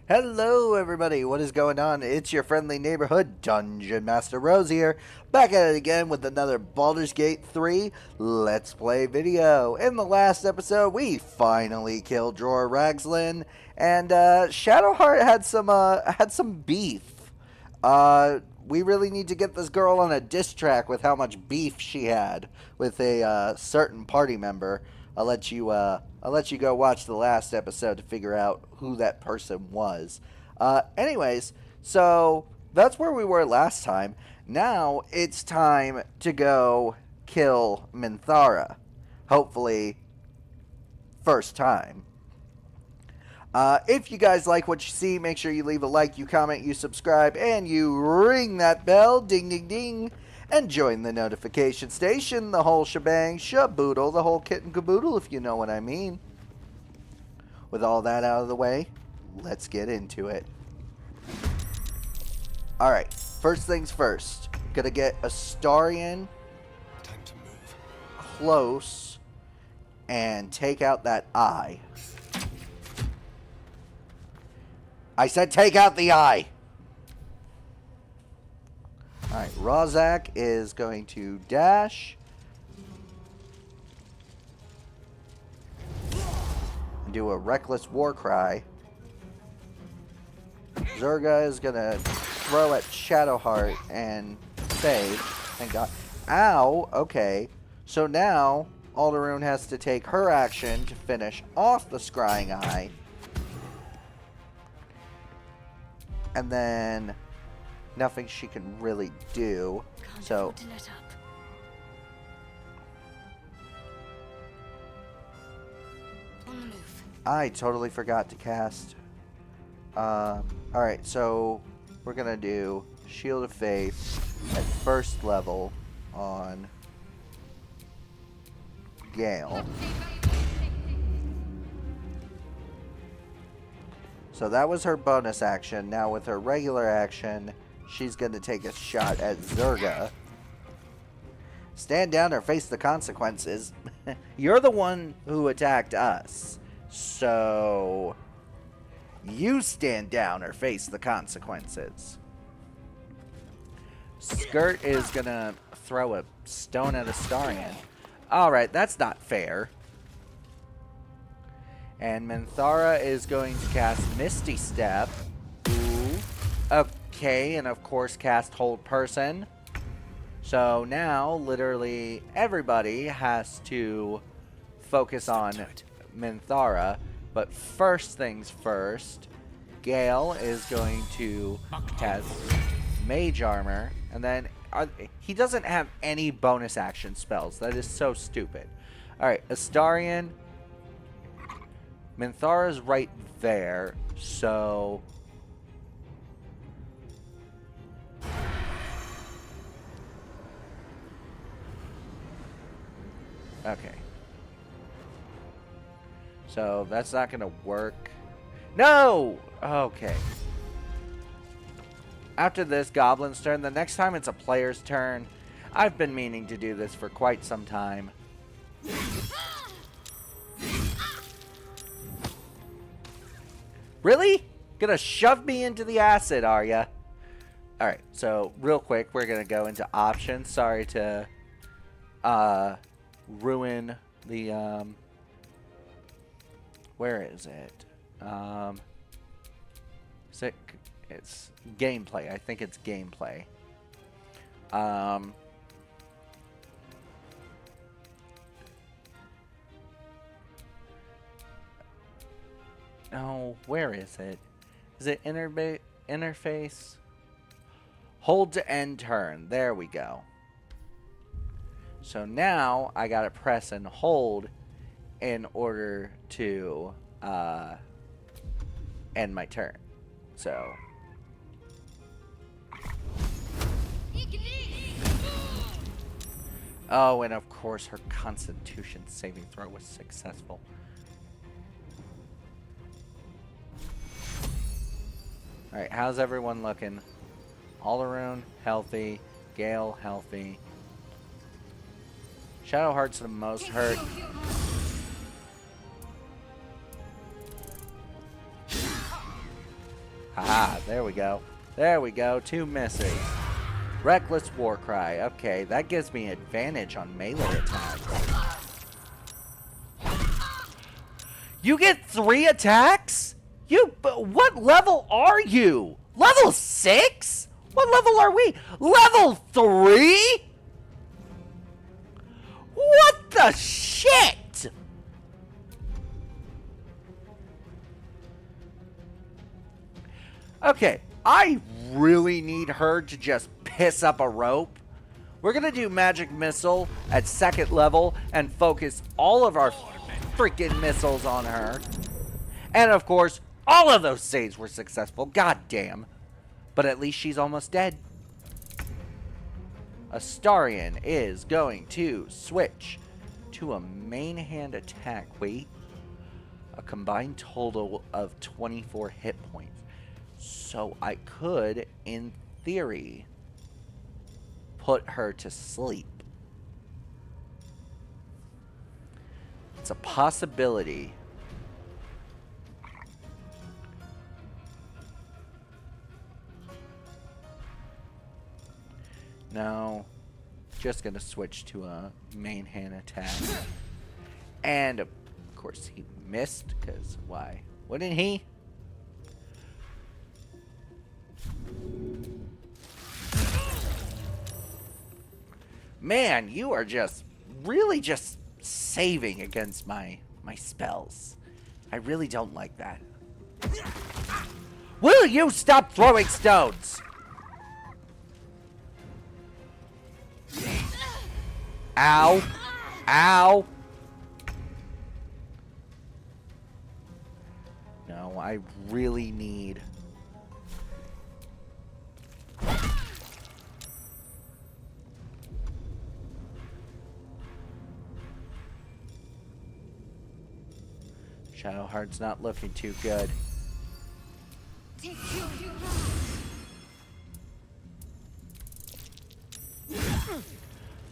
Hello everybody, what is going on? It's your friendly neighborhood Dungeon Master Rose here, back at it again with another Baldur's Gate 3 Let's Play video. In the last episode, we finally killed Dror Ragzlin, and Shadowheart had some beef. We really need to get this girl on a diss track with how much beef she had with a certain party member. I'll let you go watch the last episode to figure out who that person was. Anyways, so that's where we were last time. Now it's time to go kill Minthara. Hopefully, first time. If you guys like what you see, make sure you leave a like, you comment, you subscribe, and you ring that bell, ding ding ding. And join the notification station, the whole shebang, shaboodle, the whole kit and caboodle, if you know what I mean. With all that out of the way, let's get into it. Alright, first things first. Gonna get Astarion close and take out that eye. I said take out the eye! Alright, Rozak is going to dash. And do a reckless war cry. Zerga is going to throw at Shadowheart and save. Thank God. Ow! Okay. So now, Alderune has to take her action to finish off the Scrying Eye. And then nothing she can really do. So I totally forgot to cast. Alright, so we're gonna do Shield of Faith at first level on Gale. So that was her bonus action. Now with her regular action, she's going to take a shot at Zerga. Stand down or face the consequences. You're the one who attacked us. So you stand down or face the consequences. Skirt is going to throw a stone at Astarion. Alright, that's not fair. And Minthara is going to cast Misty Step. Ooh. Okay, and of course cast Hold Person. So now, literally, everybody has to focus on Minthara. But first things first, Gale is going to cast Mage Armor. And then, he doesn't have any bonus action spells. That is so stupid. Alright, Astarion. Minthara's right there, so okay. So that's not gonna work. No! Okay. After this Goblin's turn, the next time it's a player's turn. I've been meaning to do this for quite some time. Really? Gonna shove me into the acid, are ya? Alright, so real quick, we're gonna go into options. Sorry to ruin the where is it? It's gameplay. I think it's gameplay. Oh, where is it? Is it interface? Hold to end turn. There we go. So now I gotta press and hold in order to end my turn. So oh, and of course her Constitution saving throw was successful. Alright, how's everyone looking? Alderune, healthy. Gale, healthy. Shadowheart's the most hurt. Haha, there we go. There we go, 2 misses. Reckless War Cry. Okay, that gives me advantage on melee attacks. You get 3 attacks? What level are you? Level 6? What level are we? Level 3? What the shit? Okay, I really need her to just piss up a rope. We're gonna do Magic Missile at 2nd level and focus all of our freaking missiles on her. And of course, all of those saves were successful. God damn. But at least she's almost dead. Astarion is going to switch to a main hand attack. Wait. A combined total of 24 hit points. So I could, in theory, put her to sleep. It's a possibility. No. Just gonna switch to a main hand attack. And of course he missed, because why wouldn't he? Man, you are just really just saving against my spells. I really don't like that. Will you stop throwing stones? Ow. Ow. No, I really need... Shadowheart's not looking too good.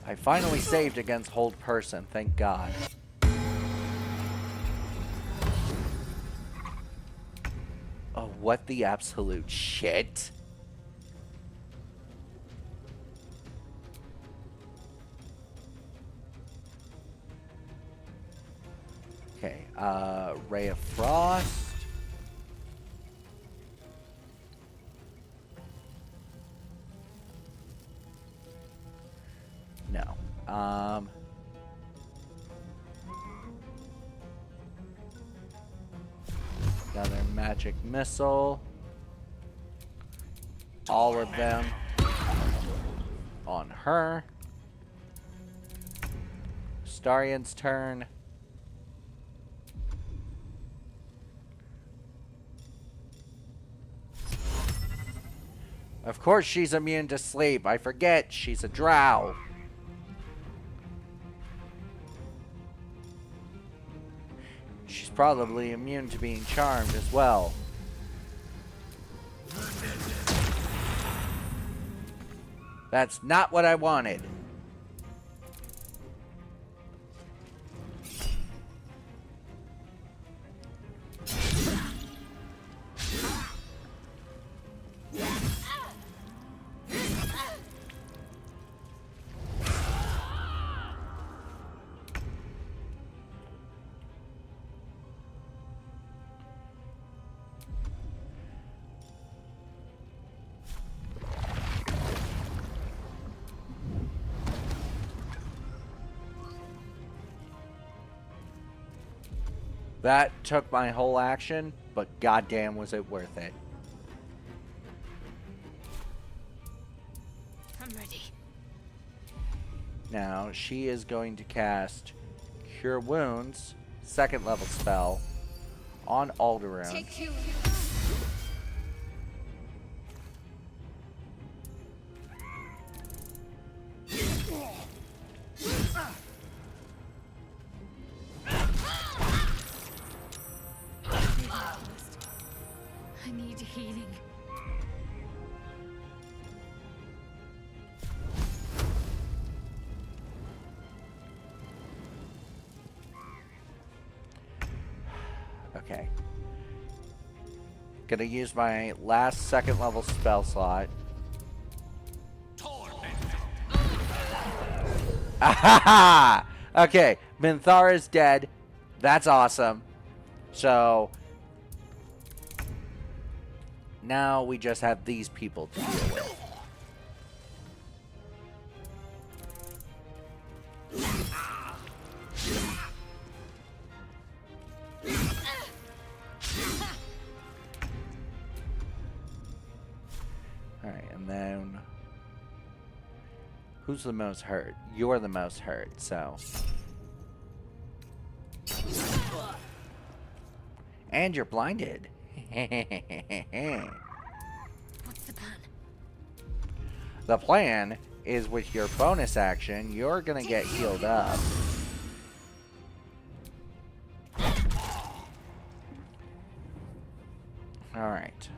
I finally saved against Hold Person, thank God. Oh, what the absolute shit? Okay, Ray of Frost. No. Another magic missile. All of them on her. Starion's turn. Of course she's immune to sleep. I forget she's a drow. She's probably immune to being charmed as well. That's not what I wanted. That took my whole action, but goddamn was it worth it. I'm ready. Now, she is going to cast Cure Wounds, 2nd level spell, on Alderaan. Take 2. I need healing. Okay. Gonna use my last second level spell slot. Ahaha! Okay, Minthara is dead. That's awesome. So now we just have these people to deal with. Alright, and then who's the most hurt? You're the most hurt, so. And you're blinded. What's the plan? The plan is with your bonus action, you're gonna get healed up. Alright.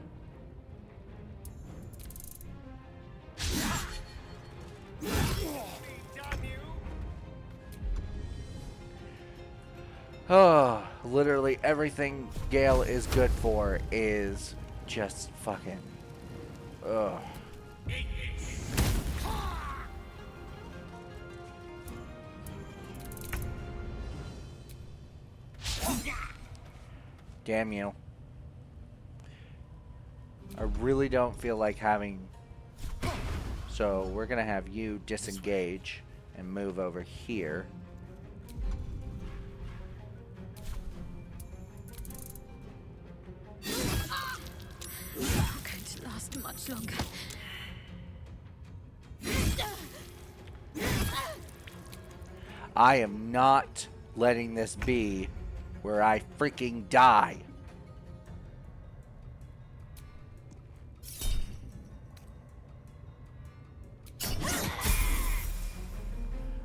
Oh, literally everything Gale is good for is just fucking. Ugh. Damn you. I really don't feel like having. So we're gonna have you disengage and move over here. Not going to last much longer. I am not letting this be where I freaking die.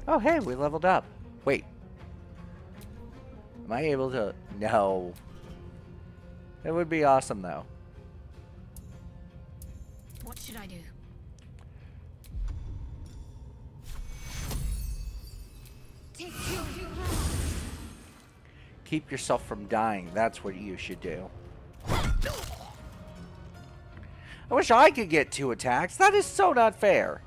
Oh, hey, we leveled up. Wait. Am I able to? No. It would be awesome, though. What should I do? Keep yourself from dying. That's what you should do. I wish I could get 2 attacks. That is so not fair.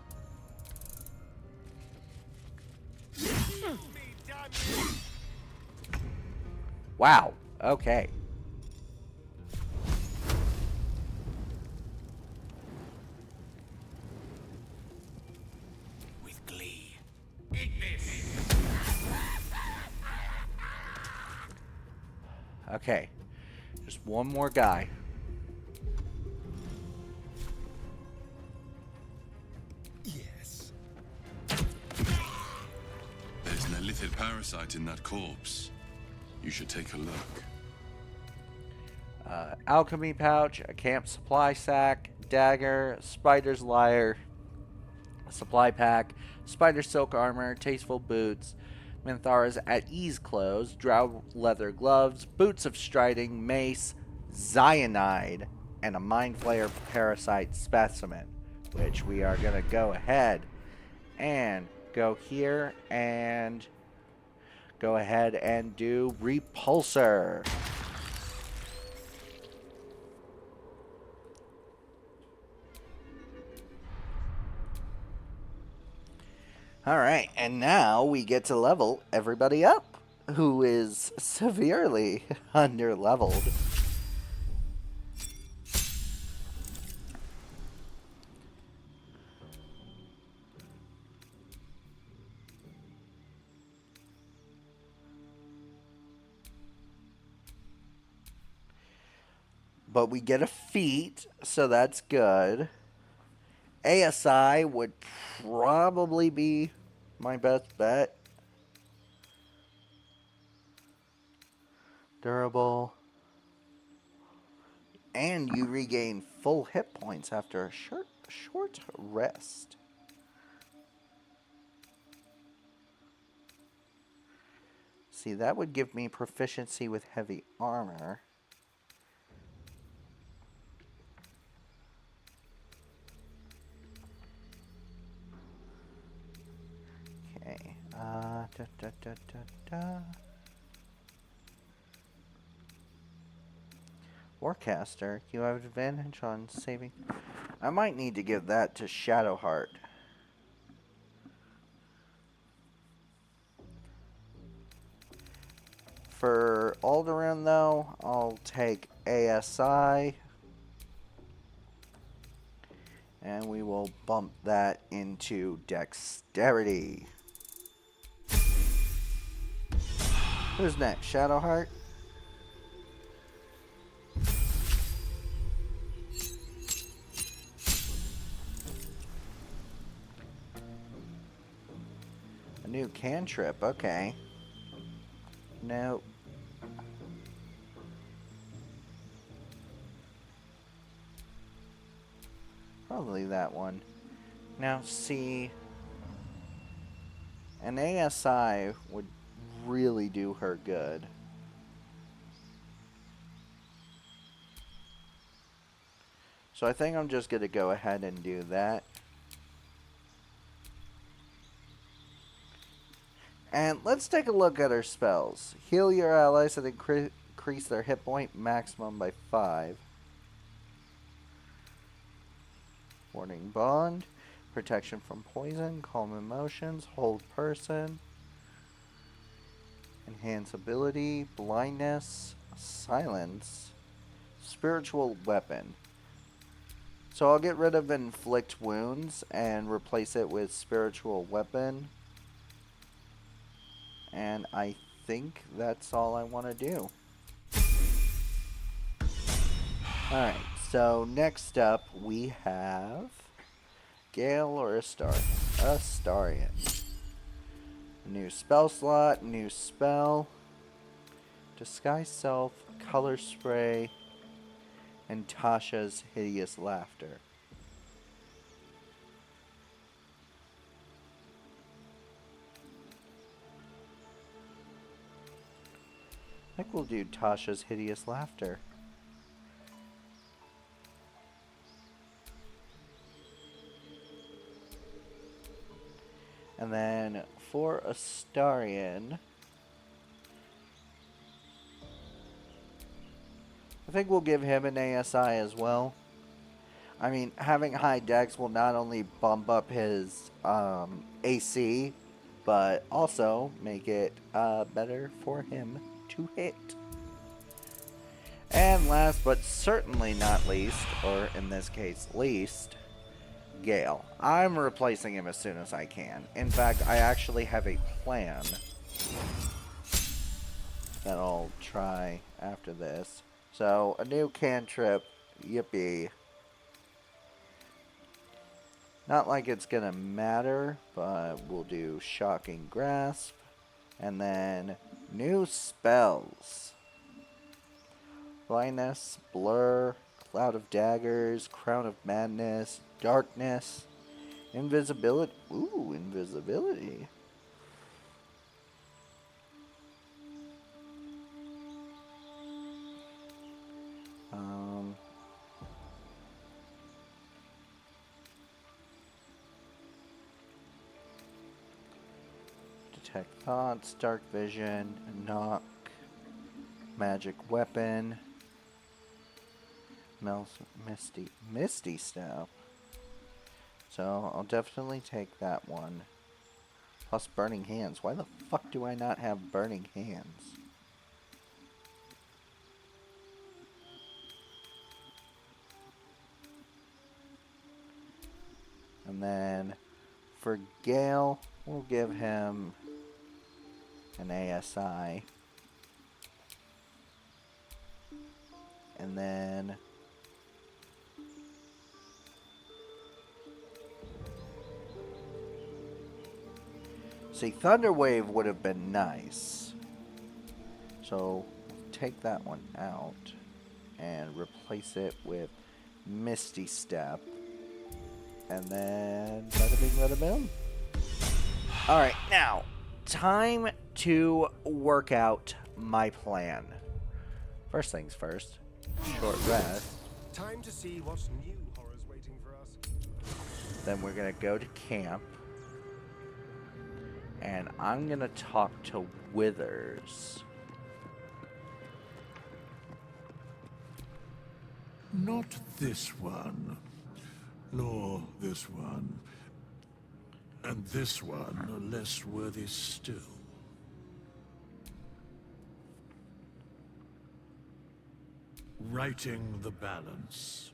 Wow. Okay. With glee. Okay. Just one more guy. Yes. There's an illithid parasite in that corpse. You should take a look. Alchemy pouch, a camp supply sack, dagger, spider's lyre, supply pack, spider silk armor, tasteful boots, Minthara's at ease clothes, drow leather gloves, boots of striding, mace, cyanide, and a mind flayer parasite specimen, which we are going to go ahead and go here and go ahead and do repulsor. Alright, and now we get to level everybody up who is severely under-leveled. But we get a feat, so that's good. ASI would probably be my best bet. Durable. And you regain full hit points after a short rest. See, that would give me proficiency with heavy armor. Okay. Forecaster, you have advantage on saving. I might need to give that to Shadowheart. For Alderaan, though, I'll take ASI. And we will bump that into Dexterity. Who's next? Shadowheart? A new cantrip, okay. Nope. Probably that one. Now, see, an ASI would really do her good. So I think I'm just going to go ahead and do that. And let's take a look at her spells. Heal your allies and increase their hit point maximum by 5. Warning Bond. Protection from poison. Calm emotions. Hold person. Enhance ability. Blindness. Silence. Spiritual weapon. So I'll get rid of inflict wounds and replace it with spiritual weapon. And I think that's all I want to do. Alright, so next up we have Gale or Astarion. New spell slot, new spell. Disguise Self, Color Spray, and Tasha's Hideous Laughter. I think we'll do Tasha's Hideous Laughter. And then for Astarion, I think we'll give him an ASI as well. I mean, having high dex will not only bump up his AC, but also make it better for him to hit. And last but certainly not least, or in this case least, Gale. I'm replacing him as soon as I can. In fact, I actually have a plan that I'll try after this. So, a new cantrip, yippee. Not like it's gonna matter, but we'll do Shocking Grasp. And then, new spells. Blindness, Blur, Cloud of Daggers, Crown of Madness, Darkness, Invisibility. Ooh, Invisibility. Detect Thoughts, Dark Vision, Knock, Magic Weapon, Misty Step. So I'll definitely take that one. Plus Burning Hands. Why the fuck do I not have Burning Hands? And then for Gale, we'll give him an ASI. And then see, Thunderwave would have been nice. So take that one out and replace it with Misty Step. And then bada bing bada boom. Alright, now time to work out my plan. First things first, short rest. Time to see what's new horrors waiting for us. Then we're gonna go to camp. And I'm gonna talk to Withers. Not this one, nor this one, and this one are less worthy still. Righting the balance.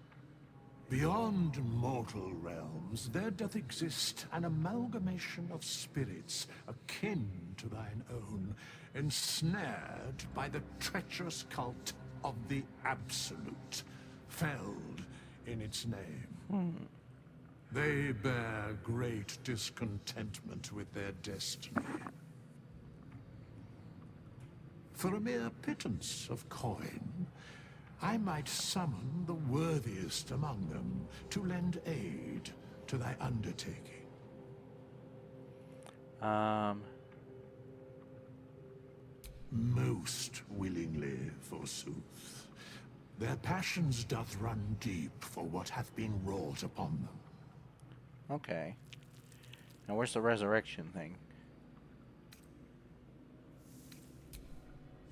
Beyond mortal realms, there doth exist an amalgamation of spirits akin to thine own, ensnared by the treacherous cult of the Absolute, felled in its name. They bear great discontentment with their destiny. For a mere pittance of coin, I might summon the worthiest among them to lend aid to thy undertaking. Most willingly, forsooth. Their passions doth run deep for what hath been wrought upon them. Okay. Now where's the resurrection thing?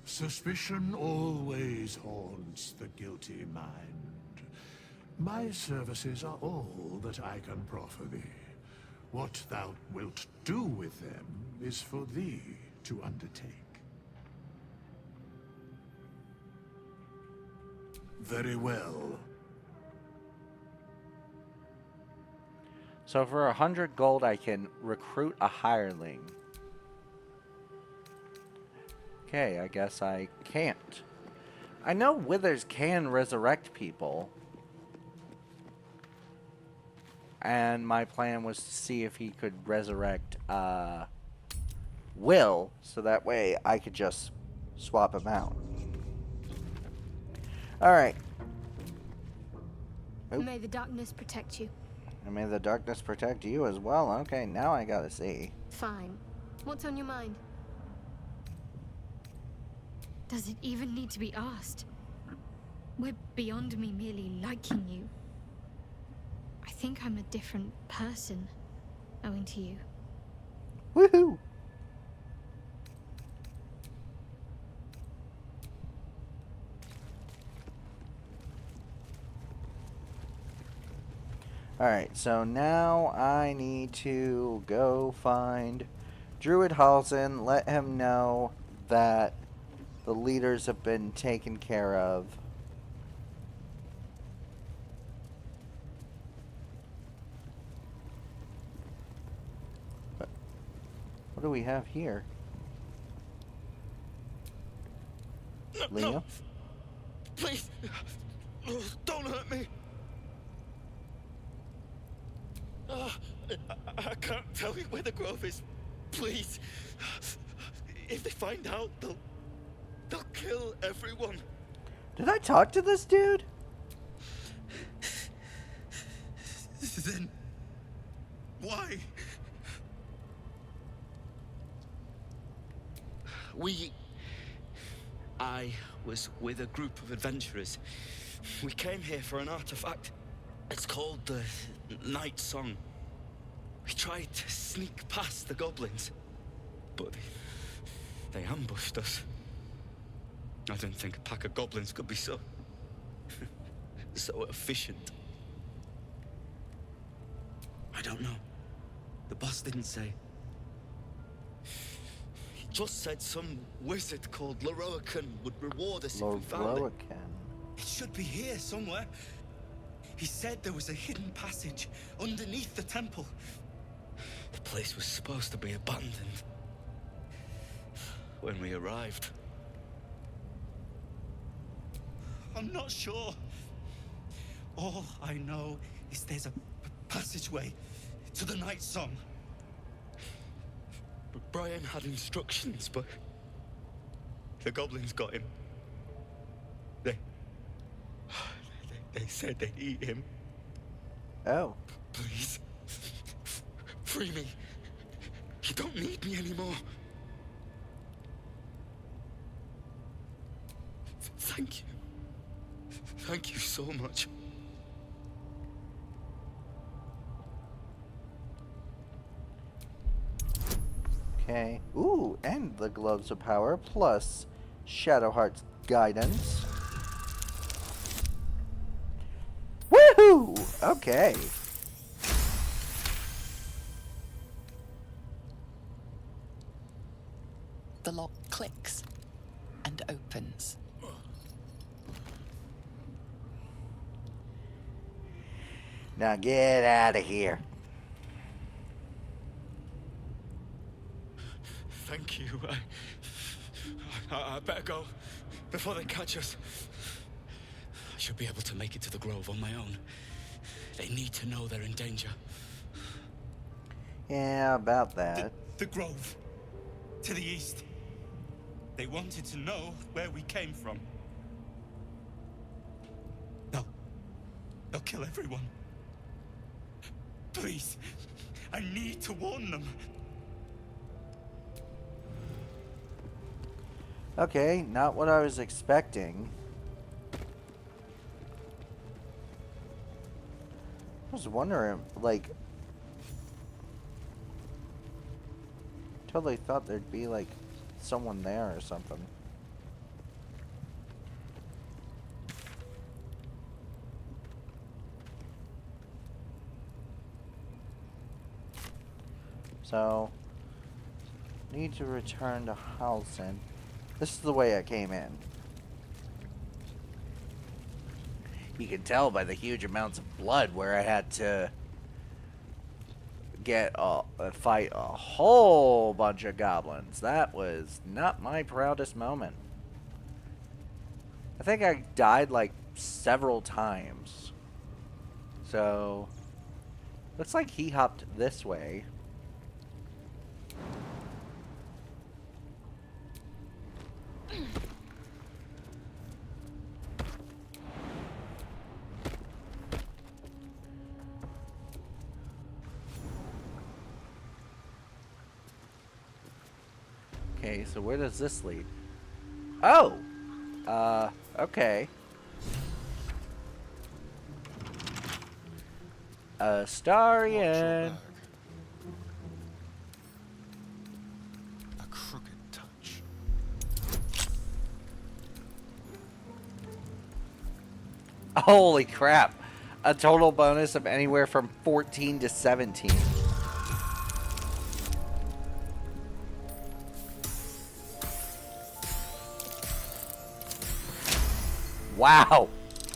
Suspicion always haunts the guilty mind. My services are all that I can proffer thee. What thou wilt do with them is for thee to undertake. Very well. So for 100 gold, I can recruit a hireling. Okay, I guess I can't. I know withers can resurrect people. And my plan was to see if he could resurrect Will, so that way I could just swap him out. Alright. May the darkness protect you. And may the darkness protect you as well. Okay, now I gotta see. Fine. What's on your mind? Does it even need to be asked? We're beyond me merely liking you. I think I'm a different person, owing to you. Woohoo! Alright, so now I need to go find Druid Halsin, let him know that the leaders have been taken care of. What do we have here? Leo? No. Please, don't hurt me. I can't tell you where the grove is. Please. If they find out, they'll kill everyone. Did I talk to this dude? Then why? I was with a group of adventurers. We came here for an artifact. It's called the Night Song. We tried to sneak past the goblins, but they ambushed us. I didn't think a pack of goblins could be so efficient. I don't know. The boss didn't say. He just said some wizard called Loroakan would reward us if we found it. It should be here somewhere. He said there was a hidden passage underneath the temple. The place was supposed to be abandoned when we arrived. I'm not sure. All I know is there's a passageway to the Night Song. Brian had instructions, but the goblins got him. They said they'd eat him. Oh. Please, free me. You don't need me anymore. Thank you. Thank you so much. Okay. Ooh, and the Gloves of Power, plus Shadowheart's Guidance. Okay. The lock clicks and opens. Now get out of here. Thank you. I better go before they catch us. I should be able to make it to the Grove on my own. They need to know they're in danger. Yeah, about that. The Grove. To the east. They wanted to know where we came from. They'll kill everyone. Please, I need to warn them. Okay, not what I was expecting. I was wondering, like... Totally thought there'd be, like, someone there or something. So... Need to return to Halsin. This is the way I came in. You can tell by the huge amounts of blood where I had to fight a whole bunch of goblins. That was not my proudest moment. I think I died like several times. So, looks like he hopped this way. Okay, so where does this lead? Oh! Okay. Astarion! A crooked touch. Holy crap! A total bonus of anywhere from 14 to 17. Wow!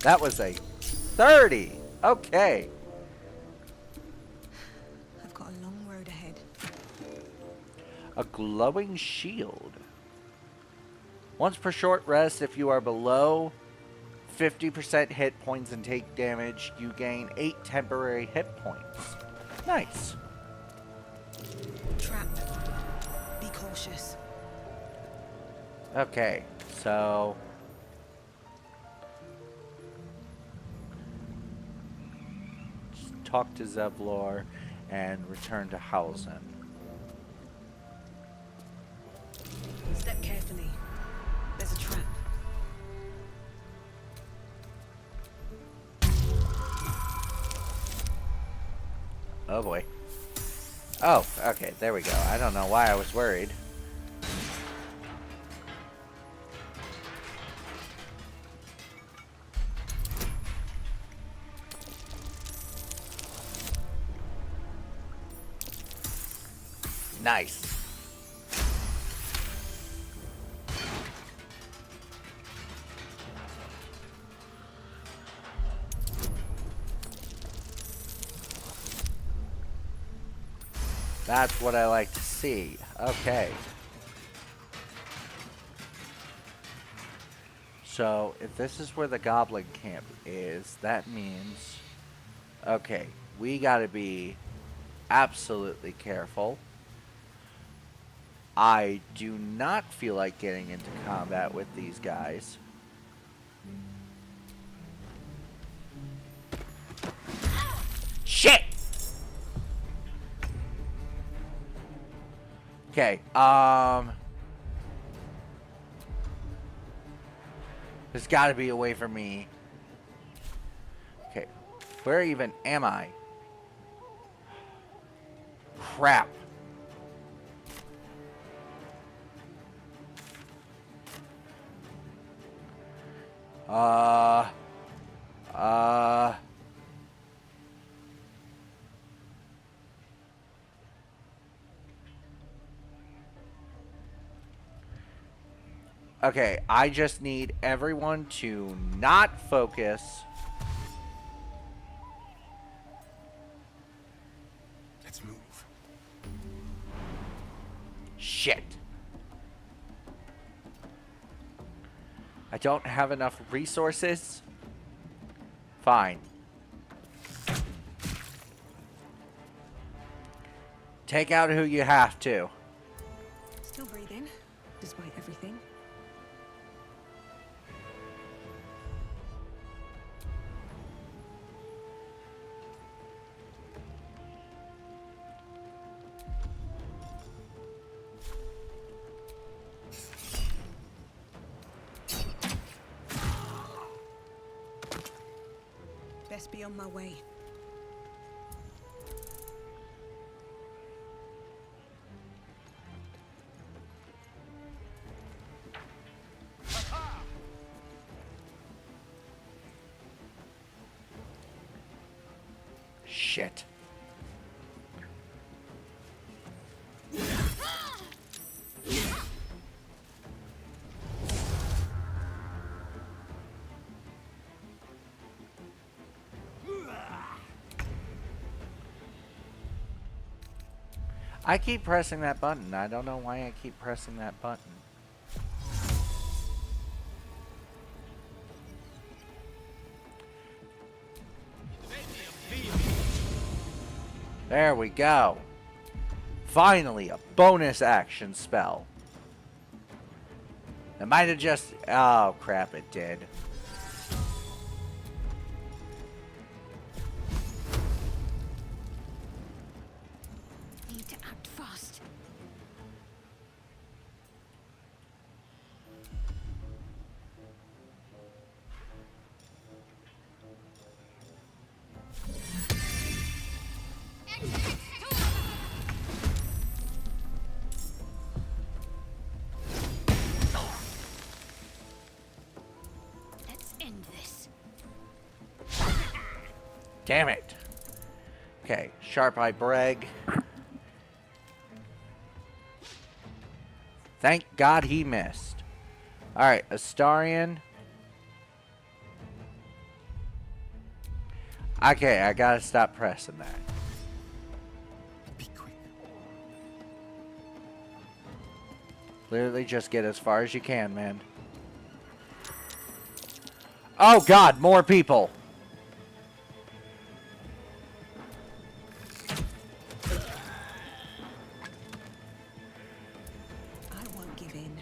That was a 30! Okay. I've got a long road ahead. A glowing shield. Once per short rest, if you are below 50% hit points and take damage, you gain 8 temporary hit points. Nice. Trap. Be cautious. Okay, so... just talk to Zevlor and return to Halsin. Step carefully. There's a trap. Oh boy. Oh, okay, there we go. I don't know why I was worried. Nice. That's what I like to see. Okay. So, if this is where the goblin camp is, that means... okay, we gotta be absolutely careful. I do not feel like getting into combat with these guys. Shit! Okay, there's gotta be a way for me. Okay, where even am I? Crap. Okay, I just need everyone to not focus. Let's move. Shit. I don't have enough resources. Fine. Take out who you have to. Still breathing, despite everything. Best be on my way. Shit. I keep pressing that button. I don't know why I keep pressing that button. There we go. Finally, a bonus action spell. It might have just... Oh, crap, it did. Need to act fast. Let's end this. Damn it. Okay, Sharp Eye Breg. Thank God he missed. Alright, Astarion. Okay, I gotta stop pressing that. Be quick. Literally just get as far as you can, man. Oh God, more people. I won't give in.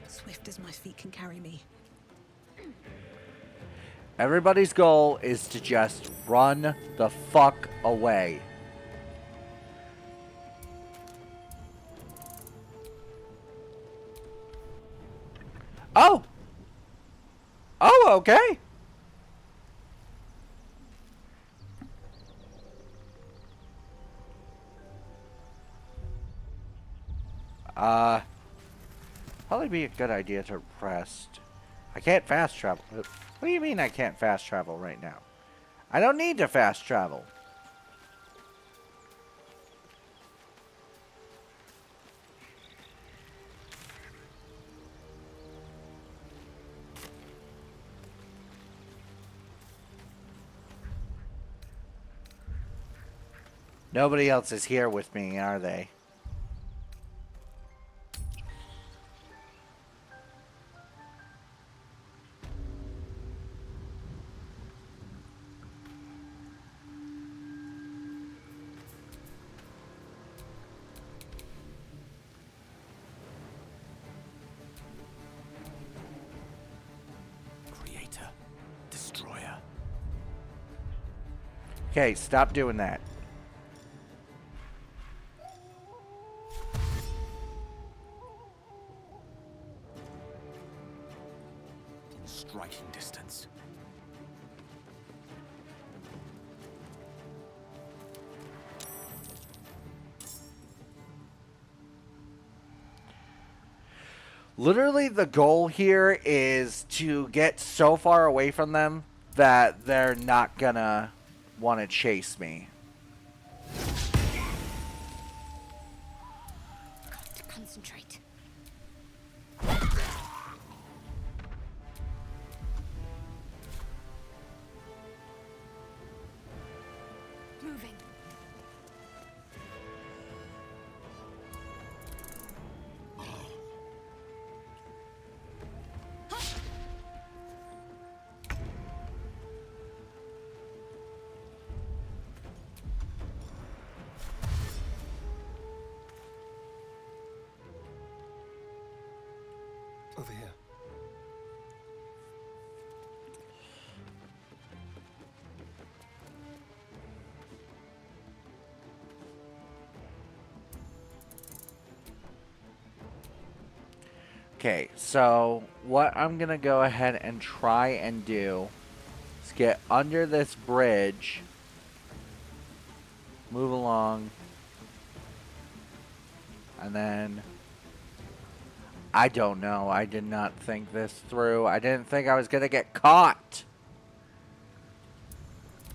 Swift as my feet can carry me. Everybody's goal is to just run the fuck away. Oh! Oh, okay. Probably be a good idea to rest. I can't fast travel. What do you mean I can't fast travel right now? I don't need to fast travel. Nobody else is here with me, are they? Creator. Destroyer. Okay, stop doing that. In striking distance. Literally, the goal here is to get so far away from them that they're not gonna want to chase me. Got to concentrate. Moving. Over here. Okay, so what I'm gonna go ahead and try and do is get under this bridge, move along, and then I don't know. I did not think this through. I didn't think I was gonna get caught.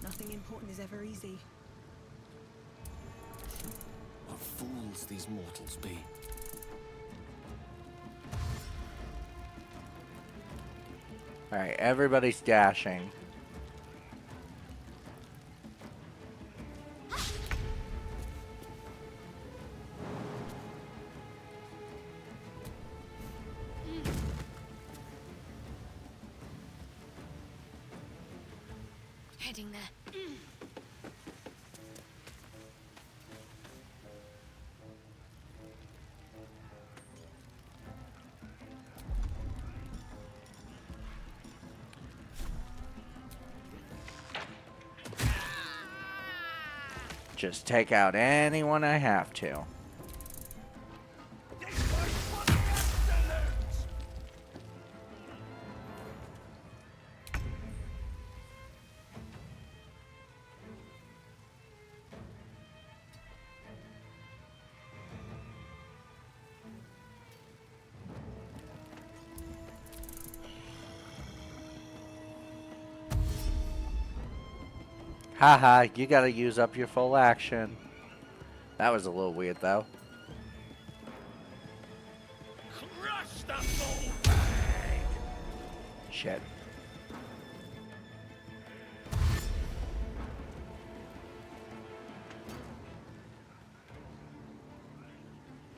Nothing important is ever easy. What fools these mortals be. Alright, everybody's dashing. Heading there. Just take out anyone I have to. Haha, you gotta use up your full action. That was a little weird, though. Crush the full bag! Shit.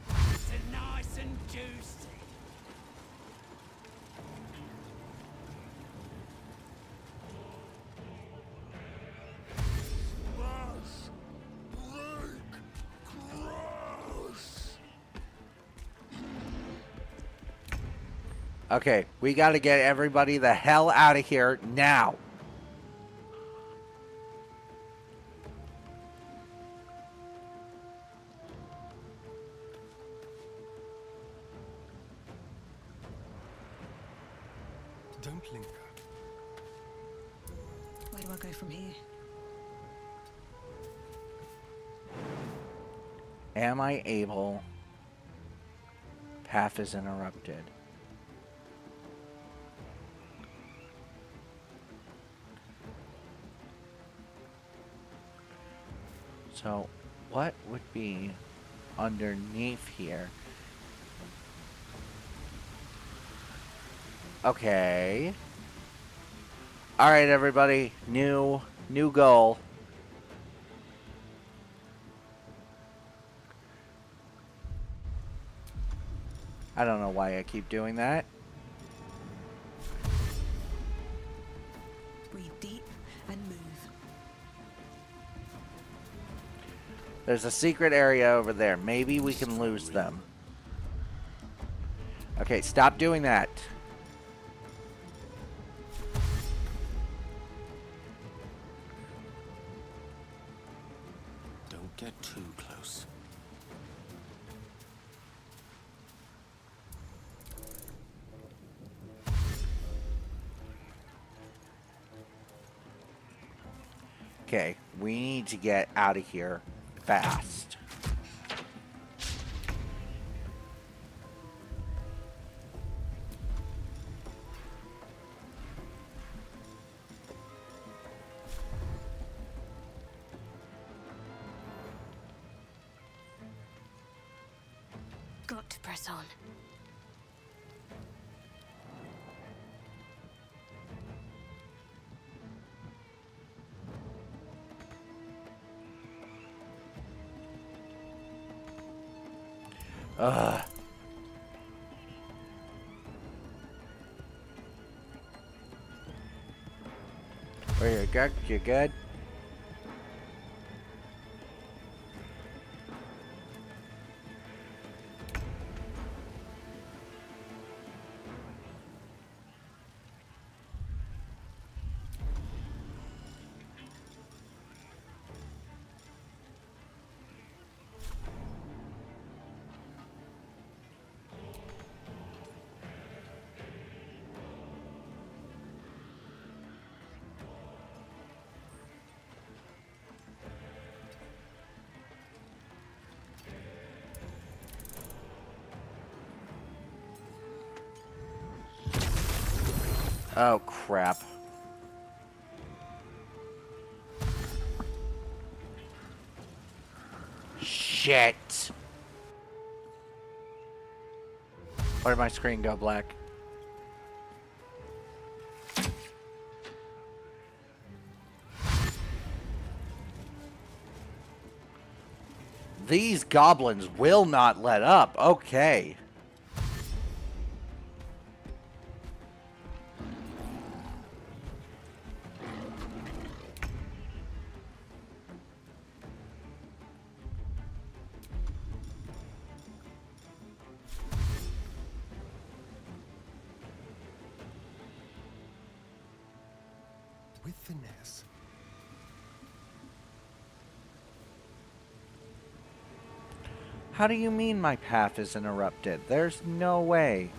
It's nice and juicy. Okay, we gotta get everybody the hell out of here now. Don't linger. Where do I go from here? Am I able? Path is interrupted. So, what would be underneath here? Okay. Alright, everybody. New goal. I don't know why I keep doing that. Breathe deep and move. There's a secret area over there. Maybe we can lose them. Okay, stop doing that. Don't get too close. Okay, we need to get out of here fast. to press on. Ugh. Where you good? You good? Oh, crap. Shit. Why did my screen go black? These goblins will not let up. Okay. With finesse. How do you mean my path is interrupted? There's no way.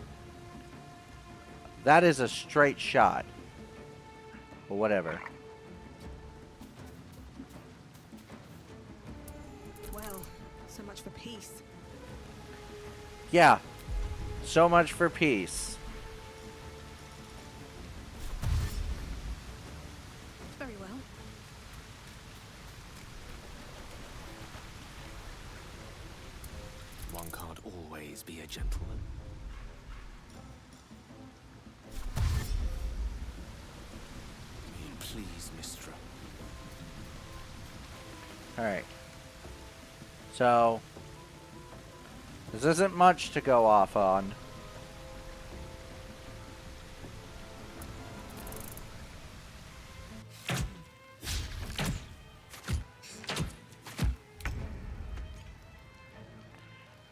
That is a straight shot. But whatever. Well, so much for peace. Yeah. So much for peace. Very well. One can't always be a gentleman. Please, Mistra. Alright. So, this isn't much to go off on.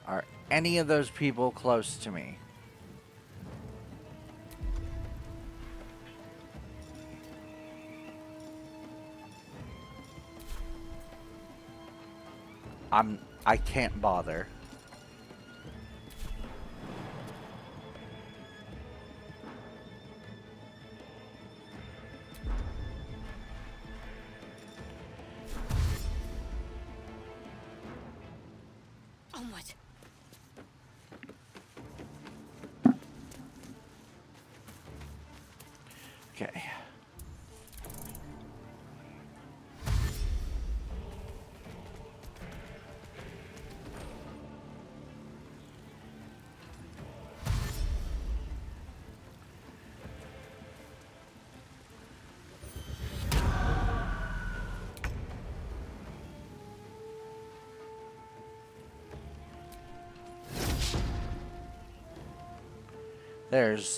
Are any of those people close to me? I can't bother. Onward. Okay.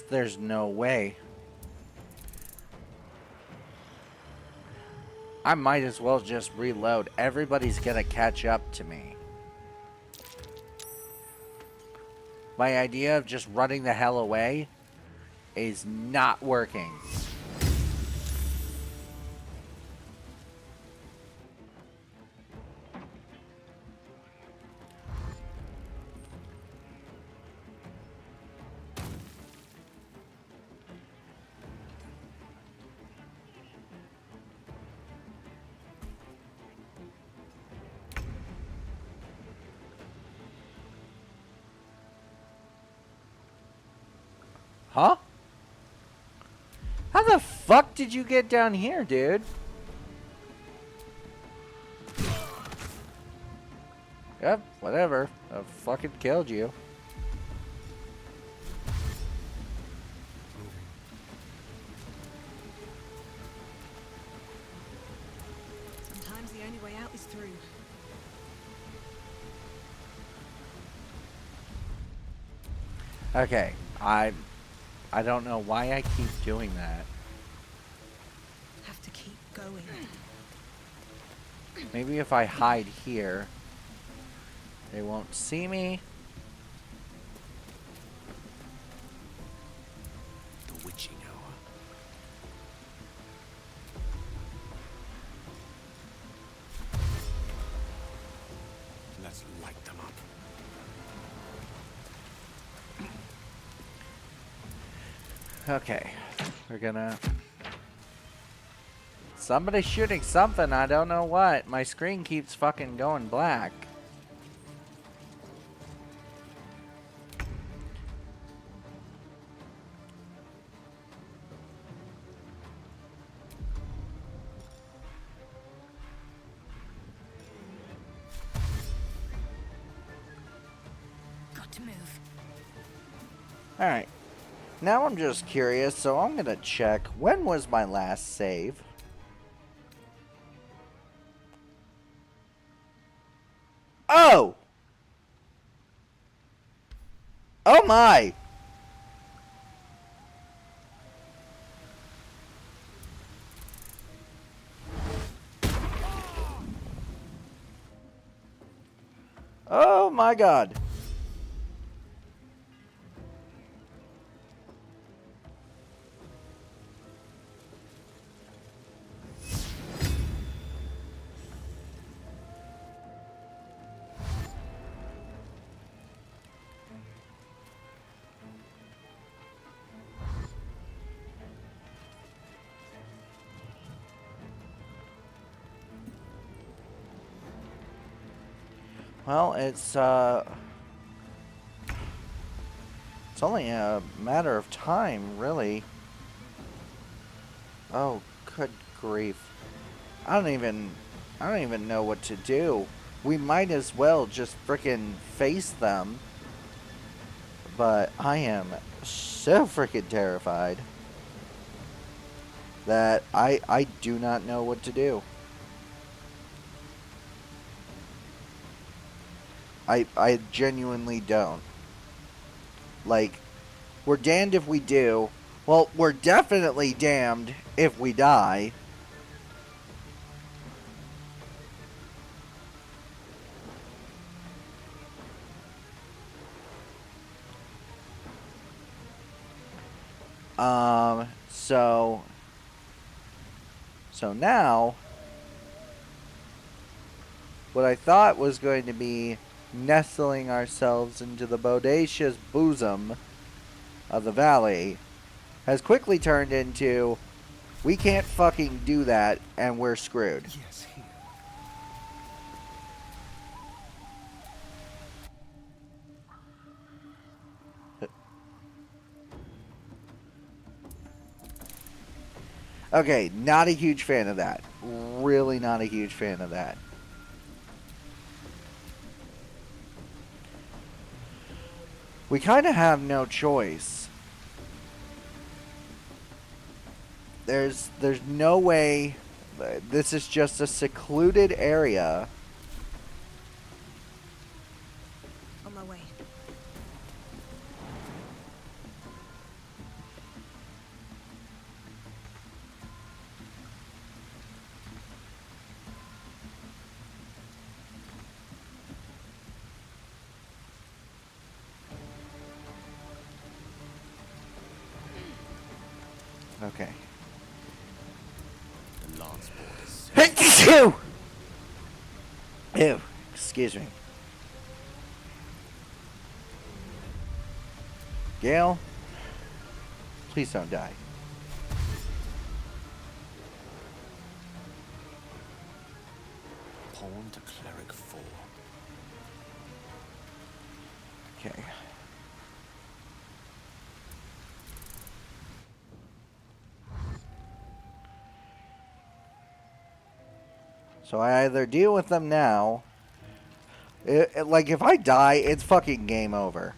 There's no way. I might as well just reload. Everybody's gonna catch up to me. My idea of just running the hell away is not working. Huh? How the fuck did you get down here, dude? Yep, whatever. I fucking killed you. is through. Okay, I don't know why I keep doing that. Have to keep going. Maybe if I hide here, they won't see me. The witching hour. Let's light them up. Okay, we're gonna... Somebody's shooting something, I don't know what. My screen keeps fucking going black. Got to move. Alright. Now I'm just curious, so I'm gonna check. When was my last save? Oh! Oh my! Oh my god. Well, it's only a matter of time, really. Oh, good grief. I don't even know what to do. We might as well just frickin' face them. But I am so frickin' terrified that I do not know what to do. I genuinely don't. Like, we're damned if we do. Well, we're definitely damned if we die. So now, what I thought was going to be nestling ourselves into the bodacious bosom of the valley has quickly turned into, we can't fucking do that and we're screwed. Yes, here. Okay, not a huge fan of that. Really not a huge fan of that. We kind of have no choice. There's no way. This is just a secluded area. On my way. Okay. The lance board is Ew. Excuse me. Gale, please don't die. pawn to cleric 4. Okay. So I either deal with them now. Like, if I die, it's fucking game over.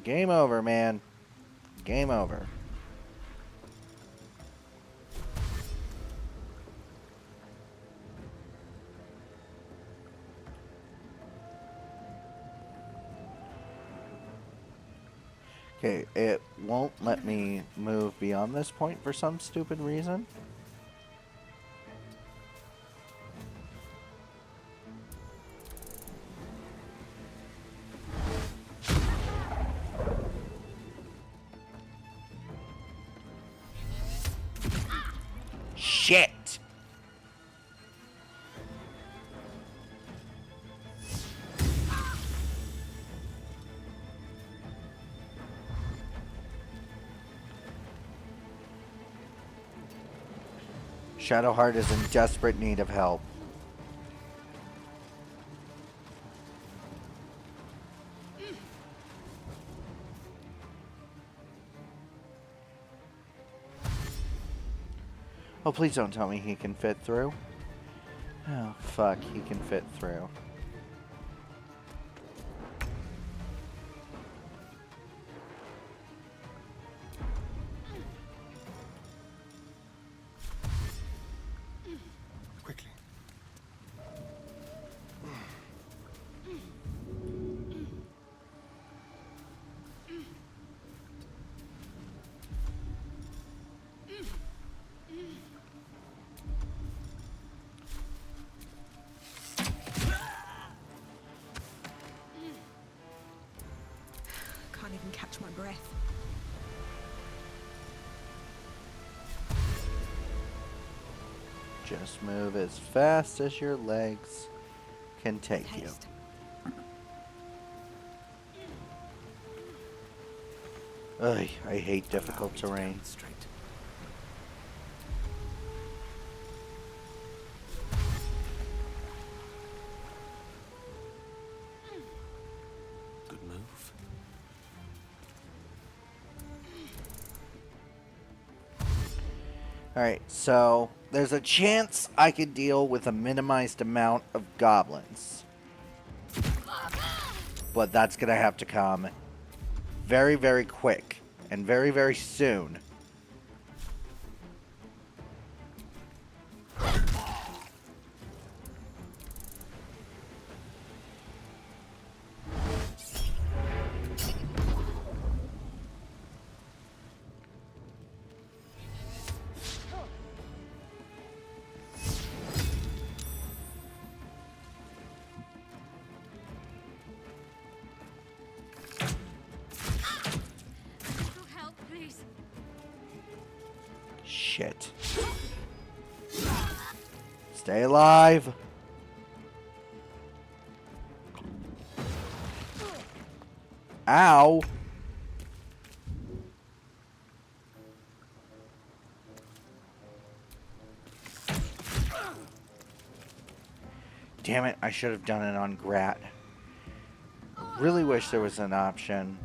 Game over, man. Game over. Okay, it won't let me move beyond this point for some stupid reason. Shit! Shadowheart is in desperate need of help. Oh, please don't tell me he can fit through. Oh, fuck, he can fit through. Quickly. Can't even catch my breath. Just move as fast as your legs can take you. Taste. Ugh, I hate difficult terrain. Straight. Good move. Alright, so there's a chance I could deal with a minimized amount of goblins. But that's gonna have to come very, very quick and very, very soon. Help, please. Shit. Stay alive. Ow. Damn it, I should have done it on Grat. I really wish there was an option.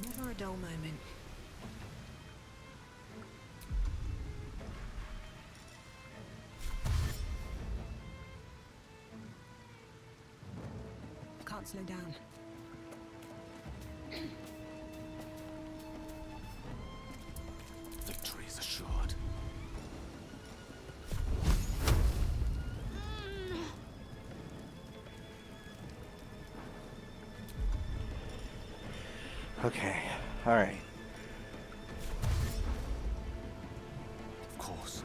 Never a dull moment. Can't slow down. Victory is assured. Okay, alright. Of course.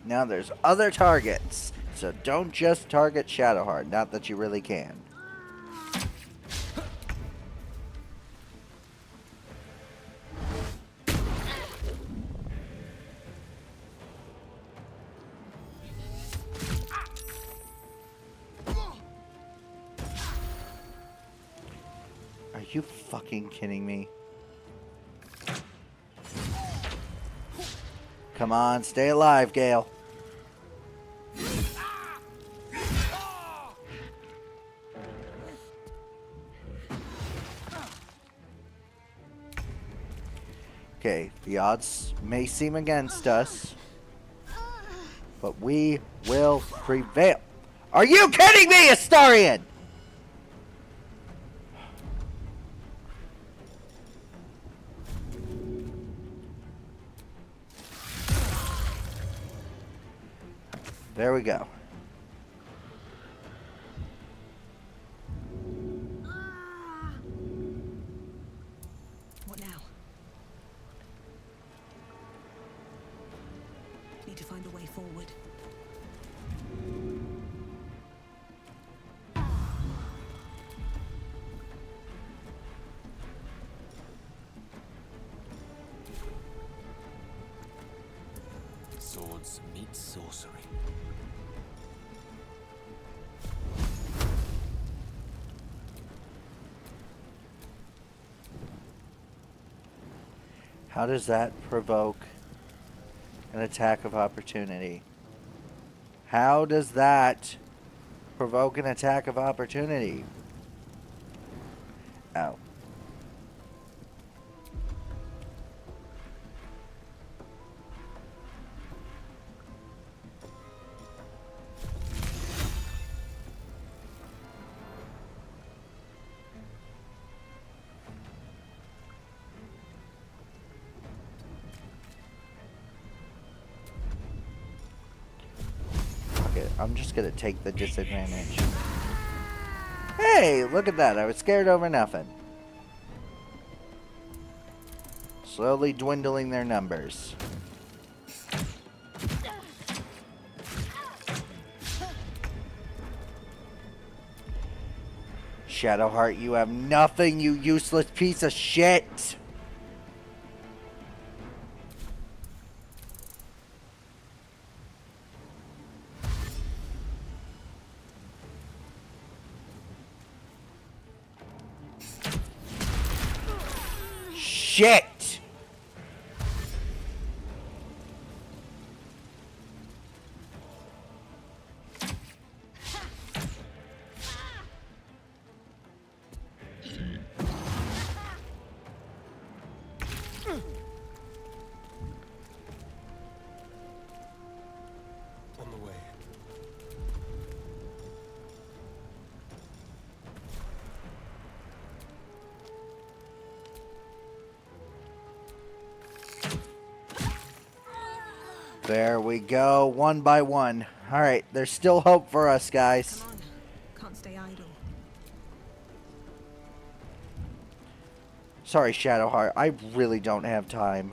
Now there's other targets, so don't just target Shadowheart, not that you really can. Are you fucking kidding me? Come on, stay alive, Gale. Okay, the odds may seem against us. But we will prevail. Are you kidding me, Astarion? There we go. What now? Need to find a way forward. Swords meet sorcery. How does that provoke an attack of opportunity? How does that provoke an attack of opportunity? Oh. I'm just gonna take the disadvantage. Hey, look at that. I was scared over nothing. Slowly dwindling their numbers. Shadowheart, you have nothing, you useless piece of shit! Shit! On the way. There we go, one by one. Alright, there's still hope for us, guys. Come on. Can't stay idle. Sorry, Shadowheart, I really don't have time.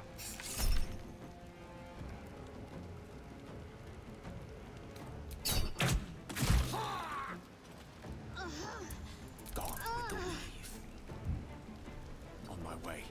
Gone with the weave. On my way.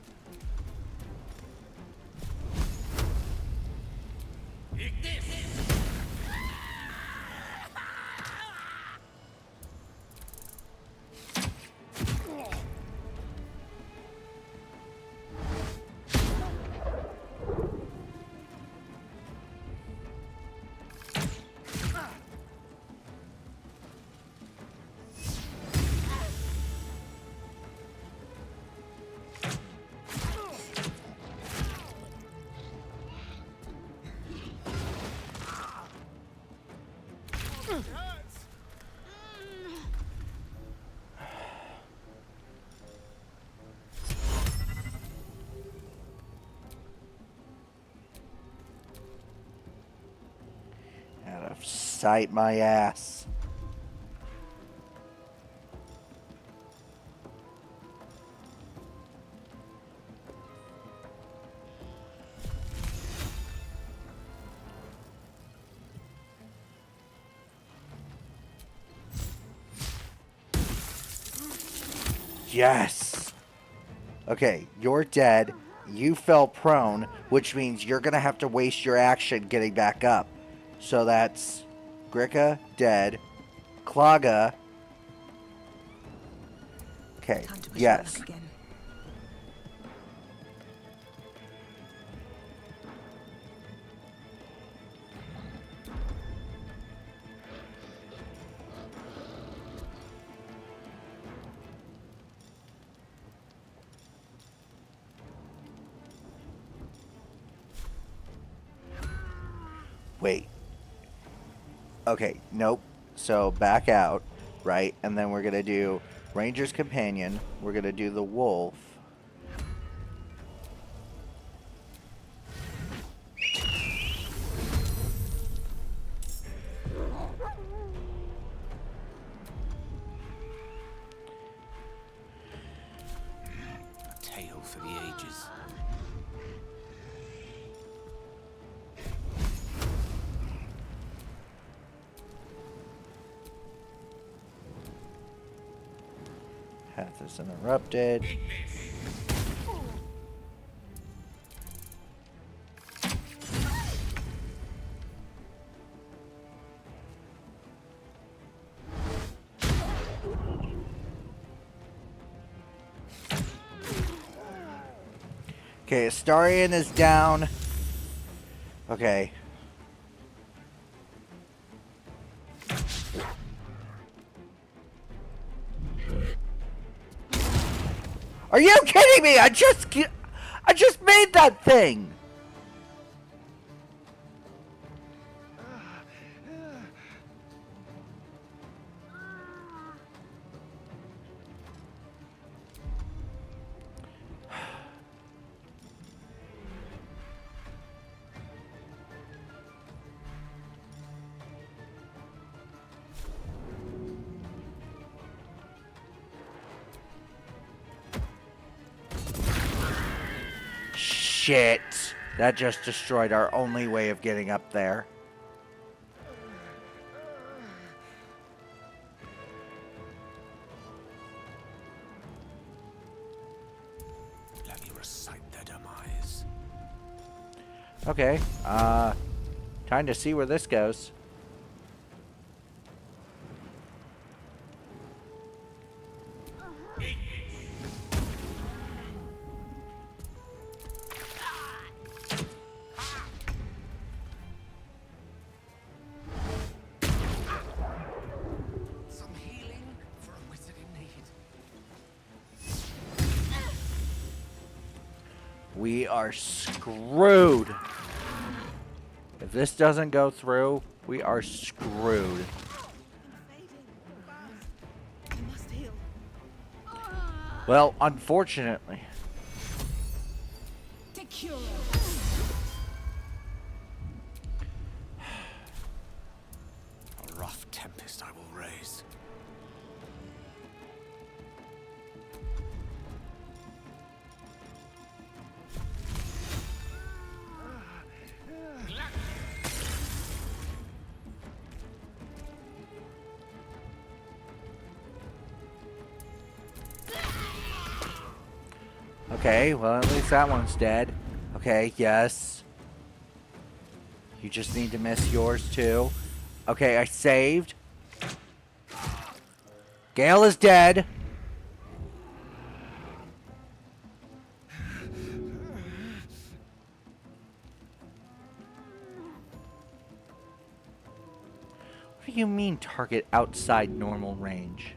Out of sight, my ass. Yes! Okay, you're dead. You fell prone, which means you're going to have to waste your action getting back up. So that's Gricka, dead. Klaga. Okay, Time to push yes. your luck again. Wait. Okay, nope. So back out, right? And then we're going to do Ranger's Companion. We're going to do the Wolf. A tale for the ages. Path is interrupted. Okay, Astarion is down. Okay. Are you kidding me? I just made that thing. Shit. That just destroyed our only way of getting up there. Let me recite their demise. Okay. Time to see where this goes. Some healing for a wizard in need. We are screwed. If this doesn't go through, we are screwed. I must heal. Well, unfortunately. Take cure. A rough tempest I will raise. Okay, well, at least that one's dead. Okay, yes. You just need to miss yours too. Okay, I saved. Gale is dead. What do you mean target outside normal range?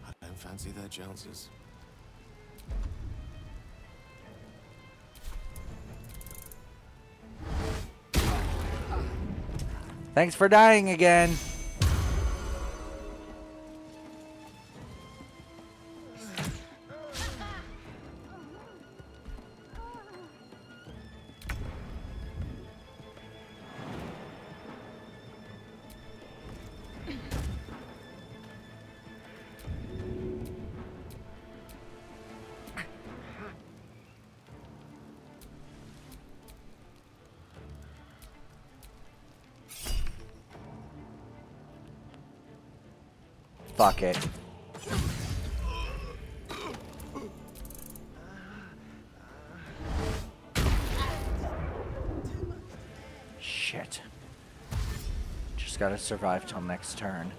I don't fancy their chances. Thanks for dying again. Fuck it. Shit. Just gotta survive till next turn.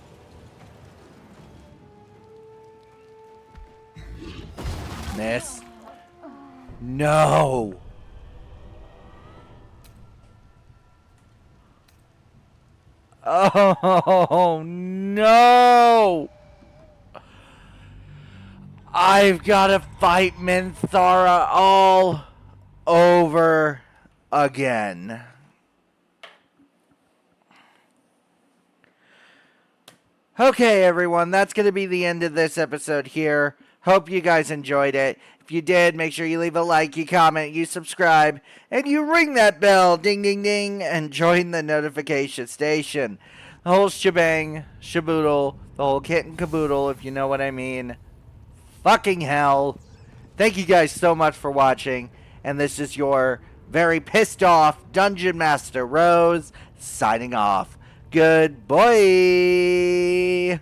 Miss. No! Oh no! I've got to fight Minthara all over again. Okay, everyone, that's going to be the end of this episode here. Hope you guys enjoyed it. If you did, make sure you leave a like, you comment, you subscribe, and you ring that bell, ding, ding, ding, and join the notification station. The whole shebang, shaboodle, the whole kit and caboodle, if you know what I mean. Fucking hell. Thank you guys so much for watching, and this is your very pissed off Dungeon Master Rose signing off. Good boy.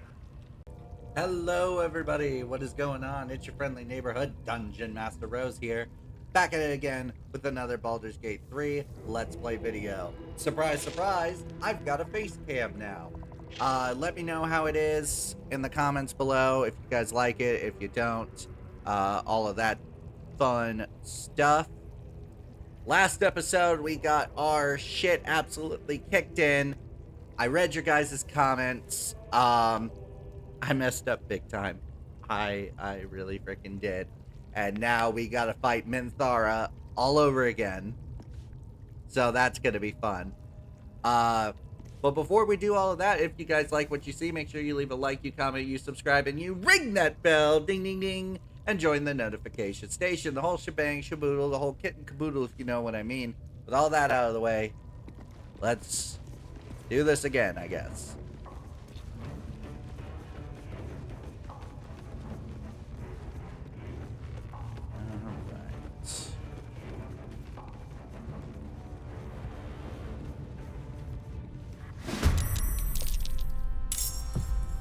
Hello everybody, what is going on? It's your friendly neighborhood Dungeon Master Rose here, back at it again with another Baldur's Gate 3 Let's Play video. Surprise, surprise, I've got a face cam now. Let me know how it is in the comments below, if you guys like it, if you don't, all of that fun stuff. Last episode, we got our shit absolutely kicked in. I read your guys' comments. I messed up big time. I really freaking did. And now we gotta fight Minthara all over again. So that's gonna be fun. But before we do all of that, if you guys like what you see, make sure you leave a like, you comment, you subscribe, and you ring that bell, ding, ding, ding, and join the notification station. The whole shebang, shaboodle, the whole kit and caboodle, if you know what I mean. With all that out of the way, let's do this again, I guess.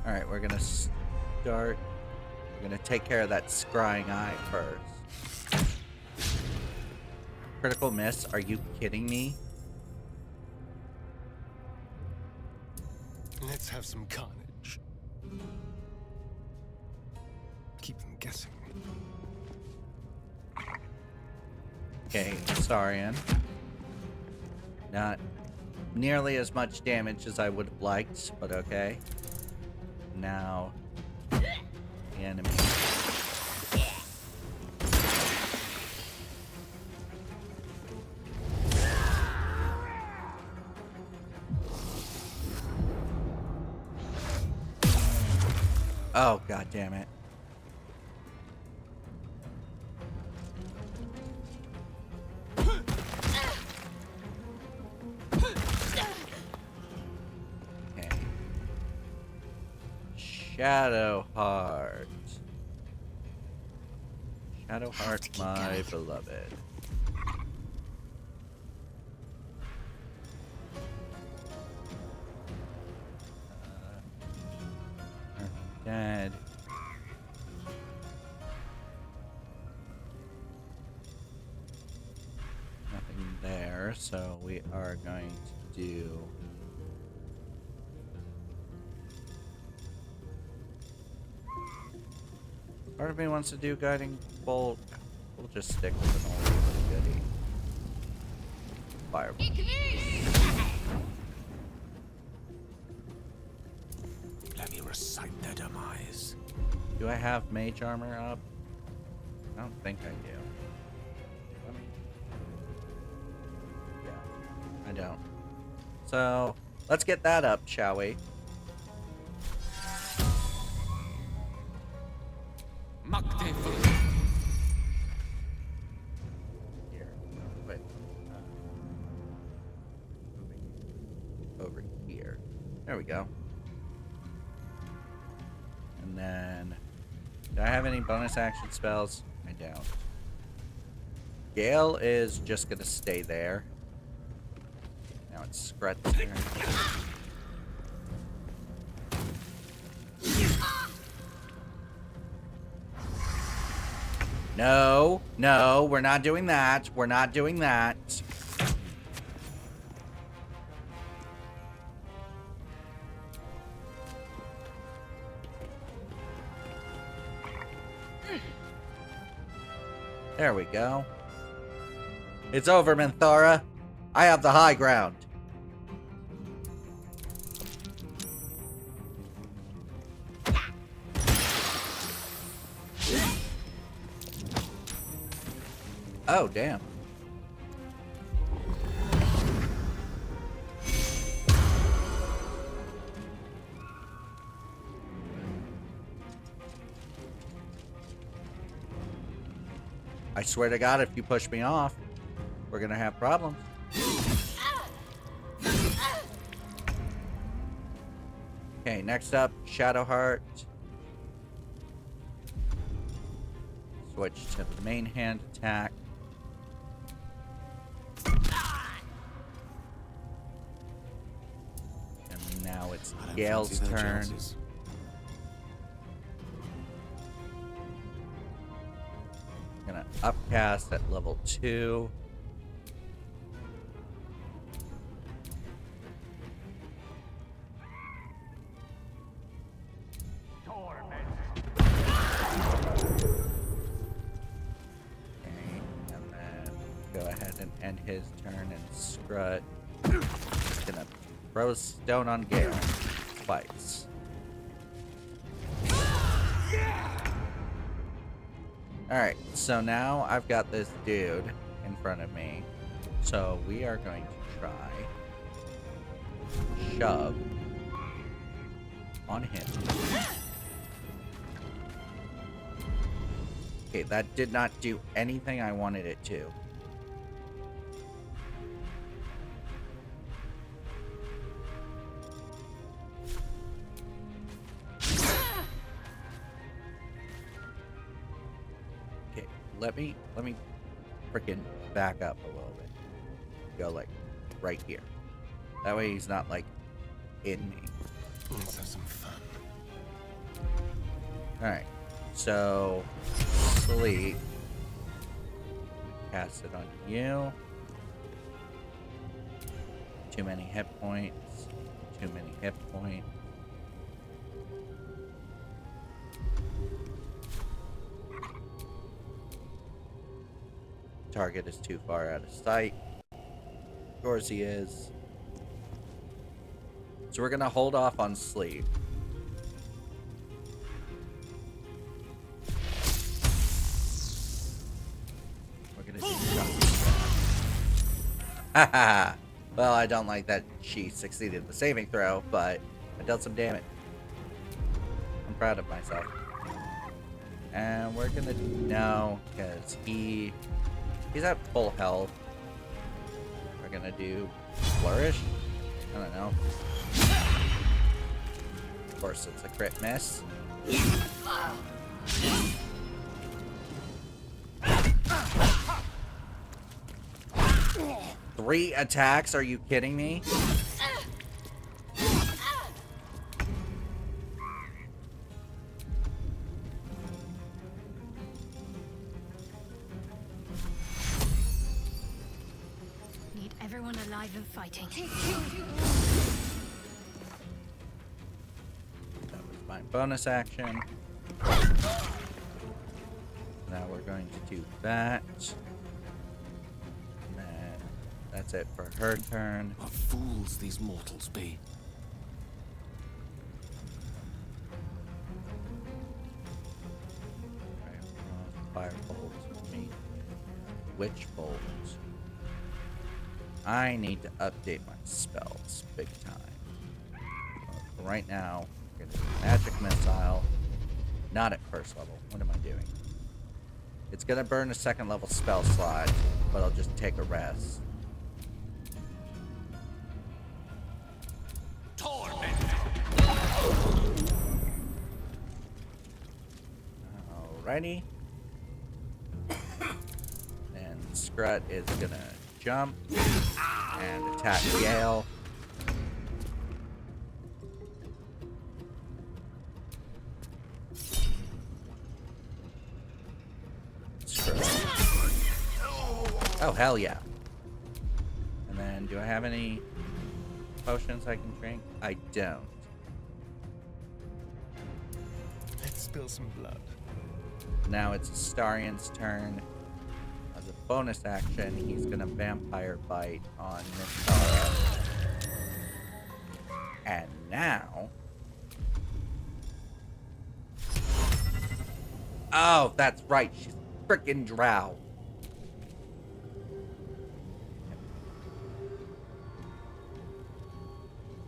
Alright, we're gonna start. We're gonna take care of that scrying eye first. Critical miss? Are you kidding me? Let's have some carnage. Keep them guessing. Okay, Saurian. Not nearly as much damage as I would have liked, but okay. Now, the enemy. Oh, god damn it. Okay. Shadowheart. Shadowheart, my beloved. Dead. Nothing there, so we are going to do part of me wants to do guiding bolt. We'll just stick with an old goodie. Fireball. Let me recite their demise. Do I have mage armor up? I don't think I do. Let me... Yeah, I don't. So, let's get that up, shall we? Here, wait. Moving over here. There we go. And then, do I have any bonus action spells? I don't. Gale is just gonna stay there. Now it's Scrut's turn. No, no, we're not doing that. We're not doing that. There we go. It's over, Minthara. I have the high ground. Oh, damn. I swear to God, if you push me off, we're gonna have problems. Okay, next up, Shadowheart. Switch to the main hand attack. And now it's Gale's turn. Gonna upcast at level 2. End his turn and Scrut. Just gonna throw a stone on Gale twice. Alright, so now I've got this dude in front of me. So we are going to try shove on him. Okay, that did not do anything I wanted it to. Let me freaking back up a little bit. Go like right here. That way he's not like in me. Let's have some fun. Alright. So sleep. Cast it on you. Too many hit points. Too many hit points. Target is too far out of sight. Of course he is. So we're gonna hold off on sleep. We're gonna do haha. Well, I don't like that she succeeded the saving throw, but I dealt some damage. I'm proud of myself. And we're gonna no, because he's at full health. We're gonna do flourish. I don't know. Of course, it's a crit miss. Three attacks? Are you kidding me? Need everyone alive and fighting. That was my bonus action. Now we're going to do that. And that's it for her turn. What fools these mortals be. Fire bolts with me. Witch bolts. I need to update my spells big time. Right now, we're gonna do magic missile. Not at first level. What am I doing? It's gonna burn a second level spell slot, but I'll just take a rest. Alrighty. And Scrut is gonna jump and attack Gale. Oh, hell yeah. And then, do I have any potions I can drink? I don't. Let's spill some blood. Now it's Astarion's turn. As a bonus action, he's gonna Vampire Bite on Mistara. And now... Oh, that's right. She's frickin' drow.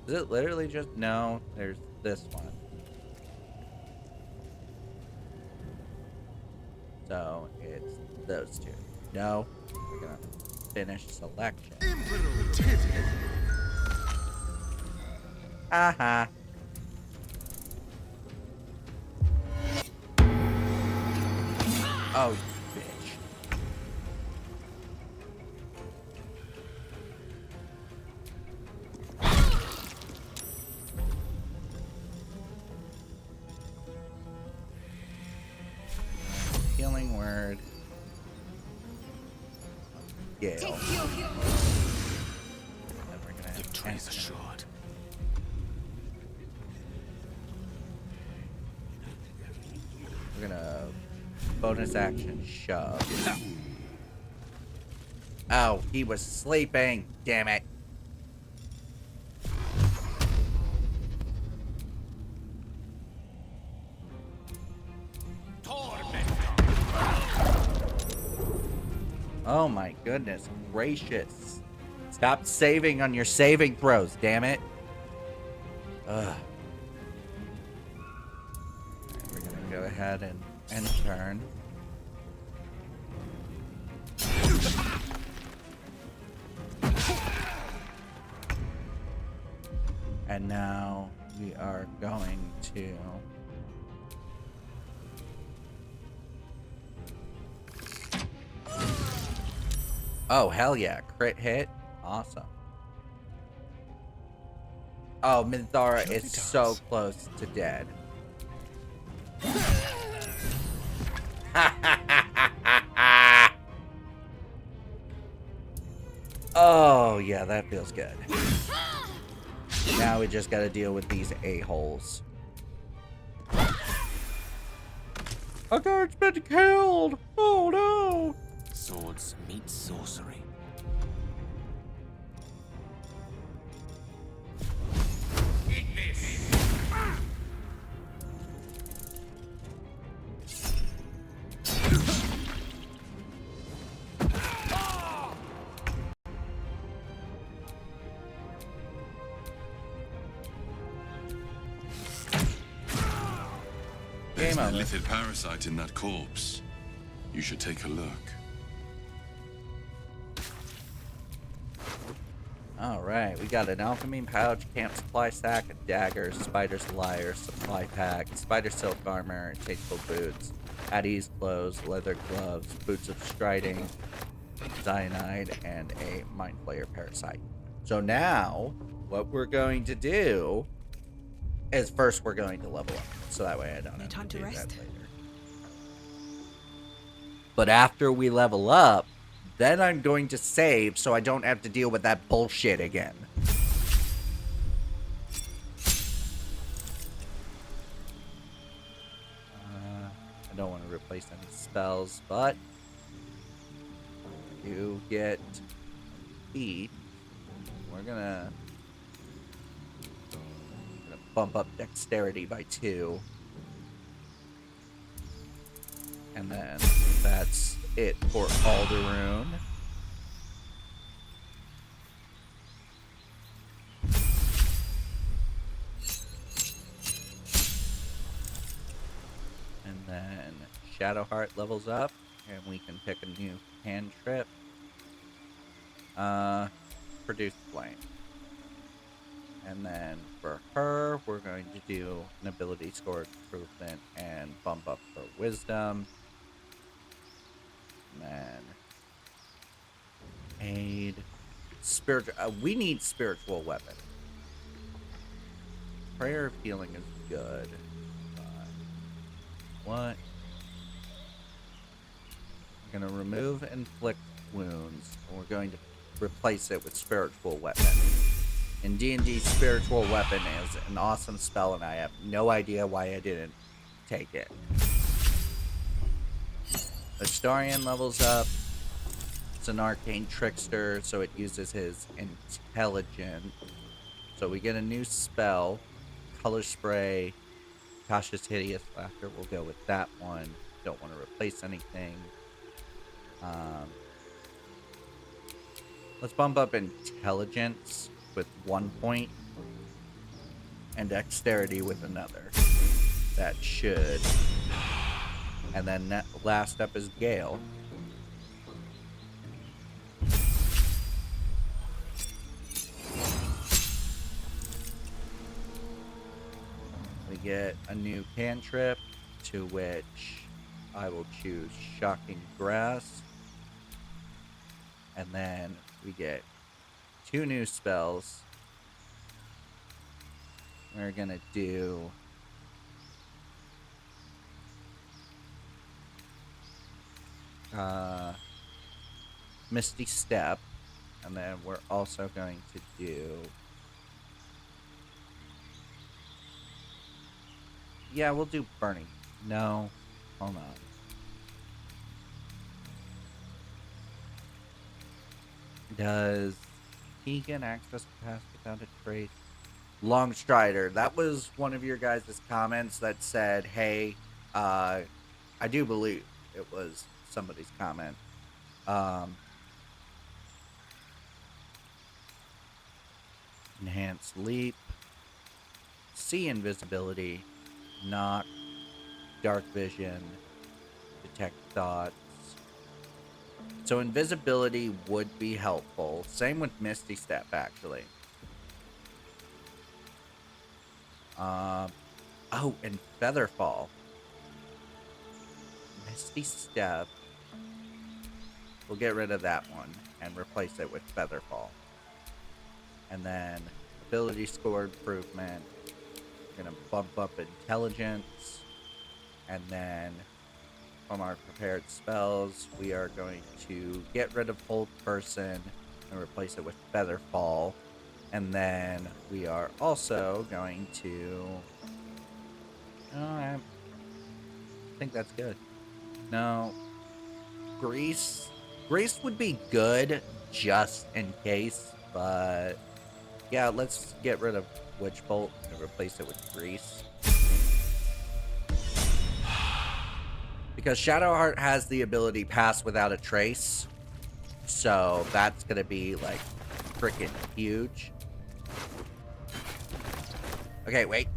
Is it literally just... No, there's this one. So, it's those two. No, we're gonna finish selection. Haha. Oh, bitch. Healing word. Gale. Then we're gonna have Victory is assured. We're gonna bonus action shove. Oh, he was sleeping. Damn it. Oh my goodness gracious. Stop saving on your saving throws, damn it. Ugh. We're gonna go ahead and end turn. And now we are going to... Oh, hell yeah. Crit hit. Awesome. Oh, Minthara is so close to dead. Oh, yeah, that feels good. Now we just gotta deal with these a-holes. A guard's been killed! Oh no! Swords meet sorcery. Eat this! There's Game a over. lithid parasite in that corpse. You should take a look. Alright, we got an alchemy pouch, camp supply sack, a dagger, spider's lyre, supply pack, spider silk armor, changeable boots, Addie's clothes, leather gloves, boots of striding, cyanide, and a mind flayer parasite. So now, what we're going to do is first we're going to level up, so that way I don't have time to to do that rest. later. But after we level up, then I'm going to save so I don't have to deal with that bullshit again. I don't want to replace any spells, but you get feet. We're gonna bump up dexterity by 2. And then that's it for Alderune. And then Shadowheart levels up, and we can pick a new cantrip. Produce flame. And then for her, we're going to do an ability score improvement and bump up her wisdom. And then aid. Spiritual. We need spiritual weapon. Prayer of healing is good. But what? We're going to remove inflict wounds. And we're going to replace it with spiritual weapon. In D&D, spiritual weapon is an awesome spell, and I have no idea why I didn't take it. Astarion levels up. It's an arcane trickster, so it uses his intelligence. So we get a new spell, color spray, cautious hideous laughter. We'll go with that one. Don't want to replace anything. Let's bump up intelligence with 1 point. and dexterity with another. That should. And then last up is Gale. We get a new cantrip, to which I will choose Shocking Grasp. And then we get 2 new spells. We're gonna do Misty Step, and then we're also going to do, yeah, we'll do Burning. No, hold on. Does he get access to pass without a trace? Long Strider. That was one of your guys' comments that said, hey, I do believe it was somebody's comment. Enhanced Leap. See Invisibility. Knock. Dark Vision. Detect Thoughts. So Invisibility would be helpful. Same with Misty Step, actually. Oh, and Featherfall. Misty Step. We'll get rid of that one and replace it with Featherfall. And then ability score improvement. We're gonna bump up intelligence. And then from our prepared spells, we are going to get rid of Hold Person and replace it with Featherfall. And then we are also going to... I think that's good. No. Grease. Grease would be good just in case, but... yeah, let's get rid of Witch Bolt and replace it with Grease. Because Shadowheart has the ability Pass Without a Trace. So that's going to be, like, freaking huge. Okay, wait.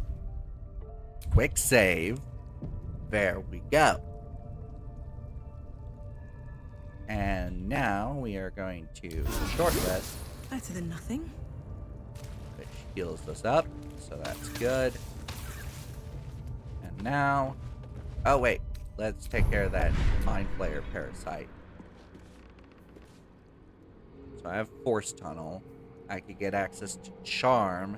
Quick save. There we go. And now we are going to short rest. Better than nothing. Which heals us up. So that's good. And now... oh, wait. Let's take care of that Mind Flayer Parasite. So I have Force Tunnel. I could get access to Charm.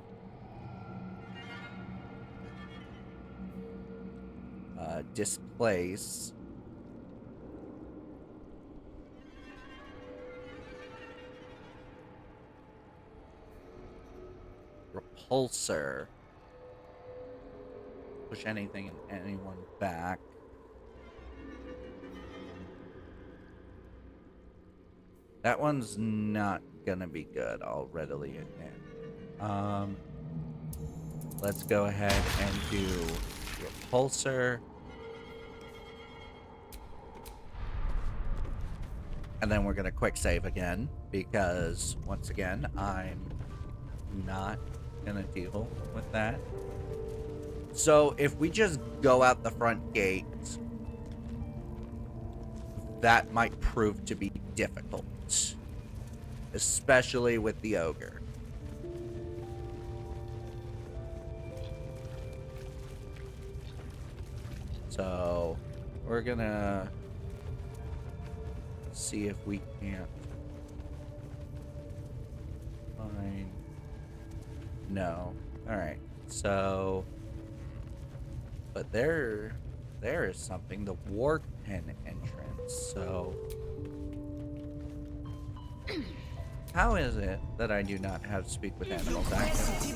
Displace. Repulsor. Push anything and anyone back. That one's not gonna be good, I'll readily admit. Let's go ahead and do Repulsor. And then we're gonna quick save again, because once again, I'm not gonna deal with that. So if we just go out the front gate, that might prove to be difficult. Especially with the ogre. So we're gonna see if we can't find... no. Alright, so... but there is something, the War Pen entrance, so... how is it that I do not have Speak with Animals active?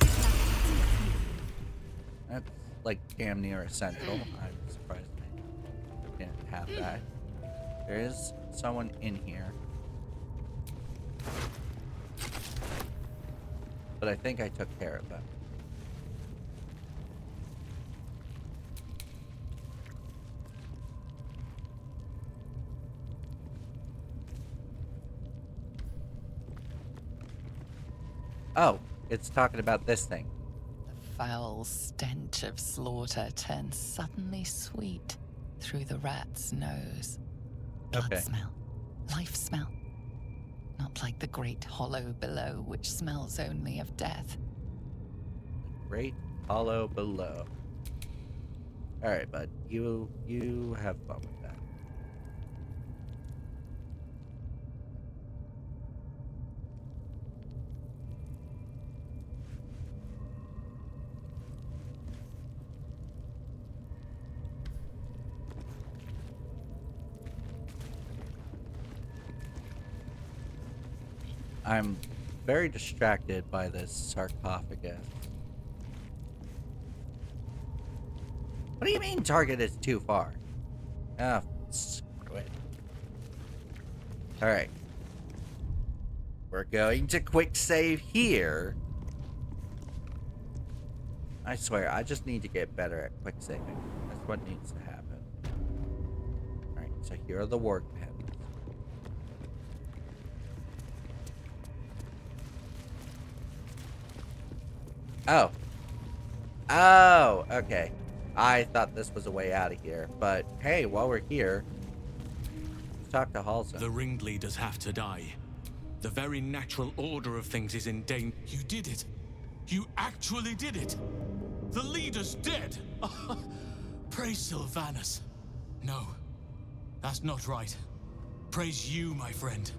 That's like damn near essential. I'm surprised I didn't have that. There is someone in here. But I think I took care of them. Oh, it's talking about this thing. The foul stench of slaughter turns suddenly sweet through the rat's nose. Blood Okay. smell, life smell. Not like the great hollow below, which smells only of death. Great hollow below. Alright, bud. You have fun with that. I'm very distracted by this sarcophagus. What do you mean target is too far? Oh, screw it. Alright. We're going to quick save here. I swear, I just need to get better at quick saving. That's what needs to happen. Alright, so here are the work pens. Oh. Oh, okay. I thought this was a way out of here. But, hey, while we're here, let's talk to Halsey. The ringleaders have to die. The very natural order of things is in danger. You did it. You actually did it. The leader's dead. Praise Sylvanus. No, that's not right. Praise you, my friend.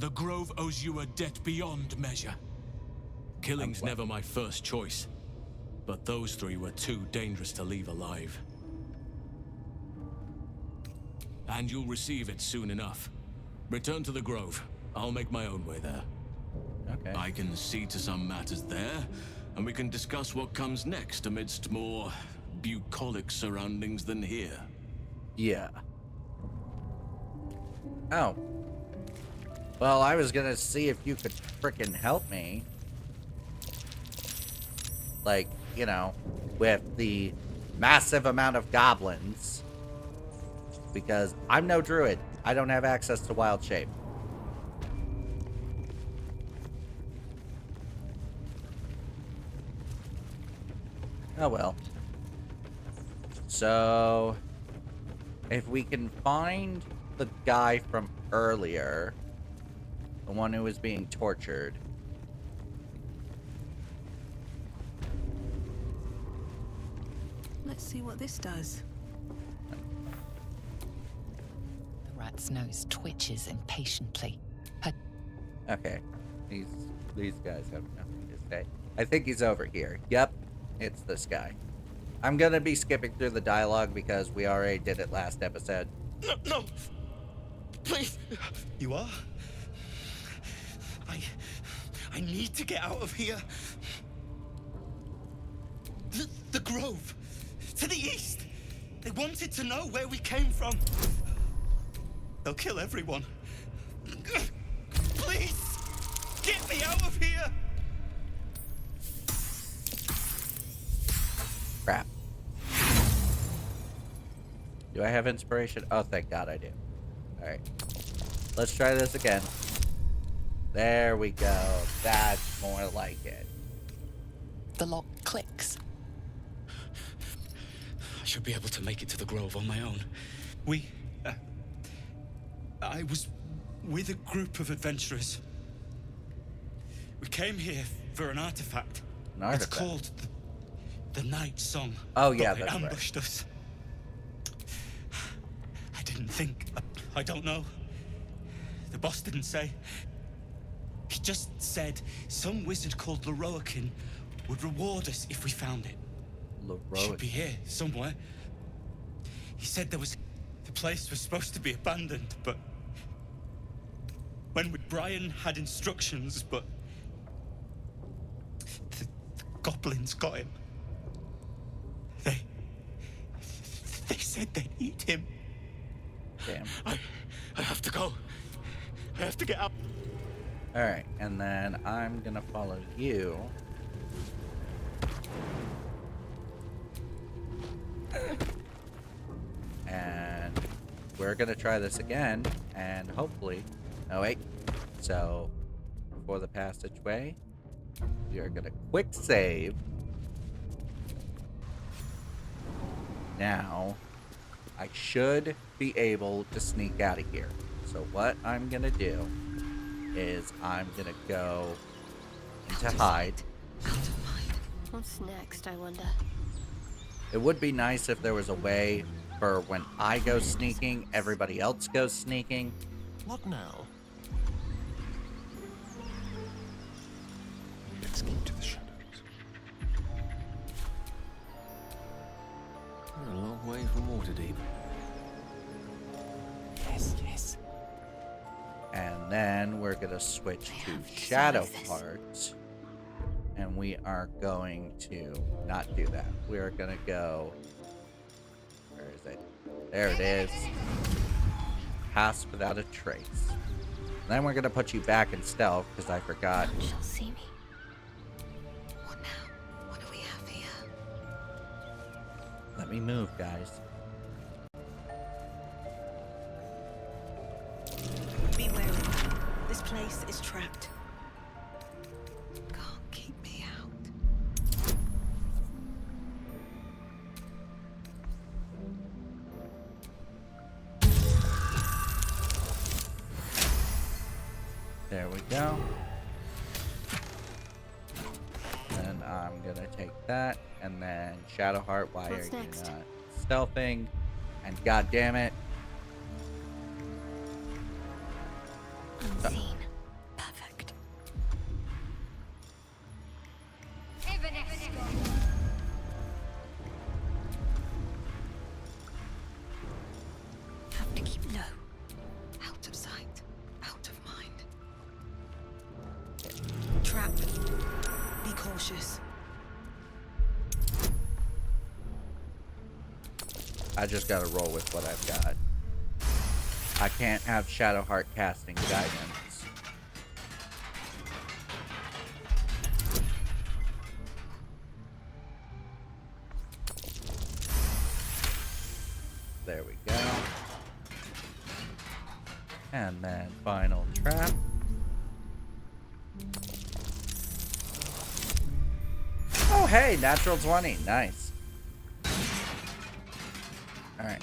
The Grove owes you a debt beyond measure. Killing's never my first choice, but those three were too dangerous to leave alive. And you'll receive it soon enough. Return to the Grove. I'll make my own way there. Okay. I can see to some matters there, and we can discuss what comes next amidst more bucolic surroundings than here. Yeah. Oh. Well, I was gonna see if you could frickin' help me. Like, you know, with the massive amount of goblins. Because I'm no druid. I don't have access to wild shape. Oh well. So, if we can find the guy from earlier, the one who was being tortured. Let's see what this does. The rat's nose twitches impatiently. Okay, these guys have nothing to say. I think he's over here. Yep, it's this guy. I'm gonna be skipping through the dialogue because we already did it last episode. No, no! Please! You are? I need to get out of here. The Grove. To the east. They wanted to know where we came from. They'll kill everyone. Please! Get me out of here! Crap. Do I have inspiration? Oh, thank God I do. Alright. Let's try this again. There we go. That's more like it. The lock clicks. I should be able to make it to the Grove on my own. I was with a group of adventurers. We came here for an artifact. An artifact? It's called the Night Song. Oh, yeah, but they that's right. ambushed us. I didn't think. I don't know. The boss didn't say. He just said some wizard called Leroakin would reward us if we found it. It should be here, somewhere. He said the place was supposed to be abandoned, but Brian had instructions, but the goblins got him. They said they'd eat him. Damn. I have to go. I have to get out. Alright, and then I'm gonna follow you. And we're gonna try this again, and hopefully... Oh, wait. So, for the passageway, we are gonna quick save. Now, I should be able to sneak out of here. So what I'm gonna do is I'm gonna go into hide. What's next, I wonder? It would be nice if there was a way for when I go sneaking, everybody else goes sneaking. What now? Let's keep to the shadows. We're a long way from Waterdeep. Yes. And then we're gonna switch to Shadow Heart. And we are going to not do that. We are gonna go. Where is it? There it is. Pass without a trace. Then we're gonna put you back in stealth because I forgot. None shall see me. What now? What do we have here? Let me move, guys. Be wary. This place is trapped. Can't keep me out. There we go. And I'm gonna take that, and then Shadowheart. Why What's are you next? not stealthing? And god damn it, Unseen. Perfect. Have to keep low. Out of sight. Out of mind. Trap. Be cautious. I just gotta roll with what I've got. I can't have Shadowheart casting guidance. There we go. And then final trap. Oh hey, natural 20. Nice. Alright.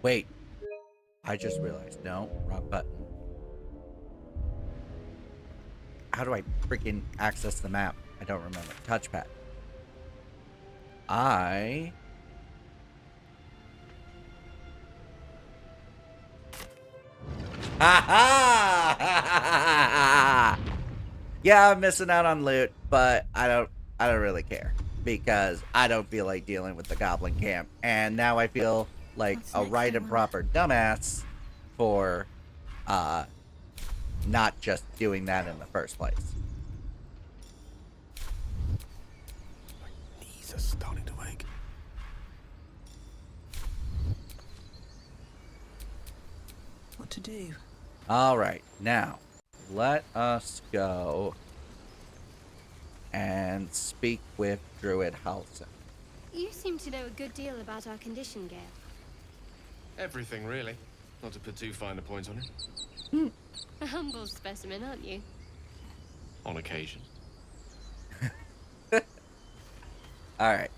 Wait. I just realized. No, wrong button. How do I freaking access the map? I don't remember. Touchpad. Ha! Yeah, I'm missing out on loot, but I don't really care because I don't feel like dealing with the goblin camp, and now I feel like What's a next, right I and wonder? proper dumbass for not just doing that in the first place. Knees are starting to ache. What to do? All right, now let us go and speak with Druid Halson. You seem to know a good deal about our condition, Gale. Everything, really. Not to put too fine a point on it. A humble specimen, aren't you? On occasion. All right,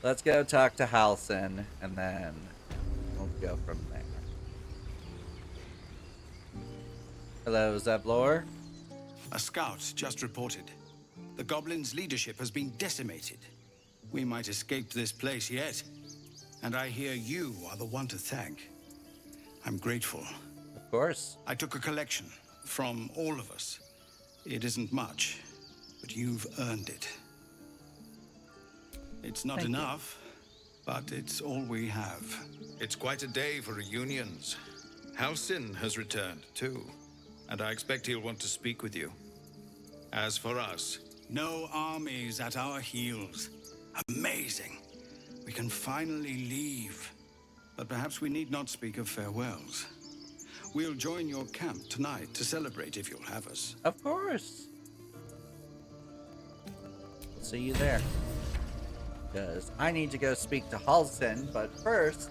let's go talk to Halson, and then we'll go from there. Hello, Zeblor. A scout just reported. The goblins' leadership has been decimated. We might escape this place yet. And I hear you are the one to thank. I'm grateful. Of course. I took a collection from all of us. It isn't much, but you've earned it. It's not Thank you. enough, but it's all we have. It's quite a day for reunions. Halcyon has returned, too. And I expect he'll want to speak with you. As for us, No armies at our heels. Amazing. We can finally leave. but perhaps we need not speak of farewells. We'll join your camp tonight to celebrate if you'll have us. Of course. We'll see you there. Because I need to go speak to Halson, but first,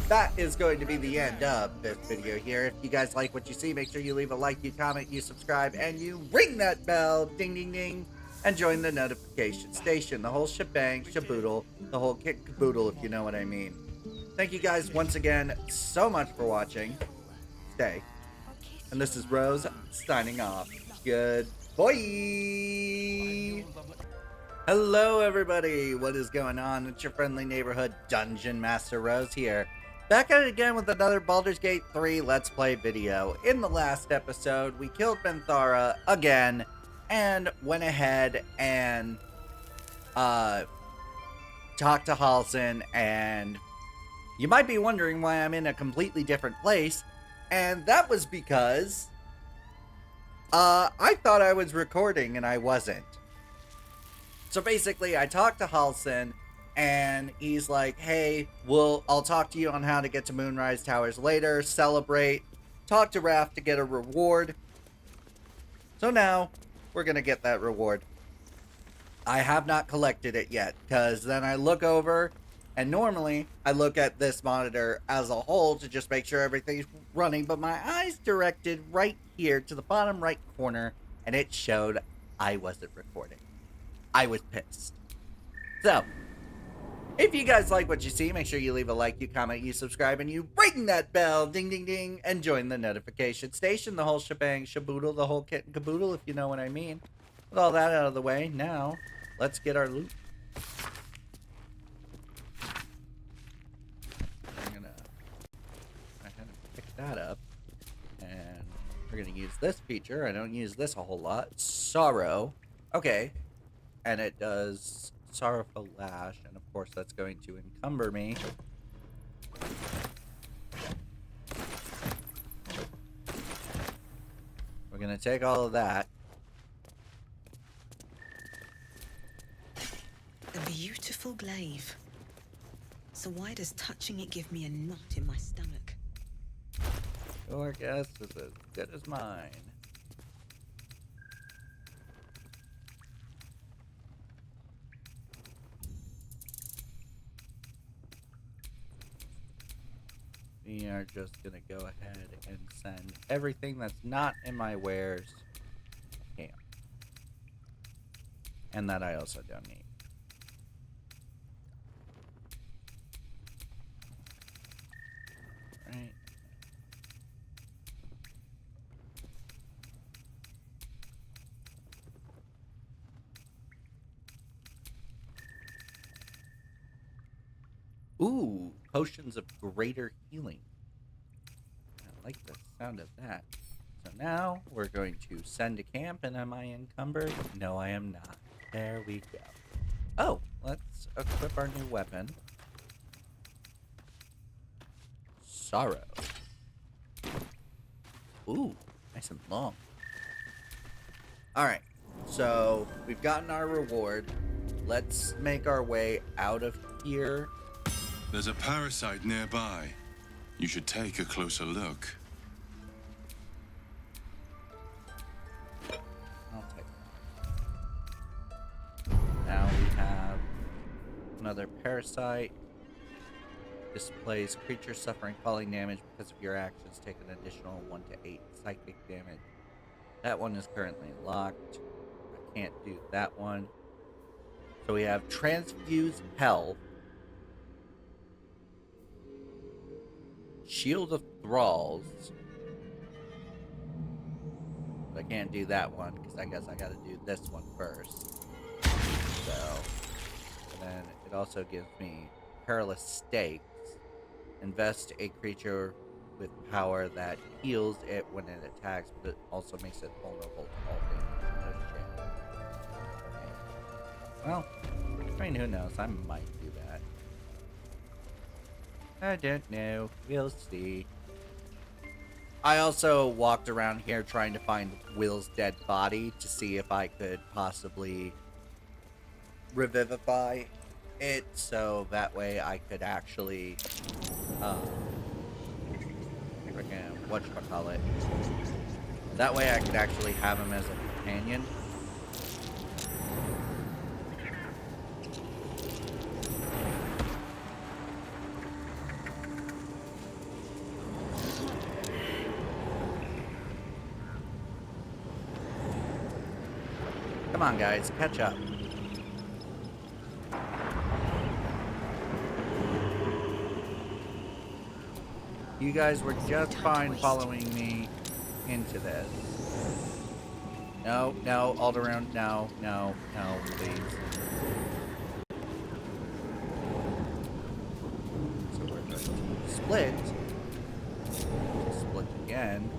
that is going to be the end of this video here. If you guys like what you see, make sure you leave a like, you comment, you subscribe, and you ring that bell, ding ding ding, and join the notification station. The whole shebang, shaboodle, the whole kit caboodle, if you know what I mean. Thank you guys once again so much for watching. Stay. And this is Rose signing off. Good boy. Hello everybody, what is going on? It's your friendly neighborhood Dungeon Master Rose here. Back at it again with another Baldur's Gate 3 Let's Play video. In the last episode, we killed Benthara again, and went ahead and talked to Halson, and you might be wondering why I'm in a completely different place, and that was because I thought I was recording and I wasn't. So basically, I talked to Halson, and he's like, hey, I'll talk to you on how to get to Moonrise Towers later, celebrate, talk to Raph to get a reward. So now, we're going to get that reward. I have not collected it yet, because then I look over, and normally, I look at this monitor as a whole to just make sure everything's running, but my eyes directed right here to the bottom right corner, and it showed I wasn't recording. I was pissed. So, if you guys like what you see, make sure you leave a like, you comment, you subscribe, and you ring that bell, ding ding ding, and join the notification station, the whole shebang, shaboodle, the whole kit and caboodle, if you know what I mean. With all that out of the way, now, let's get our loot. I'm gonna pick that up, and we're gonna use this feature. I don't use this a whole lot. Sorrow. Okay. And it does Sorrowful Lash, and of course that's going to encumber me. We're going to take all of that. A beautiful glaive. So why does touching it give me a knot in my stomach? Your guess is as good as mine. We are just going to go ahead and send everything that's not in my wares to camp. And that I also don't need. Right. Ooh, potions of greater healing. I like the sound of that. So now we're going to send to camp, and am I encumbered? No, I am not. There we go. Oh, let's equip our new weapon. Sorrow. Ooh, nice and long. Alright, so we've gotten our reward. Let's make our way out of here. There's a parasite nearby. You should take a closer look. I'll take it. Now we have another parasite. Displays creatures suffering falling damage because of your actions. Take an additional 1 to 8 psychic damage. That one is currently locked. I can't do that one. So we have Transfuse Health. Shield of Thralls. But I can't do that one because I guess I gotta do this one first. So, and then it also gives me Perilous Stakes. Invest a creature with power that heals it when it attacks, but it also makes it vulnerable to all damage. Okay. Well, I mean, who knows? I might do that. I don't know. We'll see. I also walked around here trying to find Will's dead body to see if I could possibly revivify it, so that way I could actually whatchamacallit. That way I could actually have him as a companion. Come on, guys, catch up. You guys were just fine following me into this. No, no, Alderaan, no, no, no, please. So we're going to split. Split again.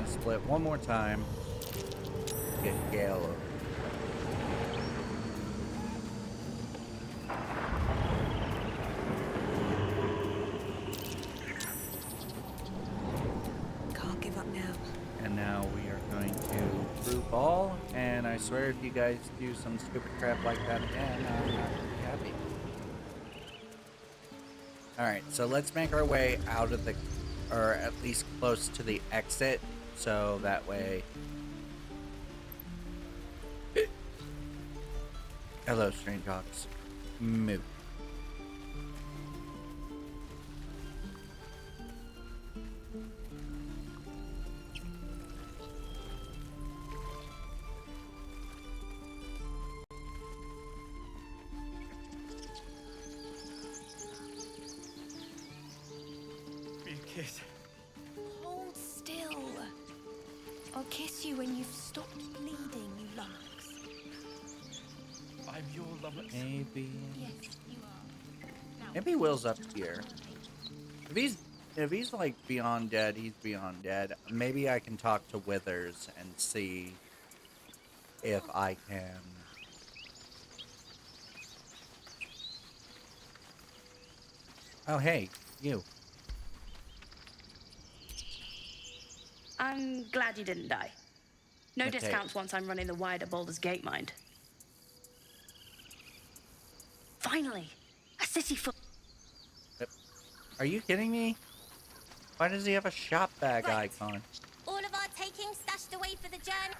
Split one more time. Get Gale over. Can't give up now. And now we are going to through ball. And I swear, if you guys do some stupid crap like that again, I'm not gonna be happy. Alright, so let's make our way out of the, or at least close to the exit. So that way... Hello, Strange Hawks. Moo. Be a kiss. Hold still. I'll kiss you when you've stopped bleeding, you lummox. I'm your lummox. Maybe... Yes, you are. Now, Maybe Will's up here. If he's like beyond dead, he's beyond dead. Maybe I can talk to Withers and see if I can... Oh, hey, you. I'm glad you didn't die. No Okay. discounts once I'm running the wider Baldur's Gate mind. Finally, a city full. Are you kidding me? Why does he have a shop bag Right. icon? all of our taking stashed away for the journey.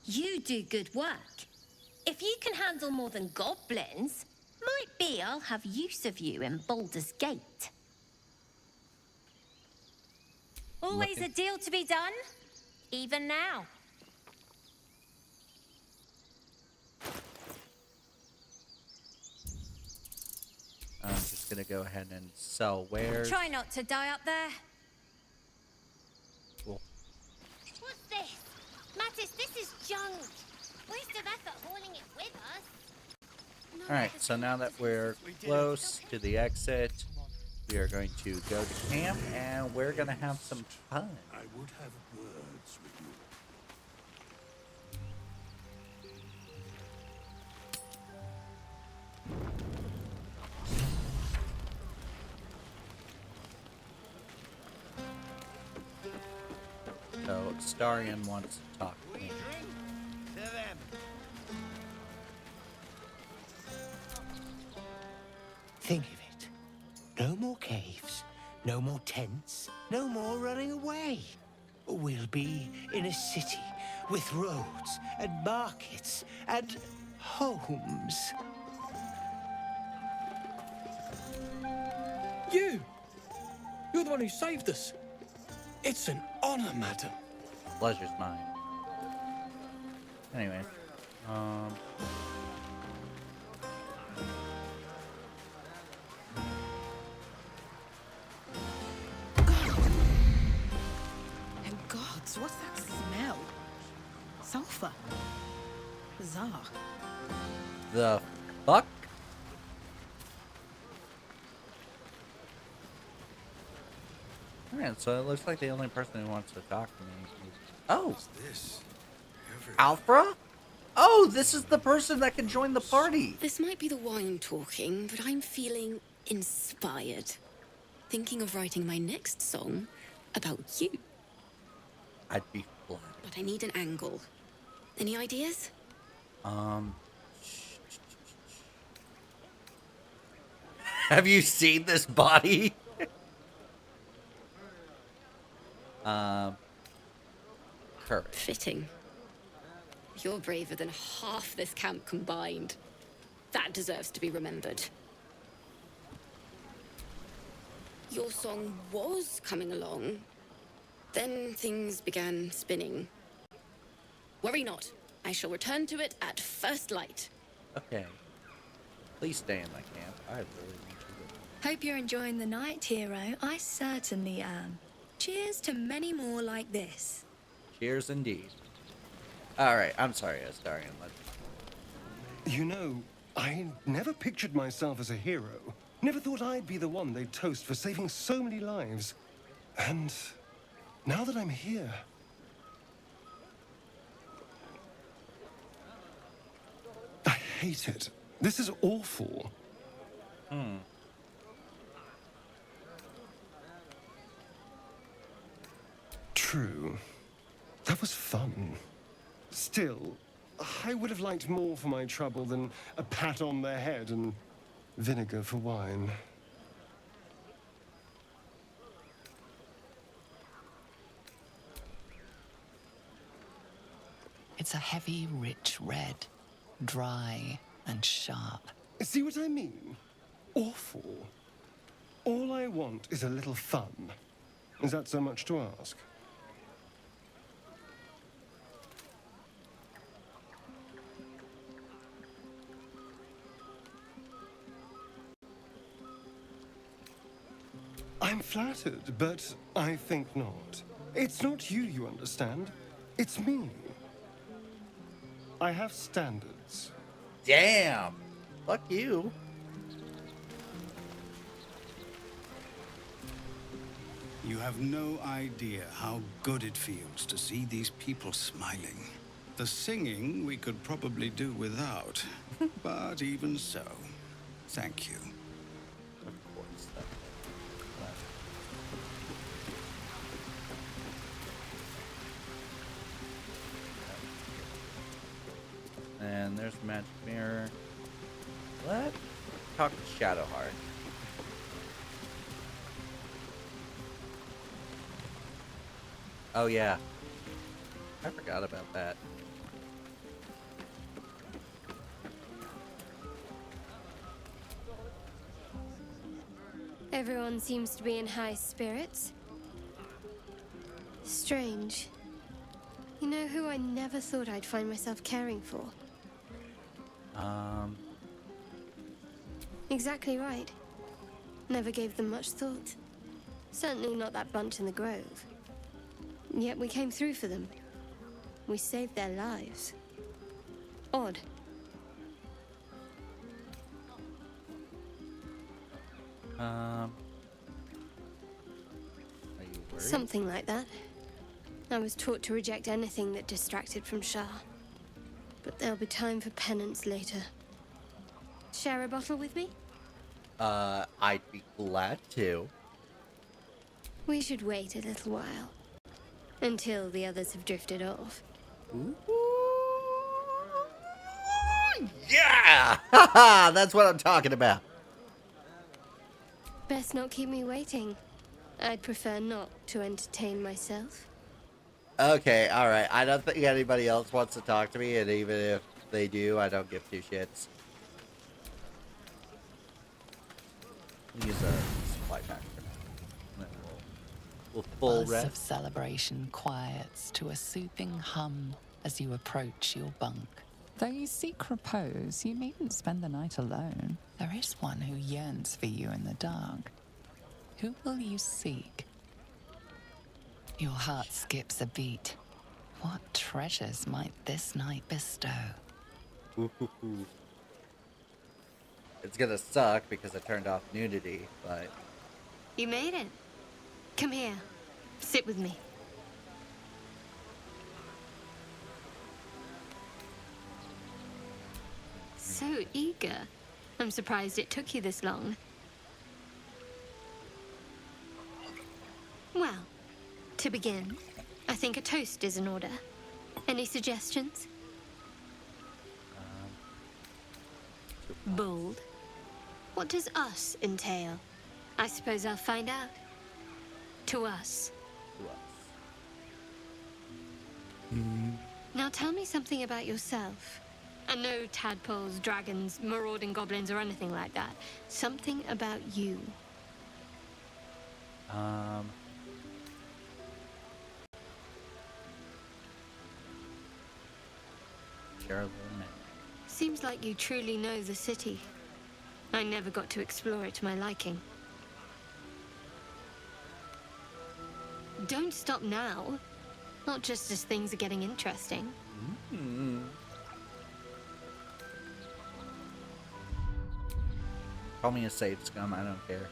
You do good work. If you can handle more than goblins, might be I'll have use of you in Baldur's Gate. Always a deal to be done, even now. I'm just gonna go ahead and sell wares. Try not to die up there. Cool. What's this? Mattis, this is junk. Waste of effort hauling it with us. Alright, so now that we're close to the exit, we are going to go to camp and we're gonna have some fun. I would have words with you. So, Starion wants to talk to me. Think of it. No more caves, no more tents, no more running away. We'll be in a city with roads and markets and homes. You! You're the one who saved us. It's an honor, madam. Pleasure's mine. Anyway, Oh gods, what's that smell? Sulfur. Bizarre. the fuck? Alright, so it looks like the only person who wants to talk to me is... Oh! This? Alfra? Oh, this is the person that can join the party! This might be the wine talking, but I'm feeling inspired. Thinking of writing my next song about you. I'd be flattered. But I need an angle. Any ideas? Have you seen this body? Courage. Fitting. You're braver than half this camp combined. That deserves to be remembered. Your song was coming along. Then things began spinning. Worry not. I shall return to it at first light. Okay. Please stay in my camp. I really need to. Hope you're enjoying the night, hero. I certainly am. Cheers to many more like this. Cheers indeed. Alright, I'm sorry, Astarion. You know, I never pictured myself as a hero. Never thought I'd be the one they'd toast for saving so many lives. And now that I'm here... I hate it. This is awful. True. That was fun. Still, I would have liked more for my trouble than a pat on the head and vinegar for wine. It's a heavy, rich red, dry and sharp. See what I mean? Awful. All I want is a little fun. Is that so much to ask? I'm flattered, but I think not. It's not you, you understand. It's me. I have standards. Damn! Fuck you. You have no idea how good it feels to see these people smiling. The singing we could probably do without, but even so, thank you. And there's the magic mirror. Let's talk to Shadowheart. Oh yeah. I forgot about that. Everyone seems to be in high spirits. Strange. You know who I never thought I'd find myself caring for? Exactly right. Never gave them much thought. Certainly not that bunch in the grove. Yet we came through for them. We saved their lives. Odd. Are you worried? Something like that. I was taught to reject anything that distracted from Shah. But there'll be time for penance later. Share a bottle with me? I'd be glad to. We should wait a little while. Until the others have drifted off. Yeah! Haha! That's what I'm talking about. Best not keep me waiting. I'd prefer not to entertain myself. Okay, alright. I don't think anybody else wants to talk to me, and even if they do, I don't give two shits. Use a supply pack for now. And then we'll full Buzz rest. of celebration quiets to a soothing hum as you approach your bunk. Though you seek repose, you needn't spend the night alone. There is one who yearns for you in the dark. Who will you seek? Your heart skips a beat. What treasures might this night bestow? It's gonna suck because I turned off nudity, but... You made it. Come here. Sit with me. So eager. I'm surprised it took you this long. Well, to begin, I think a toast is in order. Any suggestions? Bold. What does us entail? I suppose I'll find out. To us. Now tell me something about yourself. And no tadpoles, dragons, marauding goblins, or anything like that. Something about you. Seems like you truly know the city. I never got to explore it to my liking. Don't stop now. Not just as things are getting interesting. Call me a safe scum, I don't care.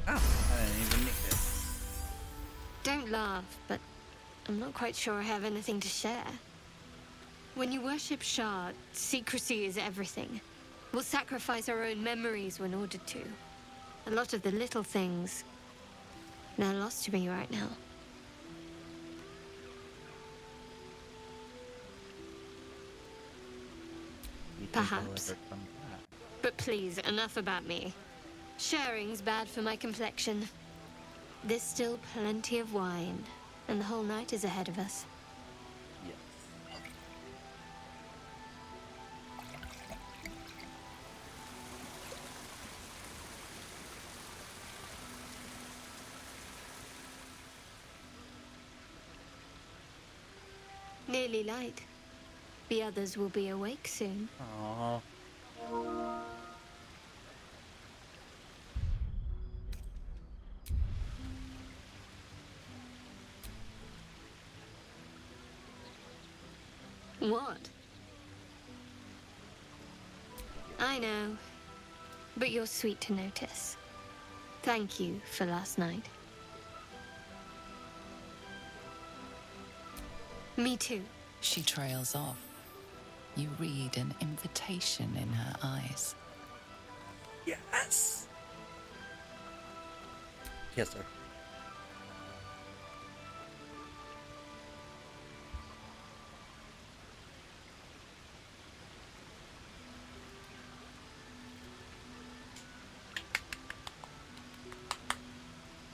Oh, I didn't even need it. Don't laugh, but I'm not quite sure I have anything to share. When you worship Shah, secrecy is everything. We'll sacrifice our own memories when ordered to. A lot of the little things, they're lost to me right now. Perhaps. But please, enough about me. Sharing's bad for my complexion. There's still plenty of wine, and the whole night is ahead of us. Yes. Nearly light. The others will be awake soon. Aww. What? I know, but you're sweet to notice. Thank you for last night. Me too. She trails off. You read an invitation in her eyes. Yes! Kiss her.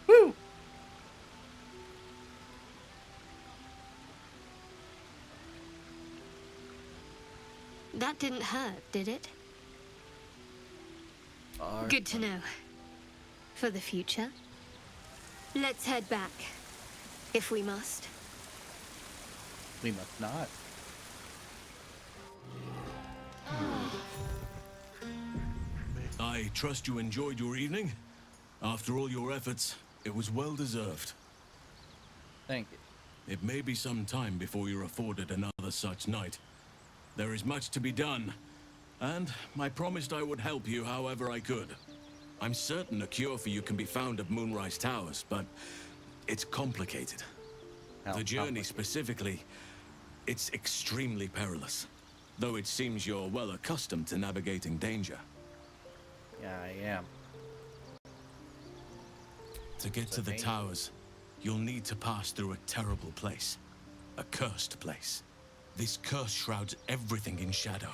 Woo! That didn't hurt, did it? Good to know. For the future. Let's head back. If we must. We must not. I trust you enjoyed your evening. After all your efforts, it was well deserved. Thank you. It may be some time before you're afforded another such night. There is much to be done, and I promised I would help you however I could. I'm certain a cure for you can be found at Moonrise Towers, but it's complicated. The journey specifically, it's extremely perilous, though it seems you're well accustomed to navigating danger. Yeah, I am. To get to the towers, you'll need to pass through a terrible place. A cursed place. This curse shrouds everything in shadow.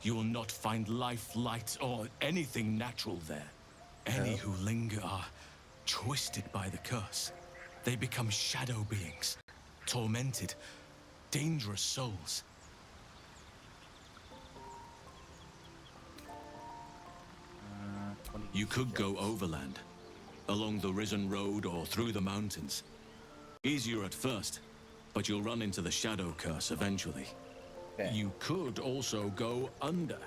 You will not find life, light, or anything natural there. Any who linger are twisted by the curse. They become shadow beings, tormented, dangerous souls. You could go overland, along the Risen Road or through the mountains. Easier at first, but you'll run into the shadow curse eventually. You could also go under.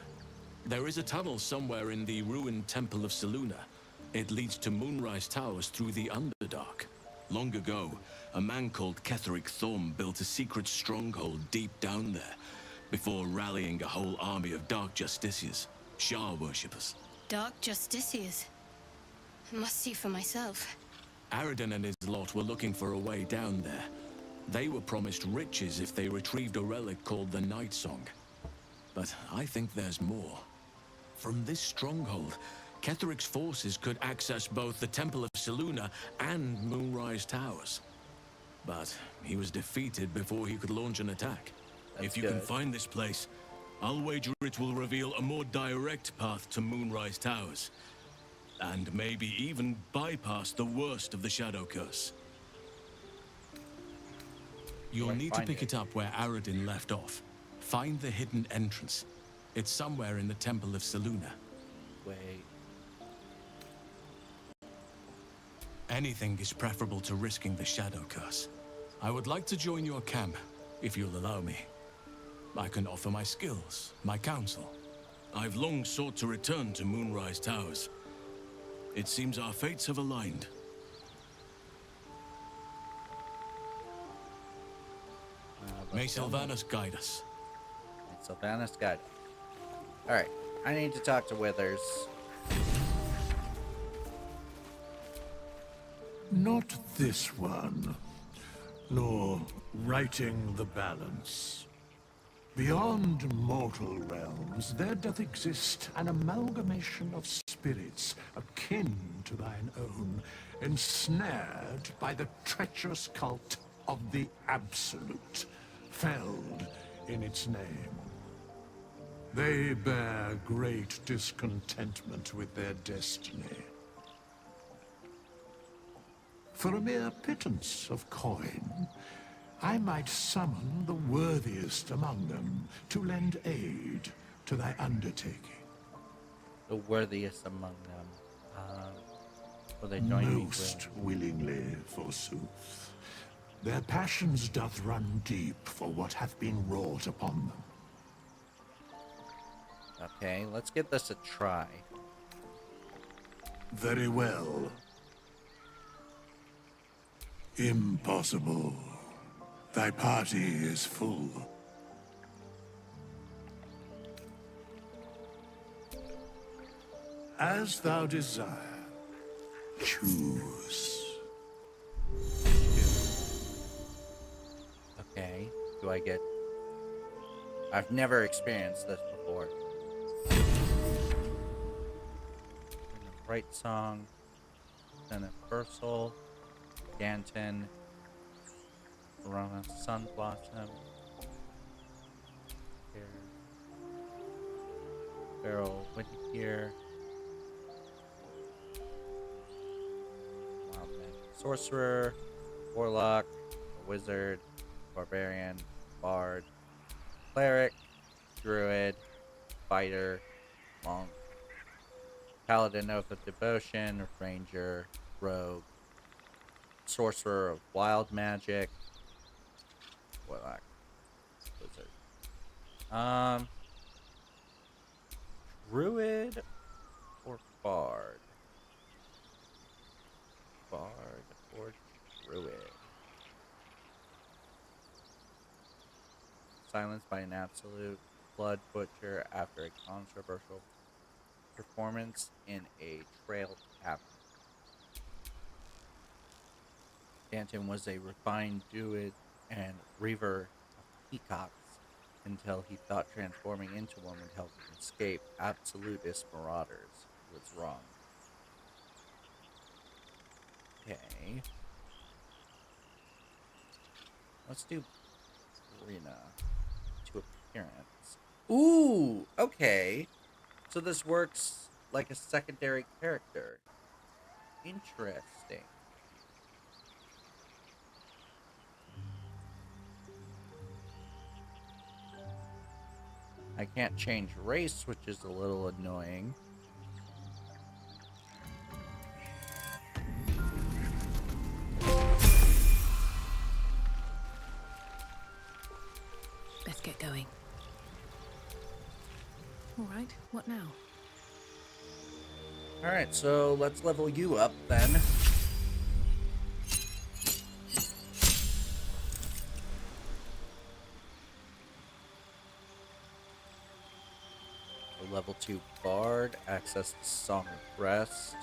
There is a tunnel somewhere in the ruined Temple of Seluna. It leads to Moonrise Towers through the Underdark. Long ago, a man called Ketheric Thorm built a secret stronghold deep down there, before rallying a whole army of Dark Justiciars, Shah worshippers. Dark Justiciars. Must see for myself. Aridin and his lot were looking for a way down there. They were promised riches if they retrieved a relic called the Night Song. but I think there's more. From this stronghold, Ketheric's forces could access both the Temple of Selûne and Moonrise Towers. But he was defeated before he could launch an attack. That's If you good. can find this place, I'll wager it will reveal a more direct path to Moonrise Towers. And maybe even bypass the worst of the Shadow Curse. You'll need to pick it up where Aradin left off. Find the hidden entrance. It's somewhere in the Temple of Selûne. Wait. Anything is preferable to risking the Shadow Curse. I would like to join your camp, if you'll allow me. I can offer my skills, my counsel. I've long sought to return to Moonrise Towers. It seems our fates have aligned. May Sylvanas guide us. May Sylvanas guide. Alright, I need to talk to Withers. Not this one, nor righting the balance. Beyond mortal realms, there doth exist an amalgamation of spirits akin to thine own, ensnared by the treacherous cult of the Absolute, felled in its name. They bear great discontentment with their destiny. For a mere pittance of coin, I might summon the worthiest among them to lend aid to thy undertaking. The worthiest among them. Will they join me? Most willingly, forsooth. Their passions doth run deep for what hath been wrought upon them. Okay, let's give this a try. Very well. Impossible. Thy party is full. As thou desire, choose. Okay, do I get... I've never experienced this before. Right song, then a Versal, Danton, Corona, Sun Blossom, Barrel, Winter, Wildman, Sorcerer, Warlock, Wizard, Barbarian, Bard, Cleric, Druid, Fighter, Monk, Paladin Oath of Devotion, Ranger, Rogue, Sorcerer of Wild Magic, Warlock, Wizard. Druid or Bard? Bard or Druid? Silenced by an absolute blood butcher after a controversial performance in a trail tavern. Danton was a refined druid and reaver of peacocks until he thought transforming into one would help him escape absolutist marauders. He was wrong. Okay. Let's do Rena to appearance. Ooh, okay. So this works like a secondary character. Interesting. I can't change race, which is a little annoying. Let's get going. All right, what now? Alright, so let's level you up then. A level 2 Bard, access to Song of Rest.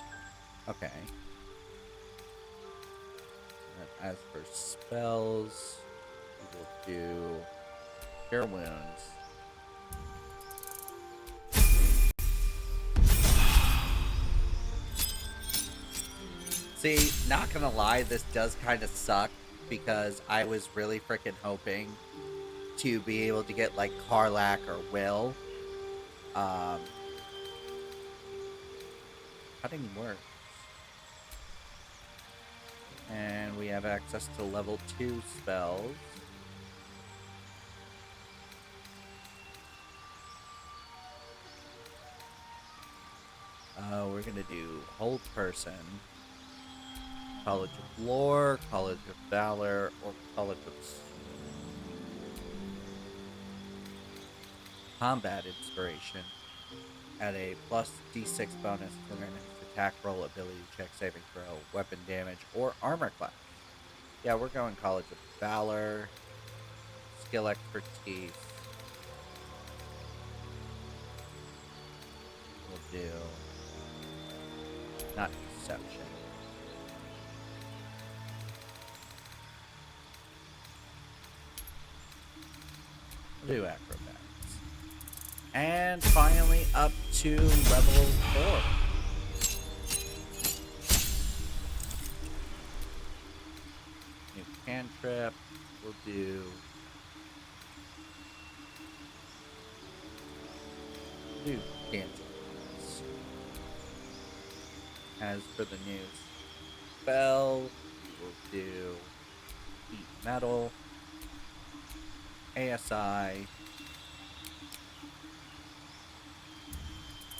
Okay. And then as for spells, we will do Cure Wounds. See, not gonna lie, this does kind of suck because I was really freaking hoping to be able to get like Karlach or Will. Cutting works. And we have access to level 2 spells. We're gonna do Hold Person, College of Lore, College of Valor, or College of Combat Inspiration. Add a plus d6 bonus to their next attack roll, ability check, saving throw, weapon damage, or armor class. Yeah, we're going College of Valor, Skill Expertise. We'll do not Deception. We'll do Acrobatics. And finally up to level 4. New cantrip. We'll do cantrips. As for the new spell, we'll do Heat Metal, ASI,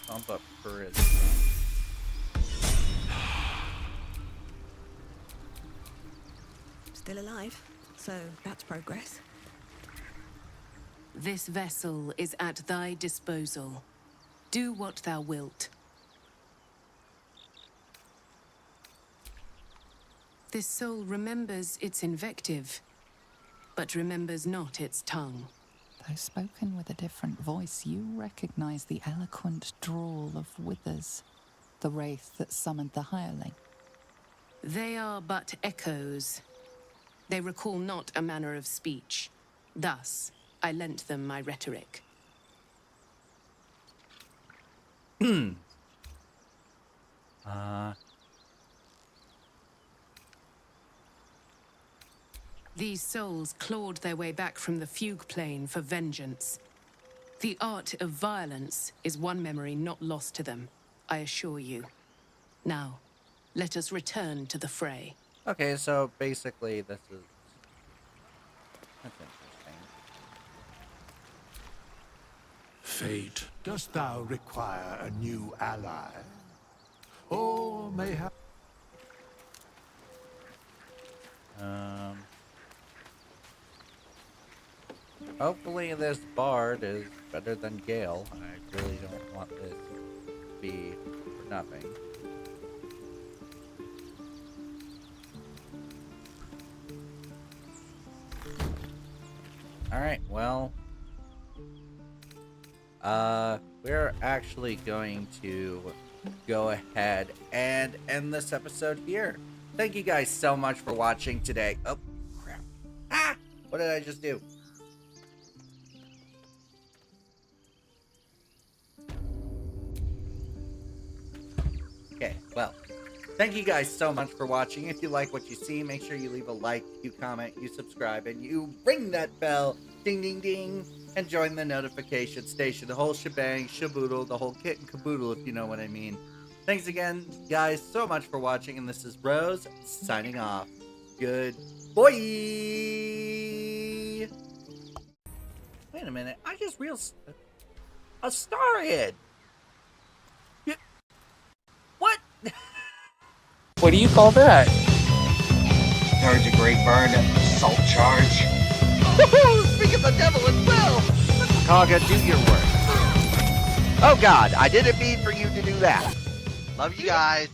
bump up Charisma. Still alive, so that's progress. This vessel is at thy disposal. Do what thou wilt. This soul remembers its invective, but remembers not its tongue. Though spoken with a different voice, you recognize the eloquent drawl of Withers, the wraith that summoned the hireling. They are but echoes. They recall not a manner of speech. Thus, I lent them my rhetoric. These souls clawed their way back from the fugue plane for vengeance. The art of violence is one memory not lost to them, I assure you. Now, let us return to the fray. Okay, so basically this is... That's interesting. Fate, dost thou require a new ally? Or mayhap... Hopefully this bard is better than Gale. I really don't want this to be for nothing. Alright, well... we're actually going to go ahead and end this episode here. Thank you guys so much for watching today. Oh, crap. Ah! What did I just do? Okay, well, thank you guys so much for watching. If you like what you see, make sure you leave a like, you comment, you subscribe, and you ring that bell, ding, ding, ding, and join the notification station. The whole shebang, shaboodle, the whole kit and caboodle, if you know what I mean. Thanks again, guys, so much for watching, and this is Rose, signing off. Good boy! Wait a minute, I just realized a starhead! What? What do you call that? Charge a great bird, assault charge. Speak of the devil himself! Kaga, do your work. Oh god, I didn't mean for you to do that. Love you guys.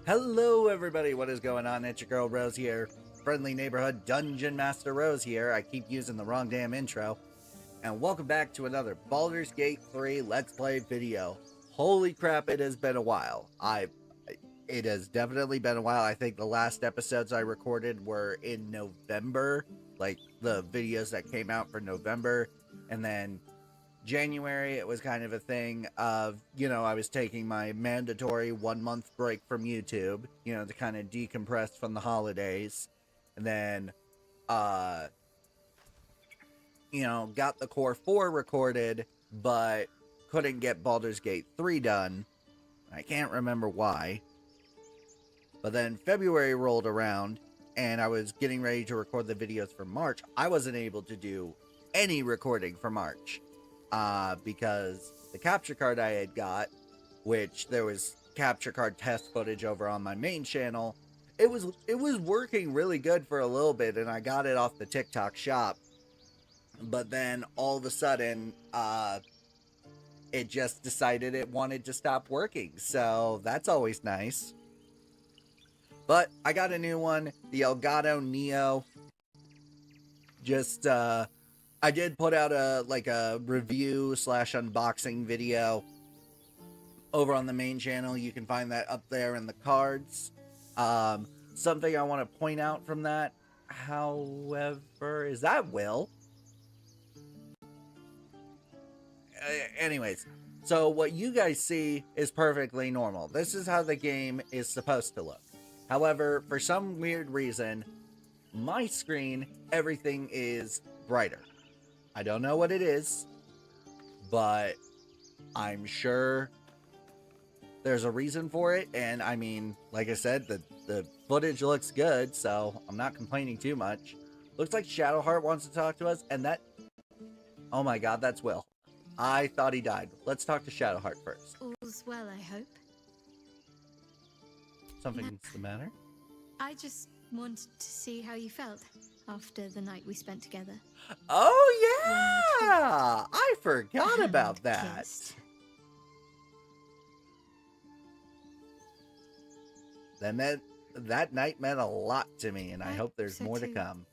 Hello everybody, what is going on? It's your girl Rose here. Friendly neighborhood Dungeon Master Rose here. I keep using the wrong damn intro. And welcome back to another Baldur's Gate 3 Let's Play video. Holy crap, it has been a while. It has definitely been a while. I think the last episodes I recorded were in November. Like, the videos that came out for November. And then January, it was kind of a thing of, I was taking my mandatory 1-month break from YouTube, to kind of decompress from the holidays. And then, got the Core 4 recorded, but couldn't get Baldur's Gate 3 done. I can't remember why. But then February rolled around, and I was getting ready to record the videos for March. I wasn't able to do any recording for March. Because the capture card I had got, which there was capture card test footage over on my main channel, it was working really good for a little bit, and I got it off the TikTok shop. But then all of a sudden, it just decided it wanted to stop working, so that's always nice. But I got a new one, the Elgato Neo. Just, I did put out a review / unboxing video over on the main channel. You can find that up there in the cards. Something I want to point out from that, however, is that Will? Anyways, so what you guys see is perfectly normal. This is how the game is supposed to look. However, for some weird reason, my screen, everything is brighter. I don't know what it is, but I'm sure there's a reason for it. And I mean, like I said, the footage looks good, so I'm not complaining too much. Looks like Shadowheart wants to talk to us, and that... Oh my god, that's Will. I thought he died. Let's talk to Shadowheart first. All's well, I hope. Something's the matter? I just wanted to see how you felt after the night we spent together. Oh yeah! I forgot about that. That night meant a lot to me, and I hope there's so more to too. come.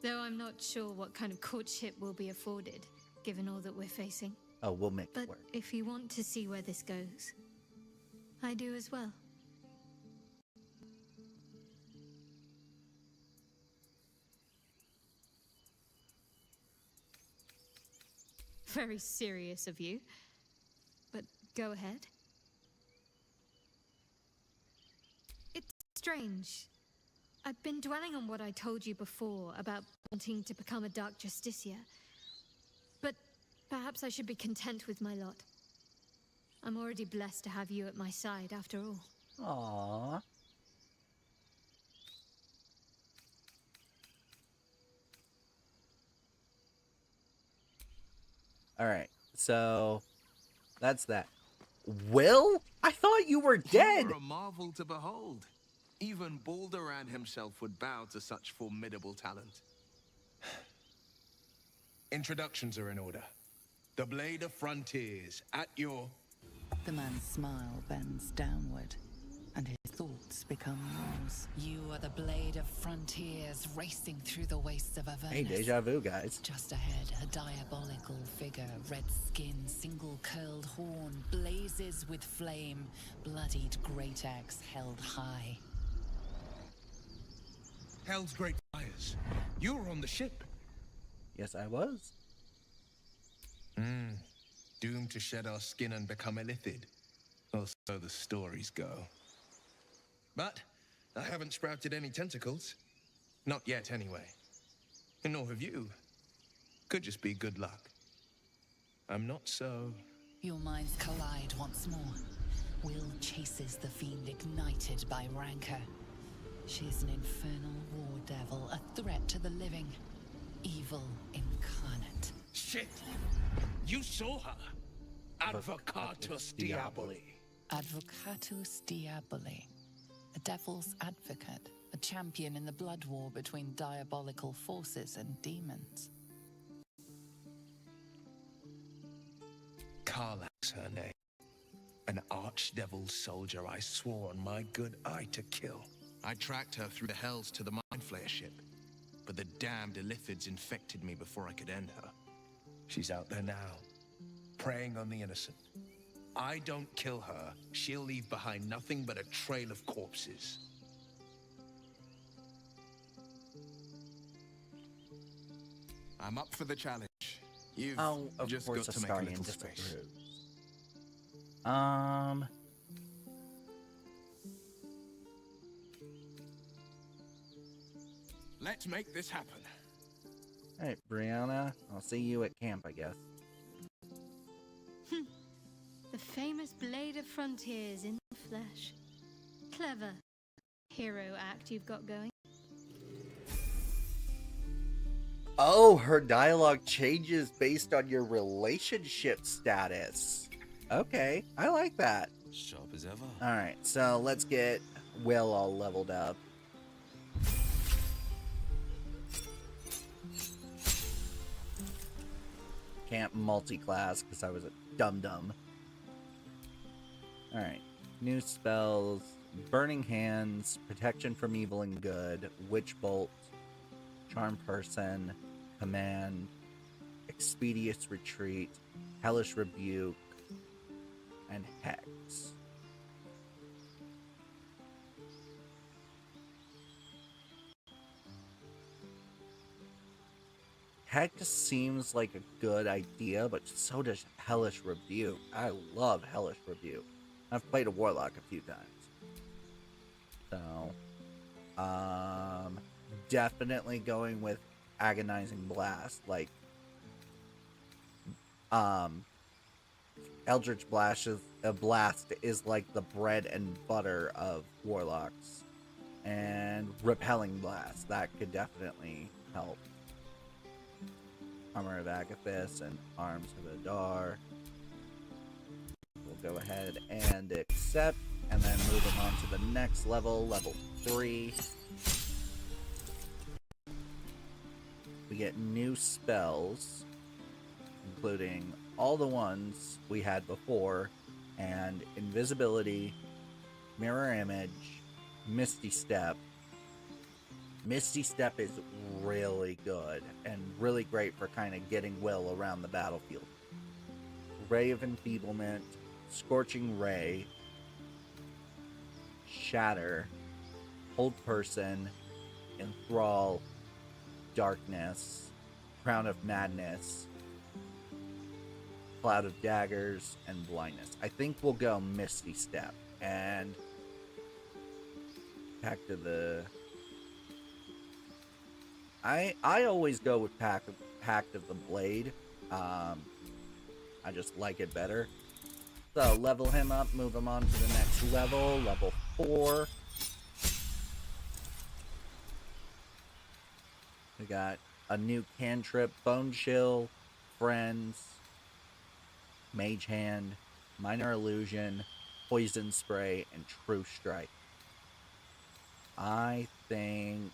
Though I'm not sure what kind of courtship will be afforded, given all that we're facing. Oh, we'll make it But work. if you want to see where this goes, I do as well. Very serious of you, but go ahead. It's strange. I've been dwelling on what I told you before about wanting to become a Dark Justicia, but perhaps I should be content with my lot. I'm already blessed to have you at my side, after all. Aww. Alright, so that's that. Will? I thought you were dead! You were a marvel to behold. Even Baldur himself would bow to such formidable talent. Introductions are in order. The Blade of Frontiers, at your... The man's smile bends downward, and his thoughts become yours. You are the Blade of Frontiers, racing through the wastes of Avernus. Hey, deja vu, guys. Just ahead, a diabolical figure, red skin, single-curled horn, blazes with flame, bloodied great axe held high. Hell's great fires. You were on the ship. Yes, I was. Doomed to shed our skin and become illithid. Or so the stories go. But I haven't sprouted any tentacles. Not yet, anyway. And nor have you. Could just be good luck. I'm not so... Your minds collide once more. Will chases the fiend ignited by rancor. She is an infernal war devil, a threat to the living. Evil incarnate. Shit! You saw her! Advocatus Diaboli. Advocatus Diaboli. A devil's advocate. A champion in the blood war between diabolical forces and demons. Karlach's her name. An archdevil soldier I swore on my good eye to kill. I tracked her through the hells to the Mindflayer ship, but the damned illithids infected me before I could end her. She's out there now, preying on the innocent. I don't kill her, she'll leave behind nothing but a trail of corpses. I'm up for the challenge. You've of just course, got to make a Astarion little space. disapproves. Let's make this happen. Alright, Brianna, I'll see you at camp, I guess. The famous Blade of Frontiers in the flesh. Clever hero act you've got going. Oh, her dialogue changes based on your relationship status. Okay, I like that. Sharp as ever. Alright, so let's get Will all leveled up. Can't multi-class because I was a dum-dum. Alright, new spells. Burning Hands, Protection from Evil and Good, Witch Bolt, Charm Person, Command, Expeditious Retreat, Hellish Rebuke, and Hex. Hex seems like a good idea, but so does Hellish Rebuke. I love Hellish Rebuke. I've played a Warlock a few times. So, definitely going with Agonizing Blast. Like, Eldritch Blast is like the bread and butter of Warlocks. And Repelling Blast, that could definitely help. Armor of Agathis and Arms of Adar. We'll go ahead and accept, and then moving on to the next level, level 3. We get new spells, including all the ones we had before, and Invisibility, Mirror Image, Misty Step. Misty Step is really good and really great for kind of getting Will around the battlefield. Ray of Enfeeblement, Scorching Ray, Shatter, Hold Person, Enthrall, Darkness, Crown of Madness, Cloud of Daggers, and Blindness. I think we'll go Misty Step. And back to the... I always go with Pact of the Blade. I just like it better. So level him up, move him on to the next level, level 4. We got a new cantrip, Bone Chill, Friends, Mage Hand, Minor Illusion, Poison Spray, and True Strike. I think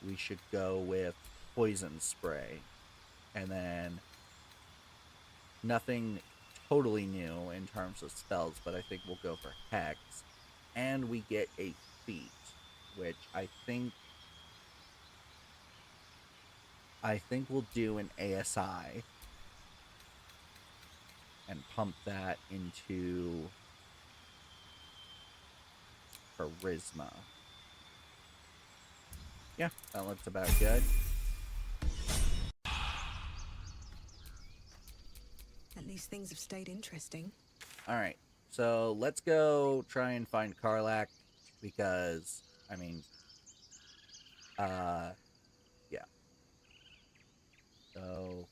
we should go with Poison Spray. And then nothing totally new in terms of spells, but I think we'll go for Hex. And we get a feat, which I think we'll do an ASI and pump that into Charisma. Yeah, that looks about good. At least things have stayed interesting. Alright, so let's go try and find Karlach, because, I mean, yeah. So,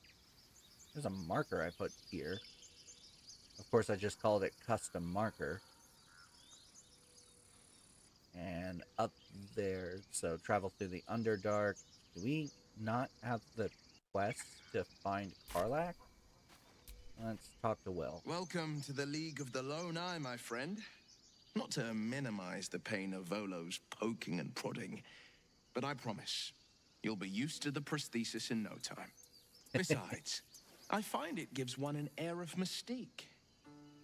there's a marker I put here. Of course, I just called it custom marker. And up there, so travel through the Underdark. Do we not have the quest to find Karlach? Let's talk to Will. Welcome to the League of the Lone Eye, my friend. Not to minimize the pain of Volo's poking and prodding, but I promise you'll be used to the prosthesis in no time. Besides, I find it gives one an air of mystique.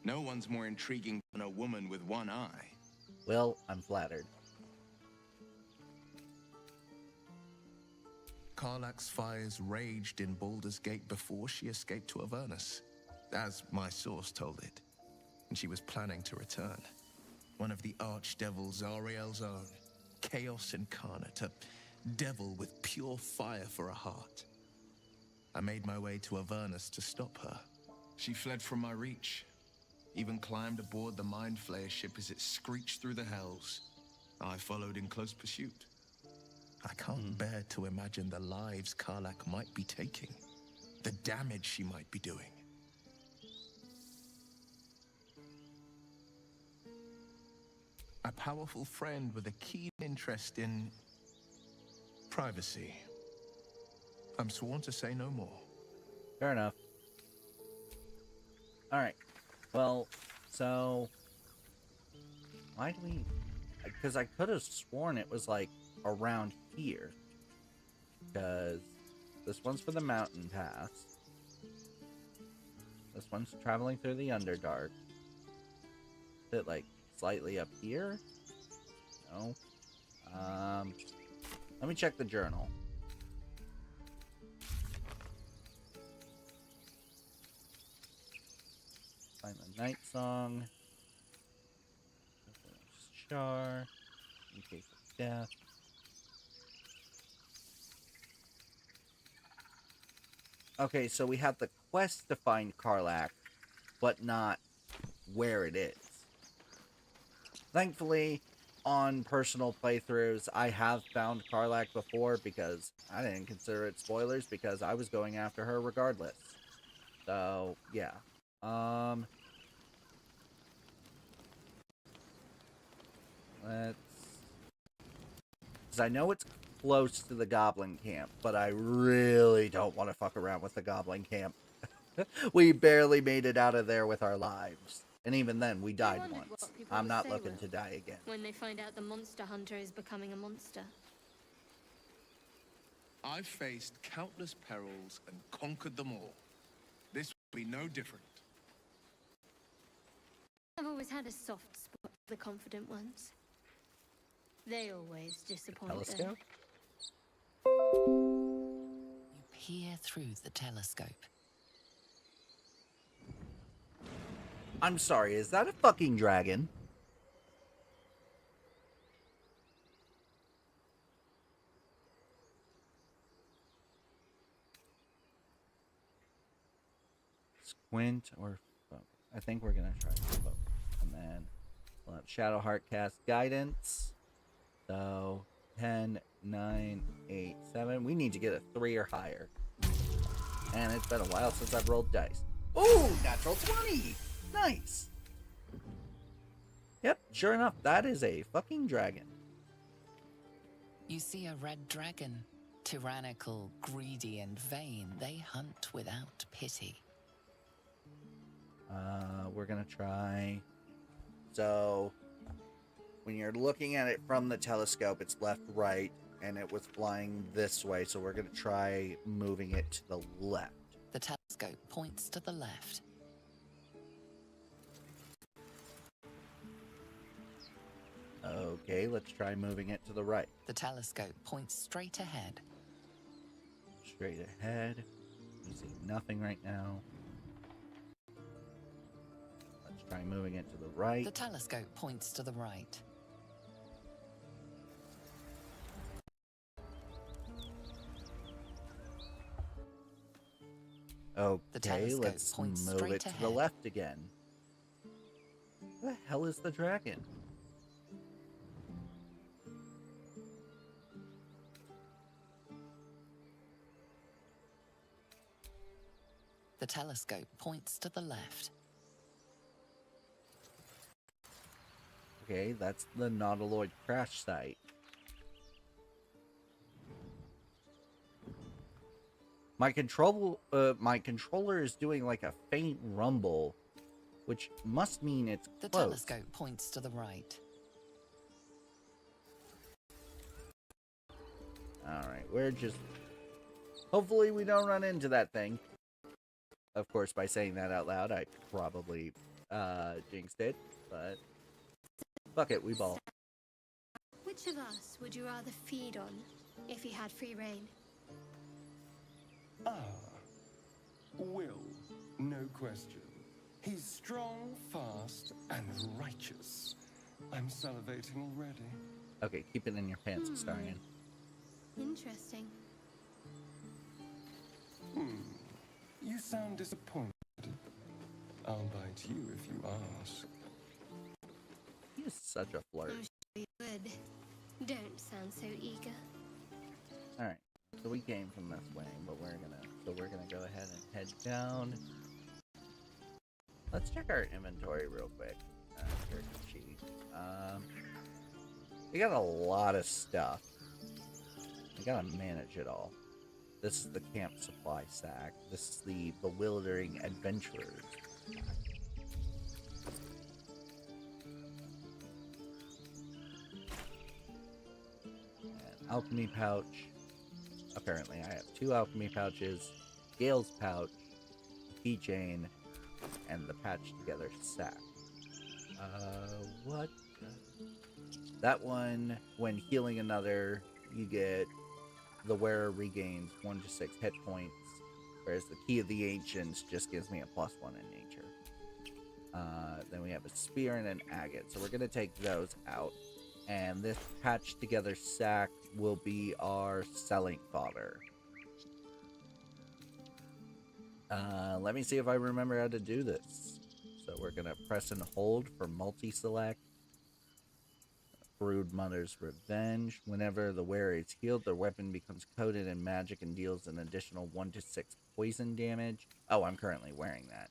No one's more intriguing than a woman with one eye. Well, I'm flattered. Karlach's fires raged in Baldur's Gate before she escaped to Avernus, as my source told it. And she was planning to return. One of the archdevils Ariel's own, chaos incarnate, a devil with pure fire for a heart. I made my way to Avernus to stop her. She fled from my reach, even climbed aboard the Mind Flayer ship as it screeched through the hells. I followed in close pursuit. I can't bear to imagine the lives Karlach might be taking, the damage she might be doing. A powerful friend with a keen interest in privacy. I'm sworn to say no more. Fair enough. Alright. Well, so... why do we... because I could have sworn it was, like, around here. Because this one's for the mountain pass. This one's traveling through the Underdark. Is it, like, slightly up here? No. Let me check the journal. Find the night song. Char. In case of death. Okay, so we have the quest to find Karlach, but not where it is. Thankfully, on personal playthroughs, I have found Karlach before because I didn't consider it spoilers because I was going after her regardless. So, yeah. Let's... because I know it's close to the goblin camp, but I really don't want to fuck around with the goblin camp. We barely made it out of there with our lives. And even then, we died once. I'm not looking to die again. When they find out the monster hunter is becoming a monster. I've faced countless perils and conquered them all. This will be no different. I've always had a soft spot for the confident ones. They always disappoint. Telescope? You peer through the telescope. I'm sorry, is that a fucking dragon? Squint or focus? I think we're gonna try focus. And then we'll have Shadow Heart cast guidance. So 10, 9, 8, 7. We need to get a 3 or higher. And it's been a while since I've rolled dice. Ooh, natural 20! Nice! Yep, sure enough, that is a fucking dragon. You see a red dragon. Tyrannical, greedy, and vain, they hunt without pity. We're gonna try... so... when you're looking at it from the telescope, it's left, right, and it was flying this way, so we're gonna try moving it to the left. The telescope points to the left. Okay, let's try moving it to the right. The telescope points straight ahead. Straight ahead. We see nothing right now. Let's try moving it to the right. The telescope points to the right. Okay, let's move it to the left again. Where the hell is the dragon? The telescope points to the left. Okay, that's the Nautiloid crash site. My controller is doing like a faint rumble, which must mean it's The close. telescope points to the right. Alright, we're just... hopefully we don't run into that thing. Of course, by saying that out loud, I probably jinxed it, but fuck it, we ball. Which of us would you rather feed on if you had free reign? Ah, Will, no question. He's strong, fast, and righteous. I'm salivating already. Okay, keep it in your pants, Astarion. Interesting. You sound disappointed. I'll bite you if you ask. He is such a flirt. I'm sure you would. Don't sound so eager. Alright, so we came from this way, but we're gonna go ahead and head down. Let's check our inventory real quick. We got a lot of stuff. We gotta manage it all. This is the camp supply sack. This is the bewildering adventurers. And alchemy pouch. Apparently, I have 2 alchemy pouches, Gale's pouch, keychain, and the patch together sack. What? That one, when healing another, you get the wearer regains 1 to 6 hit points, whereas the Key of the Ancients just gives me a +1 in nature. Then we have a spear and an agate, so we're gonna take those out. And this patched together sack will be our selling fodder. Let me see if I remember how to do this. So we're gonna press and hold for multi-select. Brood Mother's Revenge. Whenever the wearer is healed, their weapon becomes coated in magic and deals an additional 1 to 6 poison damage. Oh, I'm currently wearing that.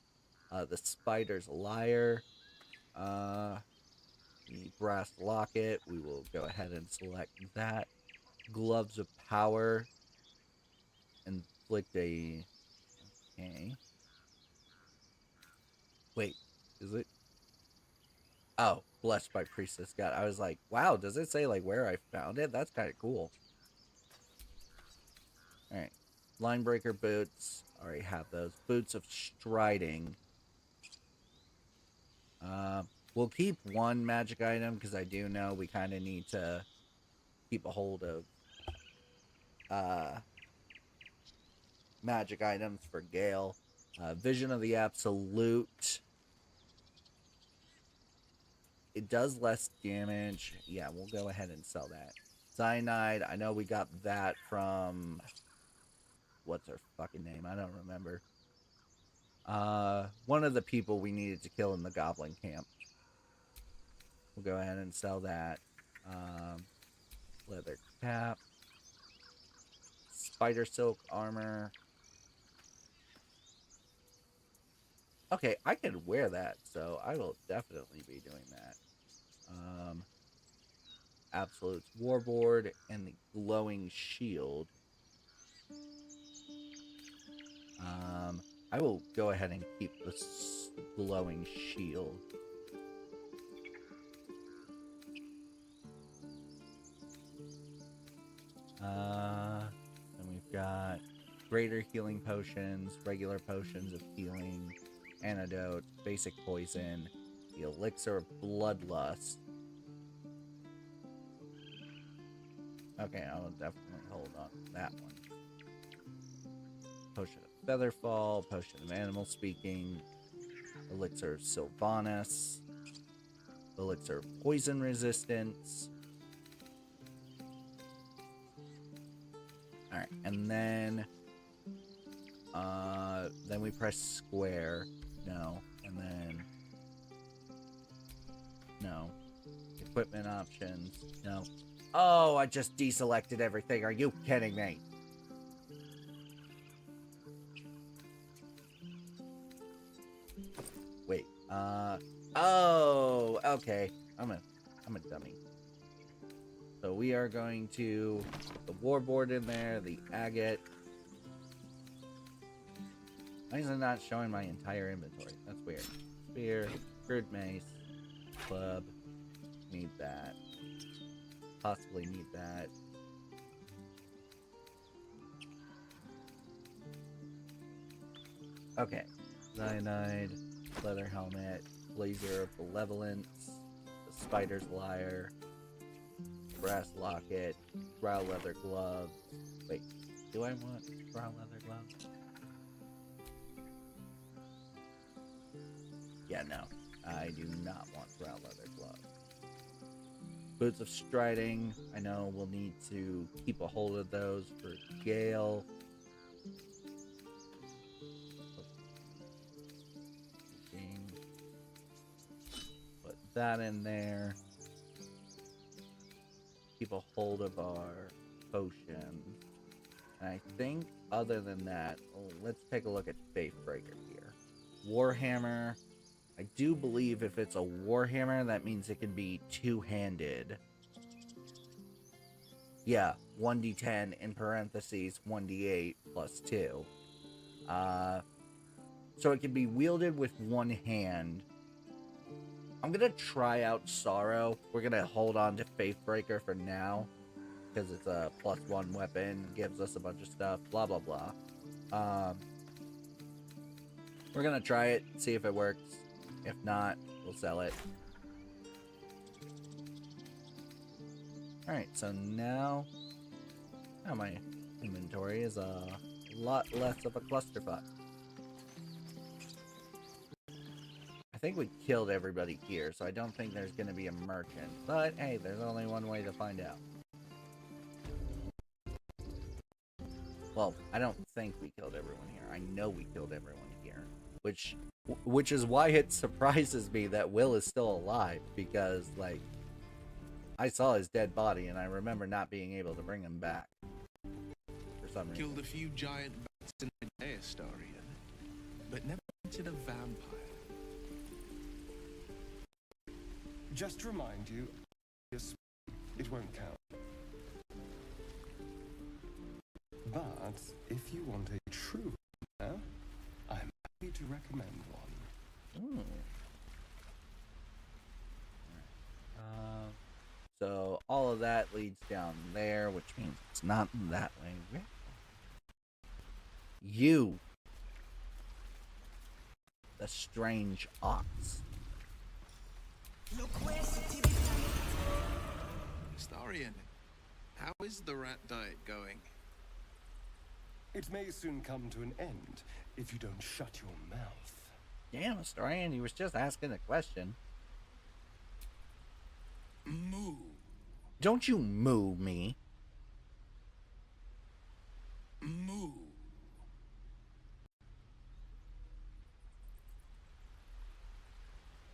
The Spider's Lyre. The Brass Locket. We will go ahead and select that. Gloves of Power. Inflict a... Okay. Wait, is it? Oh, blessed by Priestess God. I was like, wow, does it say like where I found it? That's kind of cool. Alright. Linebreaker boots. Already have those. Boots of Striding. We'll keep 1 magic item because I do know we kind of need to keep a hold of magic items for Gale. Vision of the Absolute. It does less damage. Yeah, we'll go ahead and sell that. Cyanide. I know we got that from... What's her fucking name? I don't remember. One of the people we needed to kill in the goblin camp. We'll go ahead and sell that. Leather cap. Spider silk armor. Okay, I can wear that, so I will definitely be doing that. Absolute's Warboard and the glowing shield. I will go ahead and keep this glowing shield. Then we've got greater healing potions, regular potions of healing, antidote, basic poison, the elixir of bloodlust. Okay, I'll definitely hold on to that one. Potion of Featherfall, potion of animal speaking, elixir of Sylvanas, elixir of poison resistance. Alright, and then we press square. No, and then no. Equipment options. No. Oh, I just deselected everything. Are you kidding me? Wait. Oh, okay. I'm a dummy. So we are going to put the warboard in there, the agate. Why is it not showing my entire inventory? That's weird. Spear, crude mace, club. Need that. Possibly need that. Okay. Cyanide, leather helmet, blazer of benevolence, the spider's lyre, brass locket, brow leather glove. Wait, do I want brow leather gloves? Yeah, no. I do not want brow leather gloves. Boots of Striding. I know we'll need to keep a hold of those for Gale. that in there. Keep a hold of our potion. And I think other than that, let's take a look at Faithbreaker here. Warhammer. I do believe if it's a Warhammer, that means it can be two-handed. Yeah, 1d10 in parentheses, 1d8 plus 2. So it can be wielded with one hand. I'm gonna try out Sorrow. We're gonna hold on to Faithbreaker for now, because it's a +1 weapon, gives us a bunch of stuff, blah blah blah. We're gonna try it, see if it works. If not, we'll sell it. Alright, so now my inventory is a lot less of a clusterfuck. I think we killed everybody here, so I don't think there's going to be a merchant. But hey, there's only one way to find out. Well, I don't think we killed everyone here. I know we killed everyone here. Which is why it surprises me that Will is still alive, because, like, I saw his dead body and I remember not being able to bring him back. For some reason. Killed a few giant bats in my day, Astarion, but never hunted a vampire. Just to remind you, yes, it won't count. But if you want a true hunter, I'm happy to recommend one. Ooh. So all of that leads down there, which means it's not that way. You, the strange ox. Astarion, how is the rat diet going? It may soon come to an end if you don't shut your mouth. Damn, Astarion, he was just asking a question. Moo. Don't you moo me. Moo.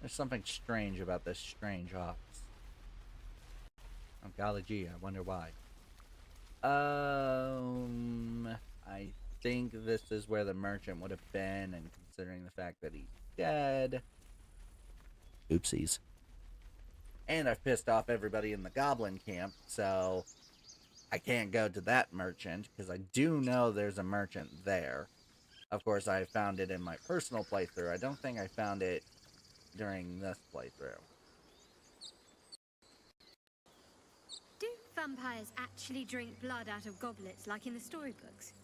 There's something strange about this strange ox. Oh, golly gee, I wonder why. I think this is where the merchant would have been, and considering the fact that he's dead... Oopsies. And I've pissed off everybody in the goblin camp, so I can't go to that merchant, because I do know there's a merchant there. Of course, I found it in my personal playthrough. I don't think I found it during this playthrough. Do vampires actually drink blood out of goblets like in the storybooks?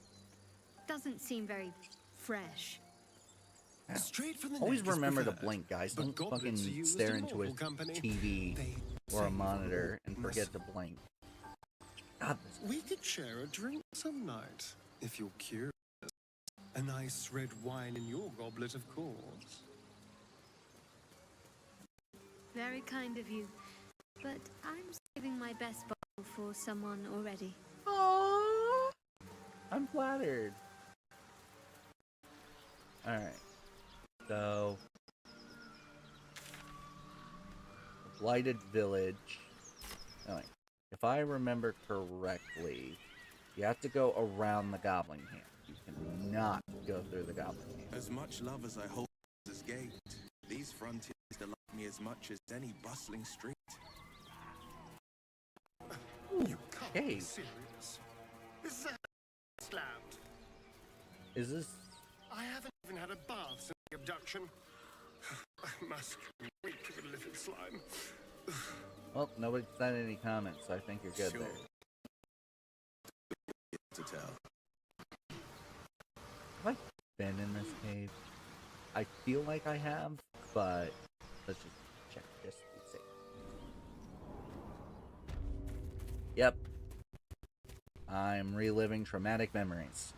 Doesn't seem very fresh. Straight from the Always neck is remember to preferred, blink, guys. but Don't goblets fucking are used stare in into a mortal company. TV They or a save monitor and rudeness. forget to blink. God, We could share a drink some night, if you're curious. A nice red wine in your goblet, of course. Very kind of you. But I'm saving my best bottle for someone already. Aww. I'm flattered. Alright. So... the Blighted Village. Oh, wait. If I remember correctly, you have to go around the Goblin Camp. You cannot go through the Goblin Camp. As much love as I hold this gate, these frontiers delight me as much as any bustling street. You can't be Okay. serious. Is that slammed? Is this... I haven't even had a bath since the abduction. I must wait for the little slime. Well, nobody said any comments, so I think you're good Sure. there. To tell. Have I been in this cave? I feel like I have, but let's just check just to be safe. Yep. I'm reliving traumatic memories.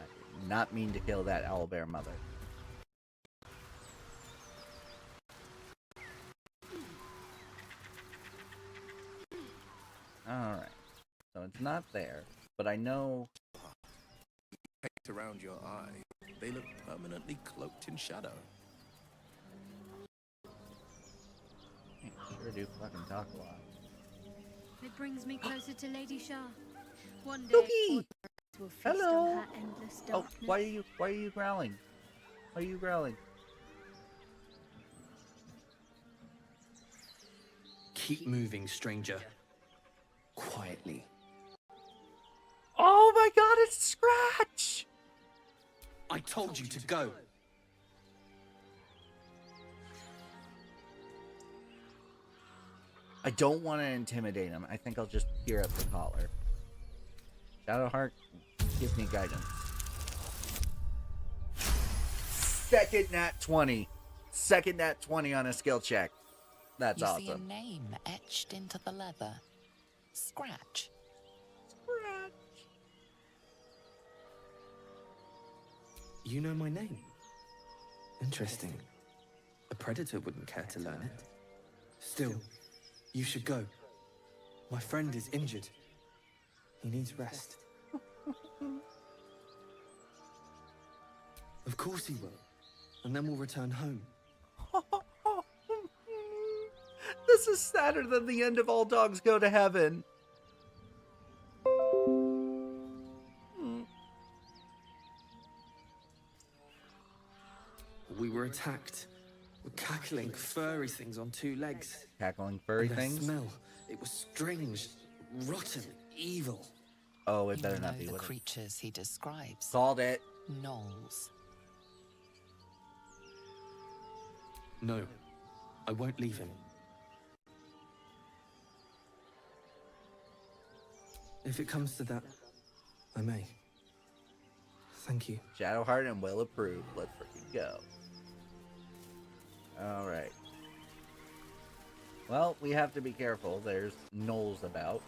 I did not mean to kill that owlbear mother. Alright. So it's not there, but I know... Paint around your eye, they look permanently cloaked in shadow. Sure do fucking talk a lot. It brings me closer to Lady Shah. One day, Dookie! will feast Hello. on her endless Oh, darkness. why are you growling? Why are you growling? Keep moving, stranger. Quietly. Oh my god, it's Scratch! I told you to go. I don't want to intimidate him. I think I'll just peer at the collar. Shadowheart, give me guidance. Second nat 20. Second nat 20 on a skill check. That's you see a awesome. name etched into the leather. Scratch. You know my name? Interesting. A predator wouldn't care to learn it. Still, you should go. My friend is injured. He needs rest. Of course he will. And then we'll return home. This is sadder than the end of All Dogs Go to Heaven. We were attacked. With cackling, furry things on two legs. Cackling furry And their things? smell. It was strange, rotten, evil. Oh, it better You not know be the with it. creatures he describes. Called it. Gnolls. No, I won't leave him. If it comes to that, I may. Thank you. Shadowheart and Will approve. Let's freaking go. Alright. Well, we have to be careful. There's gnolls about.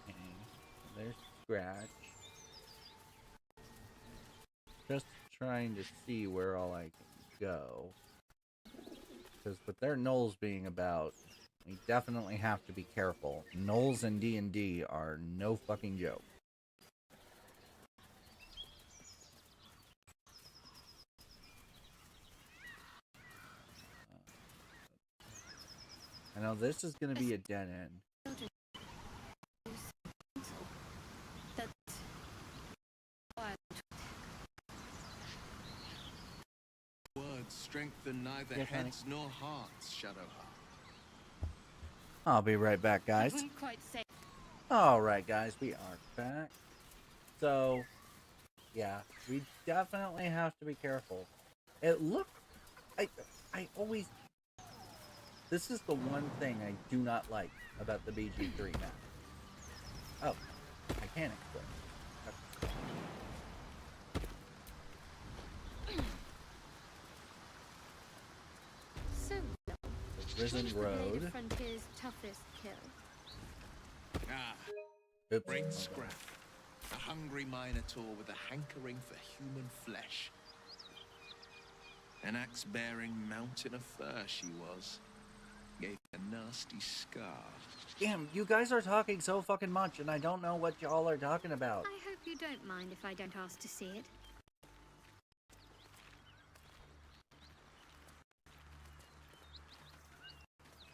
Okay, there's Scratch. Just trying to see where all I can go. Because with their gnolls being about, we definitely have to be careful. Gnolls in D&D are no fucking joke. I know this is going to be a dead end. Words strengthen neither Yes, honey. heads nor hearts, Shadowheart. I'll be right back, guys. Wouldn't quite say. Alright, guys, we are back. So, yeah, we definitely have to be careful. It looked... I always... This is the one thing I do not like about the BG3 map. Oh, I can explain. So, The Risen Road. the frontier's toughest kill. Ah, Oops. great scrap. A hungry minotaur with a hankering for human flesh. An axe-bearing mountain of fur she was. Gave a nasty scar. Damn, you guys are talking so fucking much, and I don't know what y'all are talking about. I hope you don't mind if I don't ask to see it.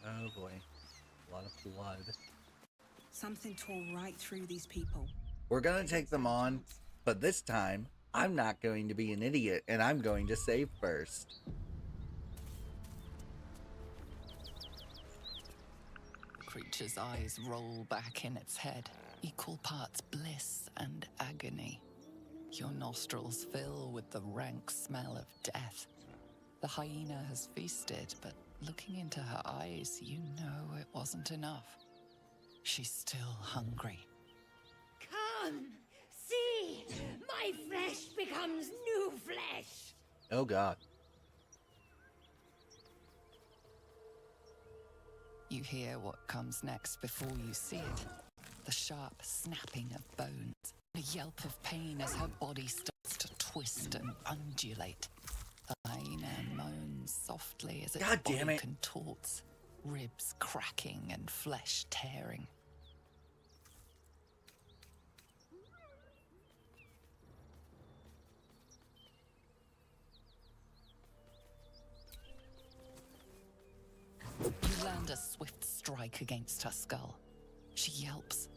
Oh boy. A lot of blood. Something tore right through these people. We're gonna take them on, but this time, I'm not going to be an idiot, and I'm going to save first. The creature's eyes roll back in its head, equal parts bliss and agony. Your nostrils fill with the rank smell of death. The hyena has feasted, but looking into her eyes, you know it wasn't enough. She's still hungry. Come, see, my flesh becomes new flesh. Oh god. You hear what comes next before you see it. The sharp snapping of bones. A yelp of pain as her body starts to twist and undulate. The hyena moans softly as its God damn body it. contorts, ribs cracking and flesh tearing. You land a swift strike against her skull. She yelps,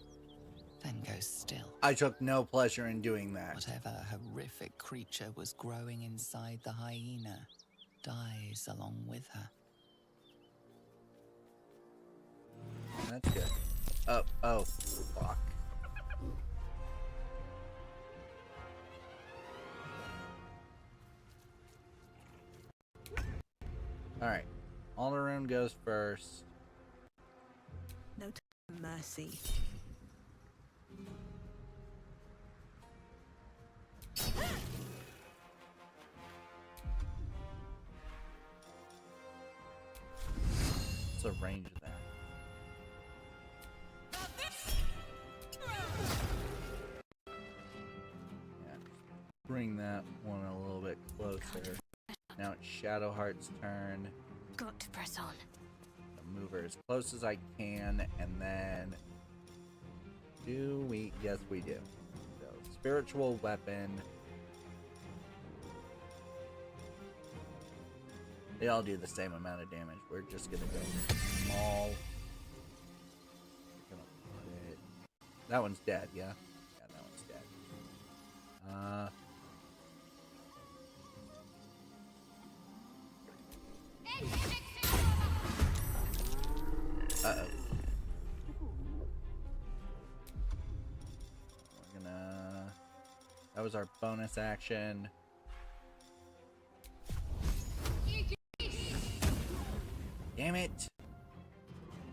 then goes still. I took no pleasure in doing that. Whatever horrific creature was growing inside the hyena dies along with her. That's good. Oh, fuck. Alright. Alderun goes first. No time, mercy. What's the range of that? Yeah, bring that one a little bit closer. Now it's Shadowheart's turn. Got to press on. I'll move her as close as I can, and then do we? Yes, we do. So, spiritual weapon. They all do the same amount of damage. We're just gonna go small. Gonna put it... That one's dead, yeah? Yeah, that one's dead. Uh-oh. We're gonna... That was our bonus action. Damn it!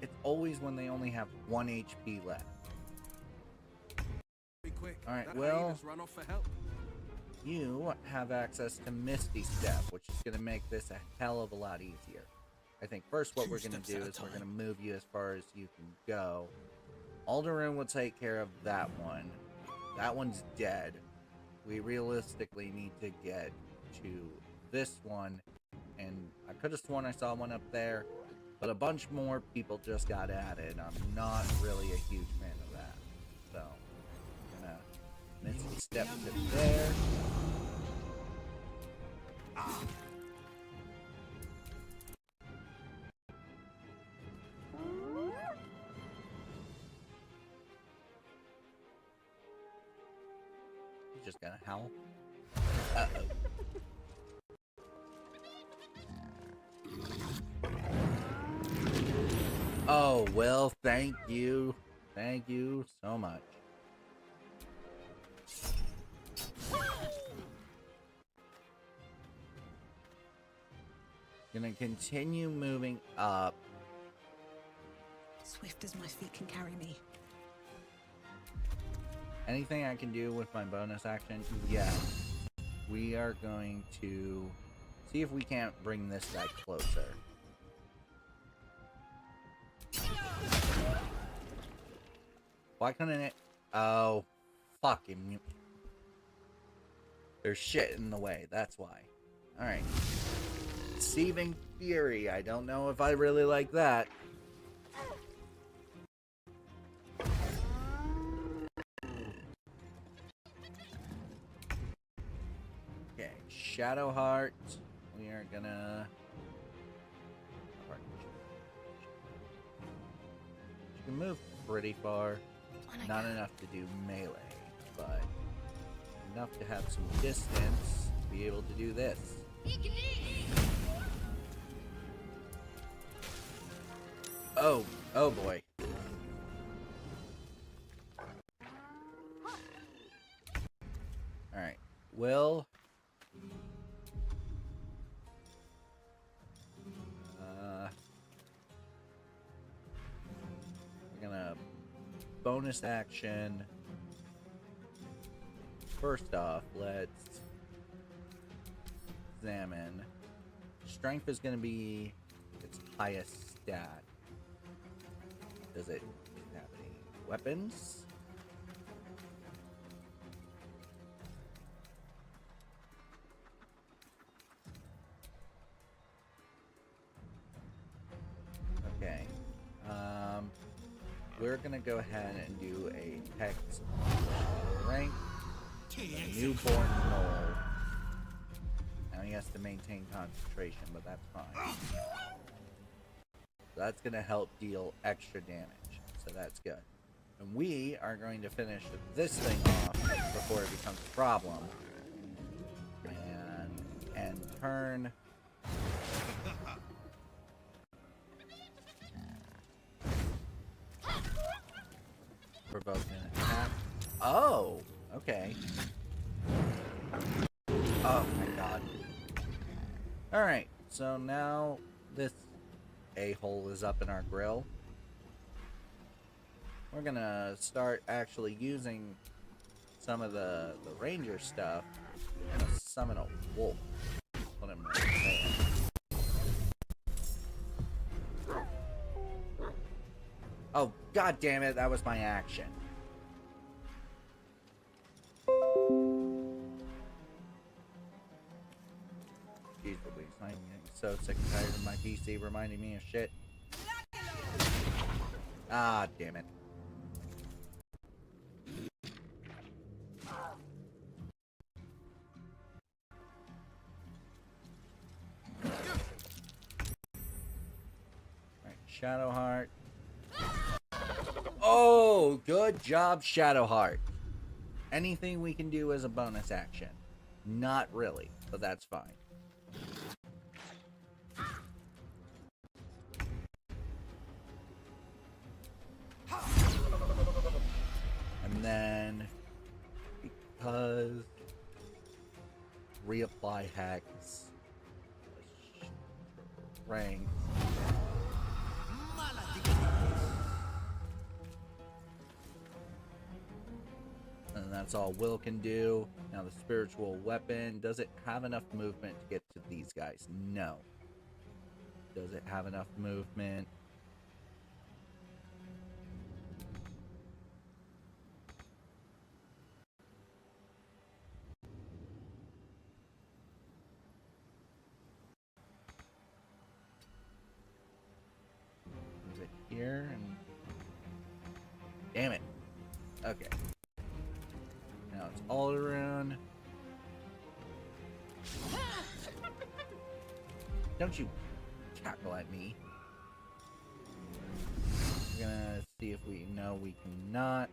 It's always when they only have 1 HP left. Alright, well, you have access to Misty Step, which is going to make this a hell of a lot easier. I think first what we're going to do is we're going to move you as far as you can go. Alderun will take care of that one. That one's dead. We realistically need to get to this one. And I could have sworn I saw one up there, but a bunch more people just got added. I'm not really a huge fan of that. So, I'm gonna Misty Step to there. He's just gonna howl. Uh-oh. Oh, well, thank you. Thank you so much. Gonna continue moving up. Swift as my feet can carry me. Anything I can do with my bonus action? Yeah. We are going to see if we can't bring this guy closer. Why couldn't it? Oh, fucking. There's shit in the way, that's why. Alright. Deceiving Fury. I don't know if I really like that. Okay, Shadowheart. We are gonna... She can move pretty far. Not enough to do melee, but enough to have some distance to be able to do this. Oh boy. Alright, Will. We're gonna bonus action. First off, let's examine. Strength is going to be its highest stat. Does it have any weapons? we're gonna go ahead and do a hex rank. A newborn mole. Now he has to maintain concentration, but that's fine. So that's gonna help deal extra damage. So that's good. And we are going to finish this thing off before it becomes a problem. And turn. Provoke an attack. Oh, okay. Oh my god. Alright, so now this a-hole is up in our grill. We're gonna start actually using some of the ranger stuff and summon a wolf. Put him right there. Oh, god damn it, that was my action. Jeez Louise, I'm getting so sick and tired of my PC reminding me of shit. Ah, damn it. Alright, Shadowheart. Oh, good job, Shadowheart. Anything we can do as a bonus action? Not really, but that's fine. And then, because reapply hex, rank. And that's all Will can do. Now the spiritual weapon, does it have enough movement to get to these guys? No. Does it have enough movement? Move it here and damn it. Okay. Now it's Alderun. Don't you cackle at me. We're gonna see if we know we cannot.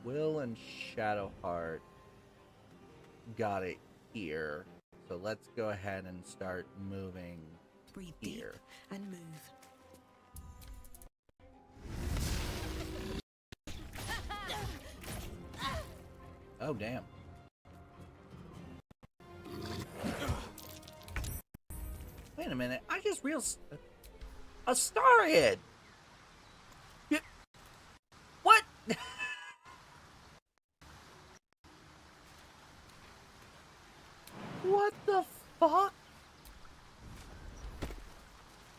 Will and Shadowheart got it here. So let's go ahead and start moving here. And move. Oh, damn. Wait a minute. I just realized a starhead. What? What the fuck?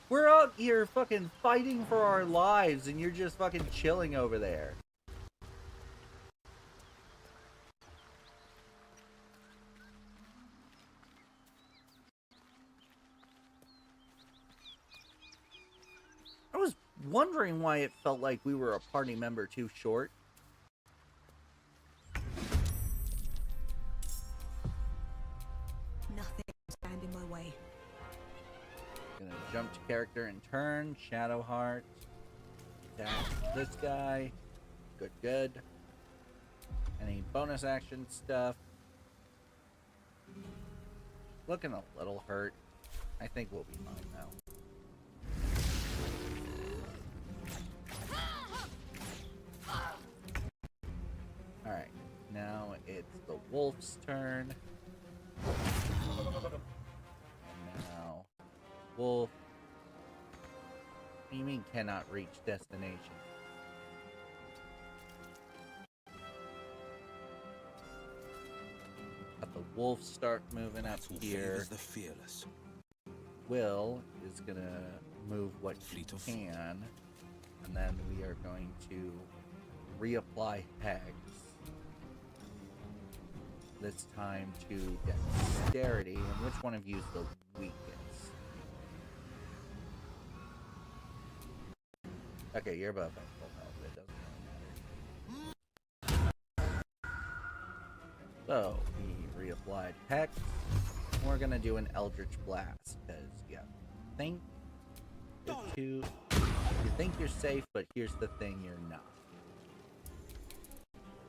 We're out here fucking fighting for our lives and you're just fucking chilling over there. I was wondering why it felt like we were a party member too short. Nothing can stand in my way. Gonna jump to character and turn. Shadowheart. Attack this guy. Good, good. Any bonus action stuff? Looking a little hurt. I think we'll be fine now. Alright, now it's the wolf's turn. And now, wolf. What do you mean cannot reach destination? Let the wolf start moving up here. The fearless. Will is gonna move what he can, and then we are going to reapply hex. this time to dexterity, and which one of you is the weakest? Okay, you're above full health. It doesn't really matter. So, we reapplied Hex. We're gonna do an Eldritch Blast, because, yeah, you think you're safe, but here's the thing, you're not.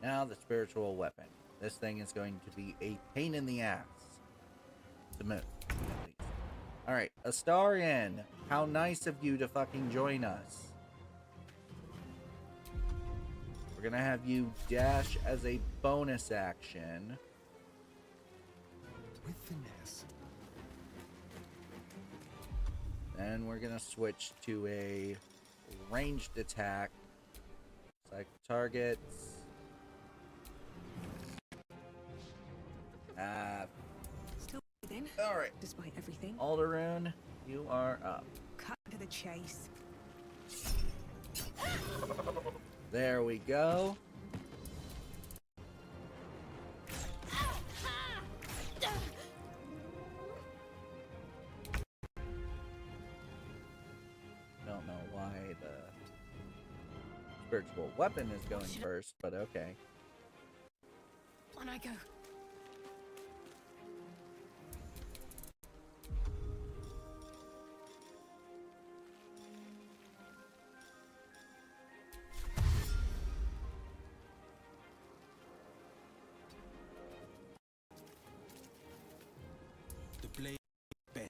Now, the spiritual weapon. This thing is going to be a pain in the ass to move, at least. Alright, Astarion, how nice of you to fucking join us. We're gonna have you dash as a bonus action. With finesse. Then we're gonna switch to a ranged attack. Psych targets. Still breathing. Alright. Despite everything. Alderun, you are up. Cut to the chase. There we go. Don't know why the spiritual weapon is going first, but okay. On I go. The blade bend.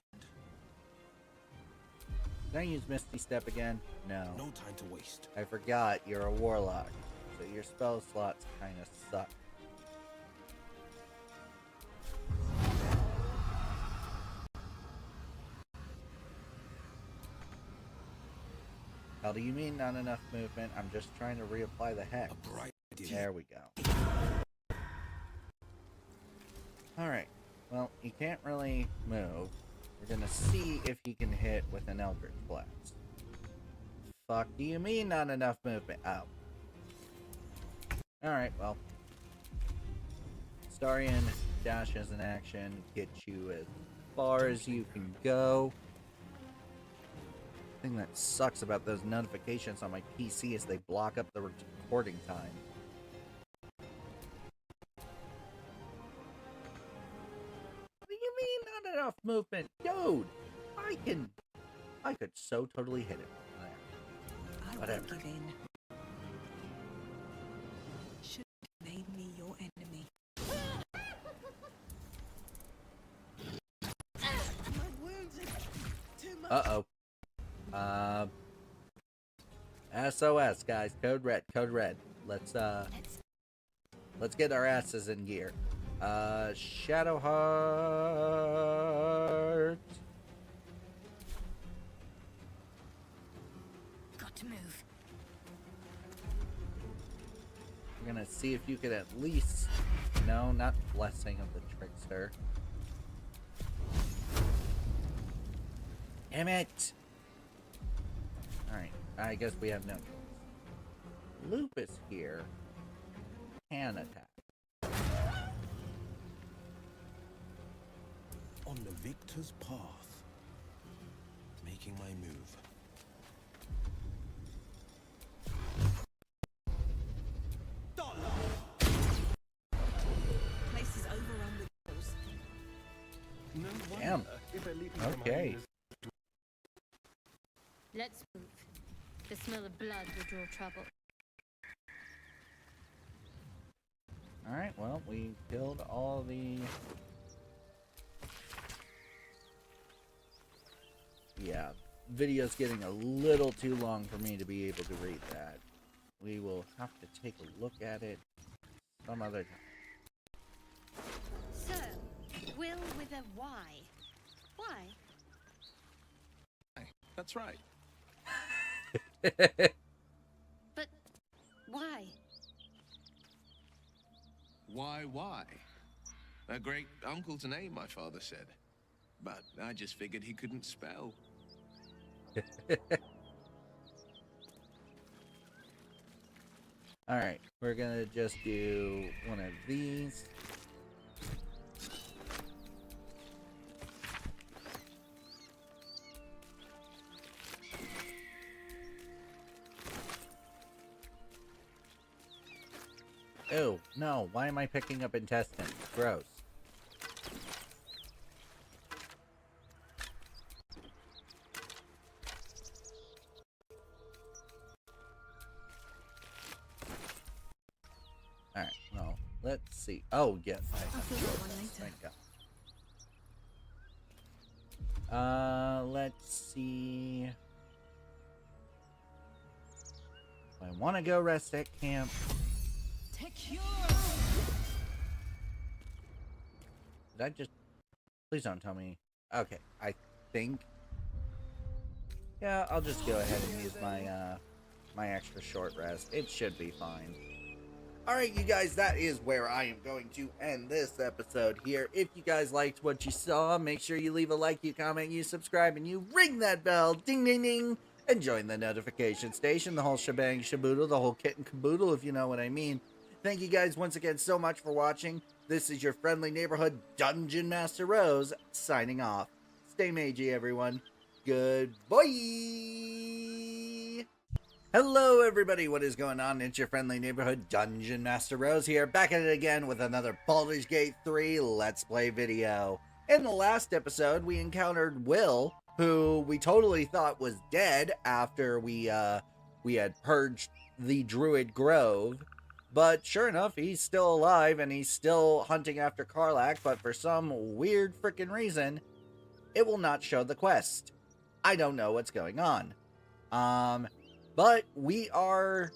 Did I use Misty Step again? No. No time to waste. I forgot you're a warlock, so your spell slots kind of suck. How do you mean not enough movement? I'm just trying to reapply the hex. There we go. Alright. Well, he can't really move. We're gonna see if he can hit with an Eldritch Blast. Fuck do you mean not enough movement? Oh. Alright, well. Astarion dash as an action, get you as far as you can go. The thing that sucks about those notifications on my PC is they block up the recording time. What do you mean not enough movement? Dude, I could so totally hit it. Whatever. Give in. Should have made me your enemy. Uh-oh. SOS, guys. Code red. Code red. Let's get our asses in gear. Shadowheart. Got to move. We're gonna see if you could at least... No, not Blessing of the Trickster. Damn it! Alright, I guess we have no choice. Lupus here can attack. On the victor's path. Making my move. Place is overrun with those. No Damn. wonder if I leave you from Okay. home, Let's move. The smell of blood will draw trouble. Alright, well, we killed all the... Yeah, video's getting a little too long for me to be able to read that. We will have to take a look at it some other time. So, will with a Y. Why? That's right. But why? Why? A great uncle's name, my father said. But I just figured he couldn't spell. Alright, we're gonna just do one of these. Ew, no. Why am I picking up intestines? Gross. Alright, well, let's see. Oh, yes. Thank God. Let's see. I want to go rest at camp. Did I just... Please don't tell me. Okay, I think... Yeah, I'll just go ahead and use my, my extra short rest. It should be fine. Alright, you guys, that is where I am going to end this episode here. If you guys liked what you saw, make sure you leave a like, you comment, you subscribe, and you ring that bell. Ding, ding, ding. And join the notification station, the whole shebang shaboodle, the whole kit and caboodle, if you know what I mean. Thank you guys once again so much for watching. This is your friendly neighborhood Dungeon Master Rose, signing off. Stay magey, everyone. Goodbye! Hello, everybody. What is going on? It's your friendly neighborhood Dungeon Master Rose here, back at it again with another Baldur's Gate 3 Let's Play video. In the last episode, we encountered Will, who we totally thought was dead after we had purged the Druid Grove. But sure enough, he's still alive and he's still hunting after Karlach, but for some weird freaking reason, it will not show the quest. I don't know what's going on. But we are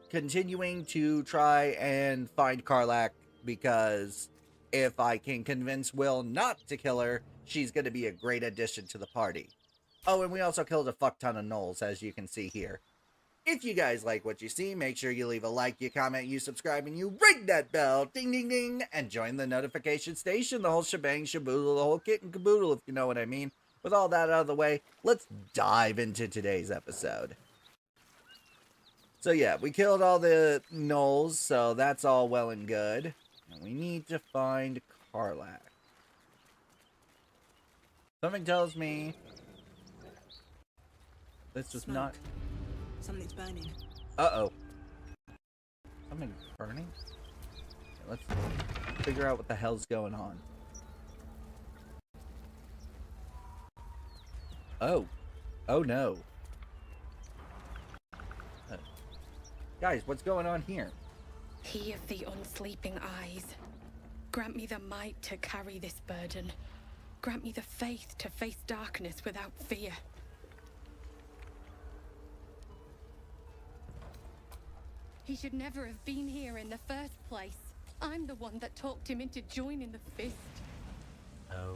continuing to try and find Karlach, because if I can convince Will not to kill her, she's going to be a great addition to the party. Oh, and we also killed a fuck ton of gnolls, as you can see here. If you guys like what you see, make sure you leave a like, you comment, you subscribe, and you ring that bell, ding ding ding, and join the notification station, the whole shebang shaboodle, the whole kit and caboodle, if you know what I mean. With all that out of the way, let's dive into today's episode. So yeah, we killed all the gnolls, so that's all well and good. And we need to find Karlach. Something tells me this was not... Something's burning. Uh-oh. Something burning? Okay, let's figure out what the hell's going on. Oh. Oh no. Guys, what's going on here? He of the unsleeping eyes. Grant me the might to carry this burden. Grant me the faith to face darkness without fear. He should never have been here in the first place. I'm the one that talked him into joining the fist. Oh.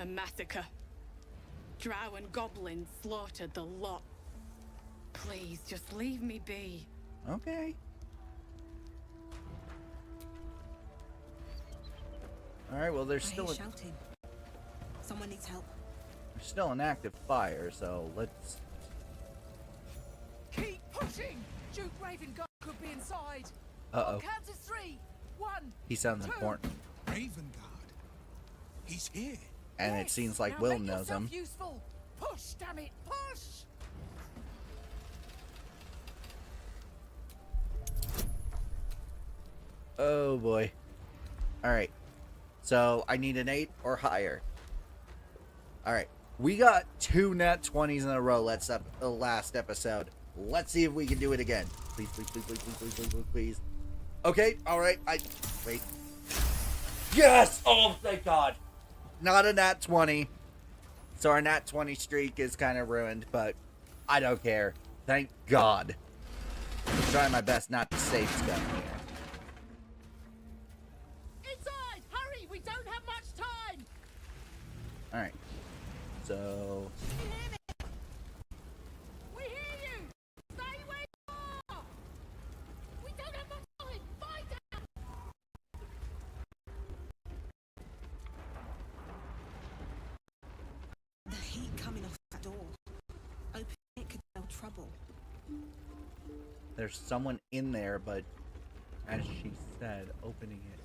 A massacre. Drow and goblins slaughtered the lot. Please, just leave me be. Okay. Alright, well there's still shouting. Someone needs help. There's still an active fire, so let's... Keep pushing! Duke Ravengard could be inside. Uh-oh. Count to 3. 1. He sounds 2. important. Ravengard? He's here. And it seems like Will knows him. Useful. Push, damn it, push! Oh boy. Alright. So I need an 8 or higher. Alright. We got 2 nat 20s in a row last episode. Let's see if we can do it again. Please, please, please, please, please, please, please, please, please. Okay, alright. Wait. Yes! Oh, thank God. Not a nat 20. So our nat 20 streak is kind of ruined, but I don't care. Thank God. I'm trying my best not to save stuff here. Inside! Hurry! We don't have much time! Alright. So... We hear you! Stay where you are! We don't have much time! Find out! The heat coming off that door. Open it could spell trouble. There's someone in there, but as she said, opening it.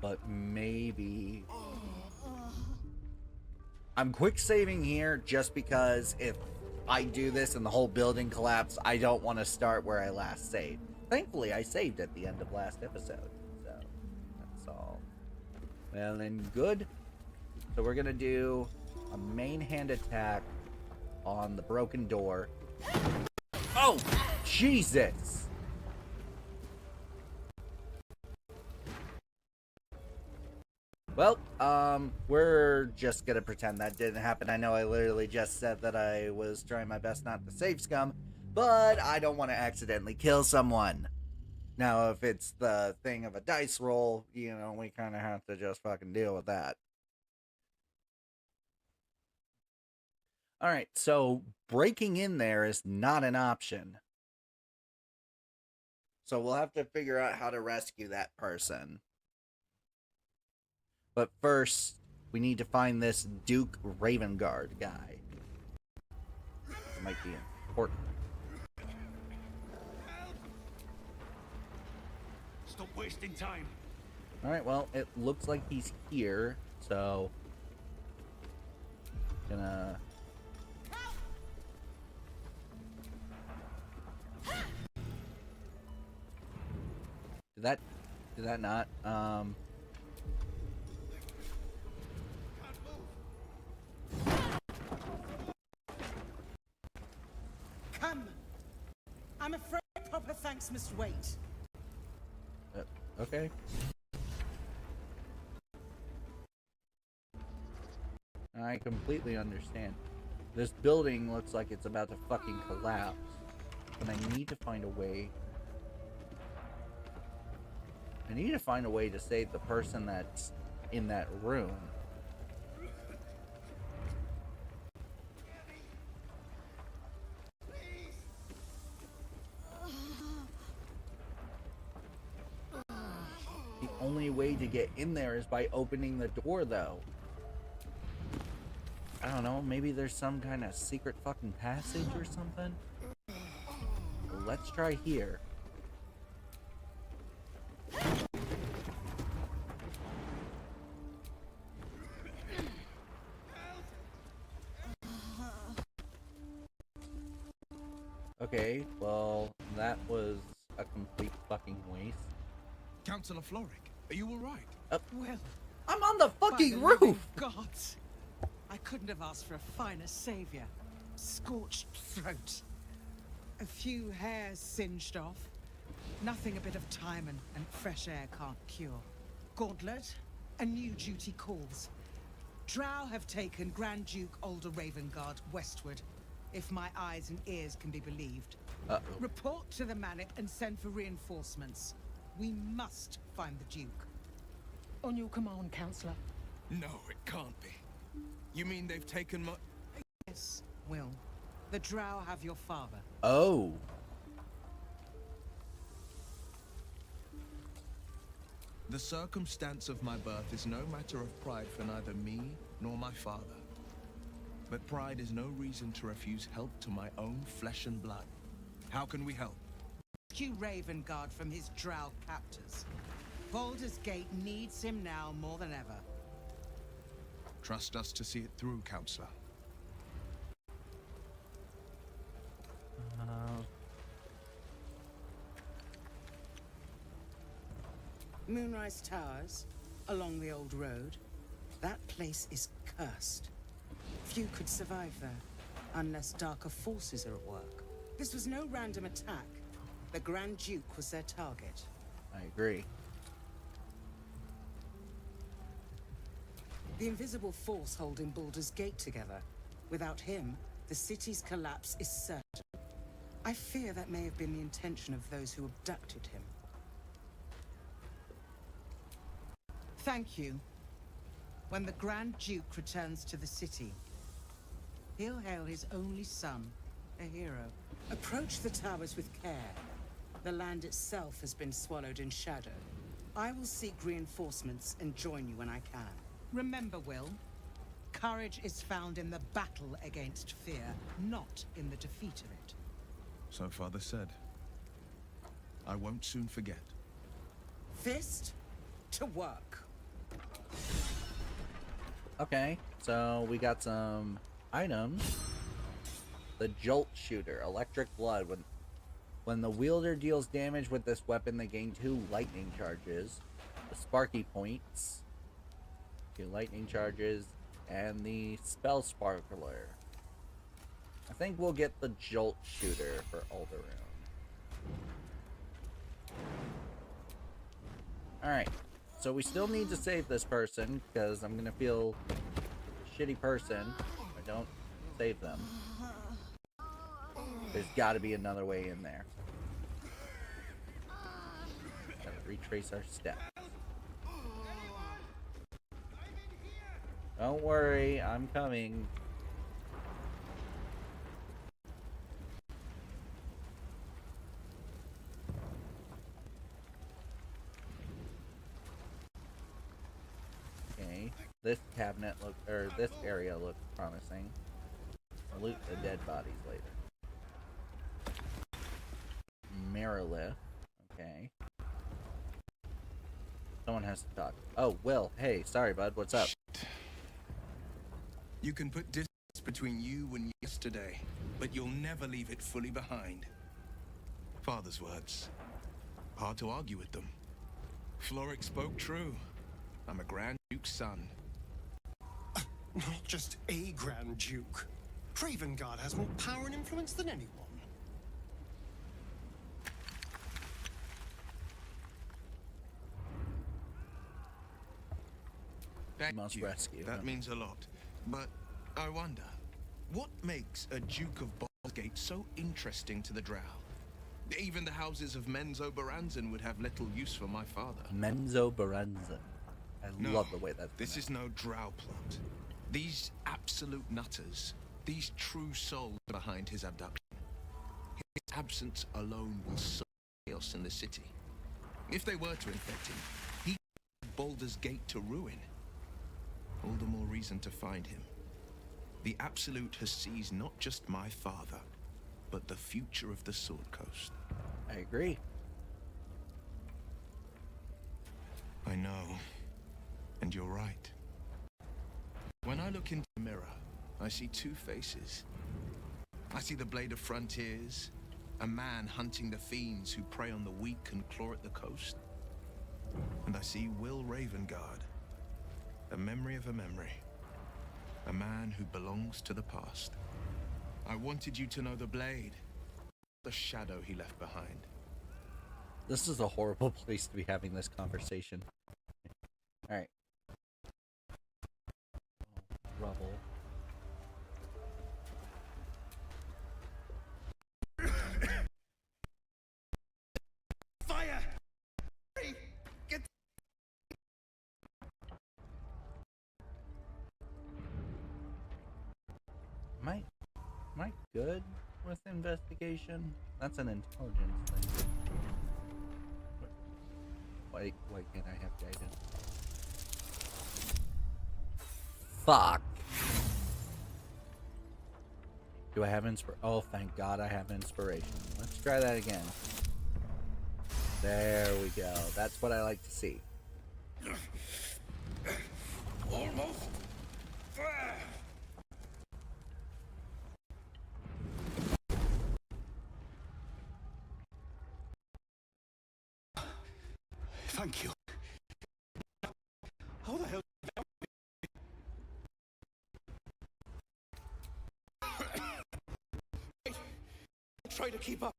But maybe... I'm quick saving here just because if I do this and the whole building collapses, I don't want to start where I last saved. Thankfully, I saved at the end of last episode, so that's all well and good. So we're gonna do a main hand attack on the broken door. Oh, Jesus! Well, we're just gonna pretend that didn't happen. I know I literally just said that I was trying my best not to save scum, but I don't want to accidentally kill someone. Now, if it's the thing of a dice roll, you know, we kind of have to just fucking deal with that. Alright, so breaking in there is not an option. So we'll have to figure out how to rescue that person. But first, we need to find this Duke Ravengard guy. It might be important. Stop wasting time. Alright, well, it looks like he's here, so... Gonna... Did that not? Come. I'm afraid proper thanks must wait. Okay. I completely understand. This building looks like it's about to fucking collapse. But I need to find a way... I need to find a way to save the person that's in that room. The only way to get in there is by opening the door, though. I don't know, maybe there's some kind of secret fucking passage or something? Well, let's try here. Okay, well, that was a complete fucking waste. Councillor Floric, are you alright? Well, I'm on the fucking by the living roof! gods! I couldn't have asked for a finer savior. Scorched throat. A few hairs singed off. Nothing a bit of time and fresh air can't cure. Gauntlet, a new duty calls. Drow have taken Grand Duke Alder Ravengard westward, if my eyes and ears can be believed. Report to the Manor and send for reinforcements. We must find the Duke. On your command, Councillor. No, it can't be. You mean they've taken my... Yes, Will. The Drow have your father. Oh. The circumstance of my birth is no matter of pride for neither me nor my father. But pride is no reason to refuse help to my own flesh and blood. How can we help? Rescue Ravengard from his Drow captors. Baldur's Gate needs him now more than ever. Trust us to see it through, Counselor. Moonrise Towers, along the old road. That place is cursed. Few could survive there, unless darker forces are at work. This was no random attack. The Grand Duke was their target. I agree. The invisible force holding Baldur's Gate together. Without him, the city's collapse is certain. I fear that may have been the intention of those who abducted him. Thank you. When the Grand Duke returns to the city, he'll hail his only son, a hero. Approach the towers with care. The land itself has been swallowed in shadow. I will seek reinforcements and join you when I can. Remember, Will, courage is found in the battle against fear, not in the defeat of it. So Father said. I won't soon forget. Fist to work. Okay, so we got some items. The Jolt Shooter, electric blood. When the wielder deals damage with this weapon, they gain 2 lightning charges, the Sparky points, 2 lightning charges, and the Spell Sparkler. I think we'll get the Jolt Shooter for Alderaan. Alright, so we still need to save this person, because I'm gonna feel a shitty person if I don't save them. There's gotta be another way in there. Gotta retrace our steps. Don't worry, I'm coming. Okay, this cabinet this area looks promising. I'll loot the dead bodies later. Merilith. Okay. Someone has to talk. Oh, Will. Hey, sorry, bud. What's up? Shit. You can put distance between you and yesterday, but you'll never leave it fully behind. Father's words. Hard to argue with them. Floric spoke true. I'm a Grand Duke's son. Not just a Grand Duke. Ravengard has more power and influence than anyone. Thank you. Rescue. That means a lot. But I wonder, what makes a Duke of Baldur's Gate so interesting to the Drow? Even the houses of Menzo Baranzan would have little use for my father. Menzo Baranzan. I love the way that's This is no Drow plot. These absolute nutters, these true souls behind his abduction. His absence alone will sow chaos in the city. If they were to infect him, he could Baldur's Gate to ruin. All the more reason to find him. The Absolute has seized not just my father, but the future of the Sword Coast. I agree. I know. And you're right. When I look into the mirror, I see 2 faces. I see the Blade of Frontiers, a man hunting the fiends who prey on the weak and claw at the coast. And I see Will Ravengard, a memory of a memory. A man who belongs to the past. I wanted you to know the Blade, the shadow he left behind. This is a horrible place to be having this conversation. Alright. Rubble. Fire! Get... Am I good with investigation? That's an intelligence thing. Why can't I have guidance? Fuck. Do I have oh, thank God I have inspiration. Let's try that again. There we go. That's what I like to see. Almost. Thank you. How the hell? Try to keep up.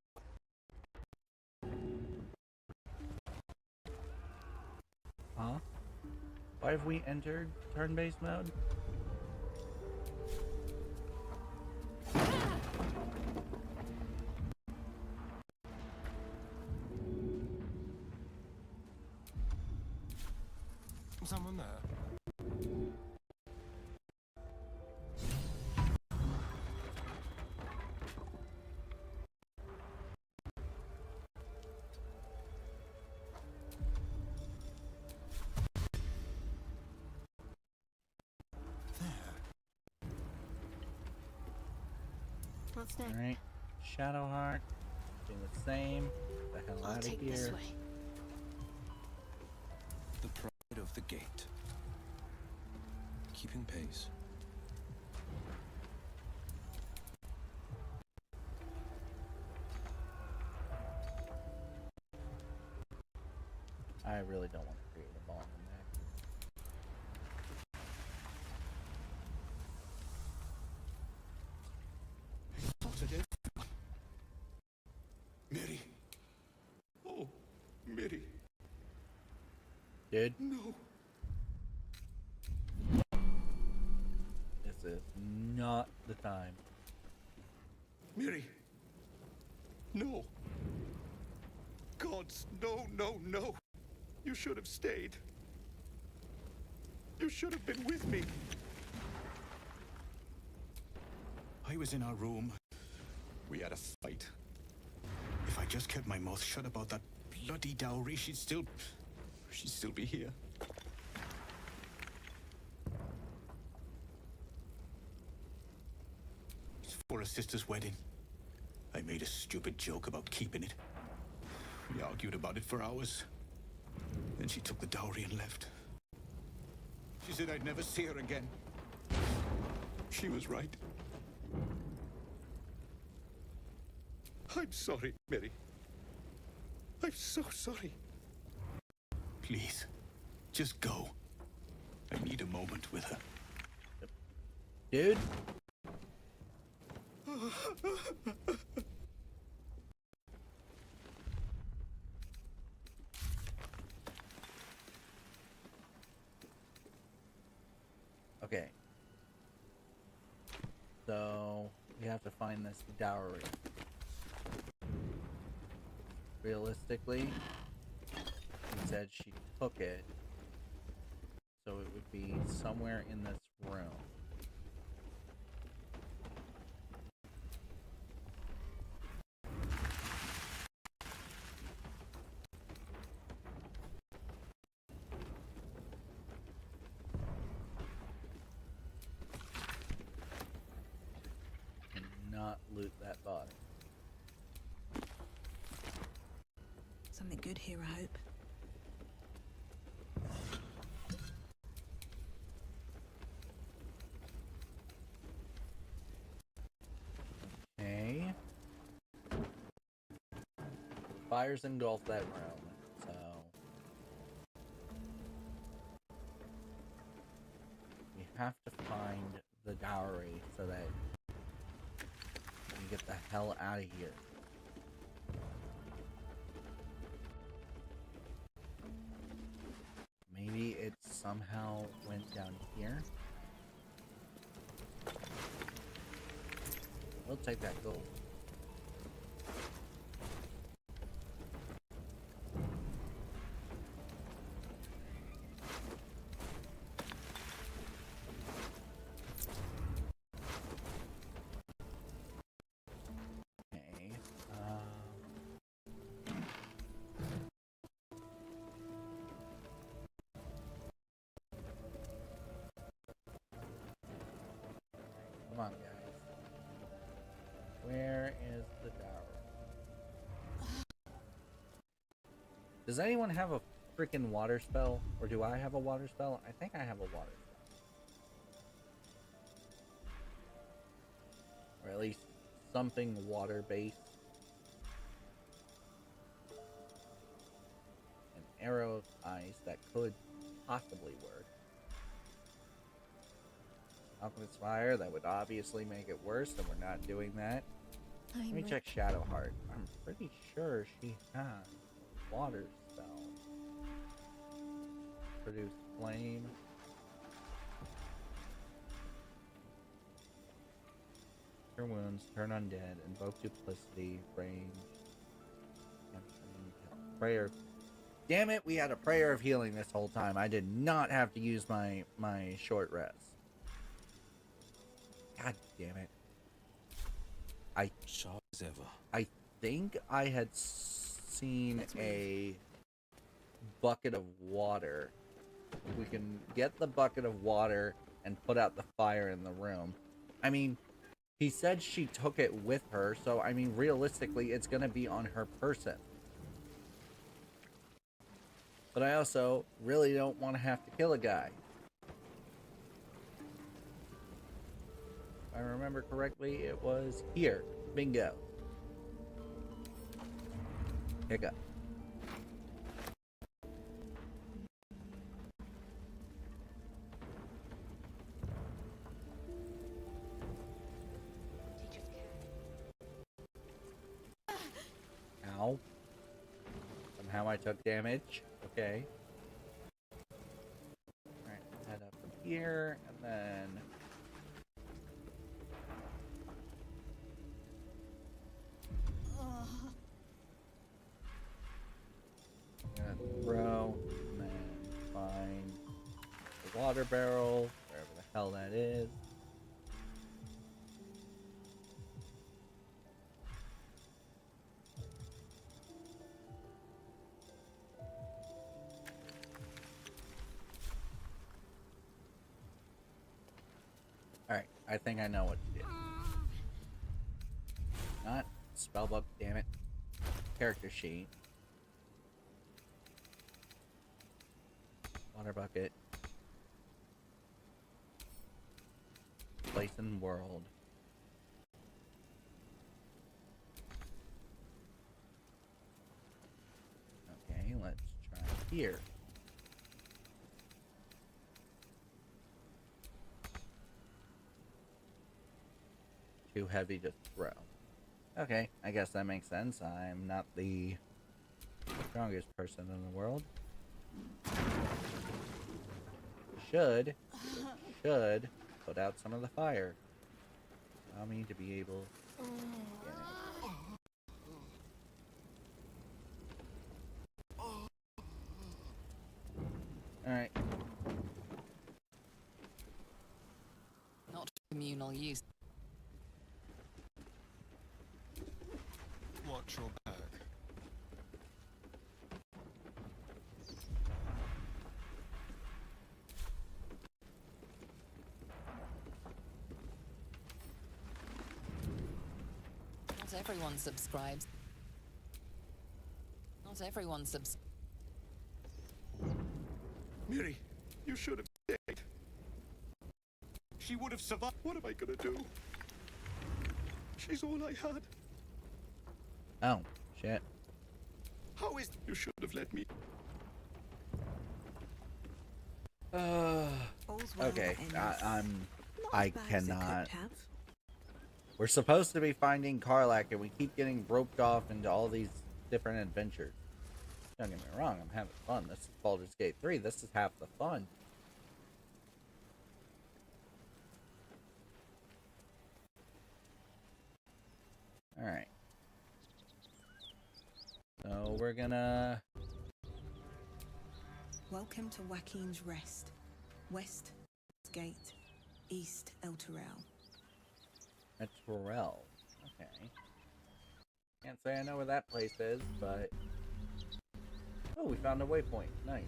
Huh? Why have we entered turn-based mode? Someone there. What's next? Alright. Shadowheart. Doing the same. Get the hell I'll out of take here. this way. The pride of the gate. Keeping pace. I really don't want to create a ball in there. Mary. Oh, Mary. Dude. No. This is not the time. Mary. No. Gods, no, no, no. You should have stayed. You should have been with me. I was in our room. We had a fight. If I just kept my mouth shut about that bloody dowry, she'd still be here. It's for her sister's wedding. I made a stupid joke about keeping it. We argued about it for hours. Then she took the dowry and left. She said I'd never see her again. She was right. I'm sorry, Mary. I'm so sorry. Please, just go. I need a moment with her. Dude? Okay. So, we have to find this dowry. Realistically, he said she took it, so it would be somewhere in this room. And not loot that body. Something good here, I hope. Okay. Fires engulf that room, so we have to find the dowry so that we get the hell out of here. Maybe it somehow went down here. We'll take that gold. Okay. Come on, guys. Where is the dowry? Does anyone have a freaking water spell? Or do I have a water spell? I think I have a water spell. Or at least something water-based. An arrow of ice that could possibly work. Alchemist's Fire, that would obviously make it worse, and we're not doing that. Let me check Shadowheart. I'm pretty sure she has a water spell. Produce flame. Cure wounds, turn undead, invoke duplicity, range. Prayer. Damn it, we had a prayer of healing this whole time. I did not have to use my short rest. God damn it. Sharp as ever. I think I had seen a bucket of water. We can get the bucket of water and put out the fire in the room. I mean, he said she took it with her, so I mean, realistically, it's gonna be on her person. But I also really don't want to have to kill a guy. If I remember correctly, it was here. Bingo. Hiccup. Ow. Somehow I took damage. Okay. Alright, head up from here, and then... I'm gonna throw, and then find the water barrel, wherever the hell that is. Alright, I think I know what to do. Not spellbook, damn it. Character sheet. Water bucket. Place in world. Okay, let's try here. Too heavy to throw. Okay, I guess that makes sense. I'm not the strongest person in the world. Should put out some of the fire. Allow me to be able to get it. Alright. Not communal use. Watch your back. Not everyone subscribes. Not everyone subs. Miri, you should have stayed. She would have survived. What am I gonna do? She's all I had. Oh, shit. How is you should have let me? Okay, I cannot. We're supposed to be finding Karlach, and we keep getting roped off into all these different adventures. Don't get me wrong, I'm having fun. This is Baldur's Gate 3. This is half the fun. Alright. So we're gonna... Welcome to Joaquin's Rest. West Gate, East El Terrell. That's Terrell. Okay. Can't say I know where that place is, but... Oh, we found a waypoint. Nice.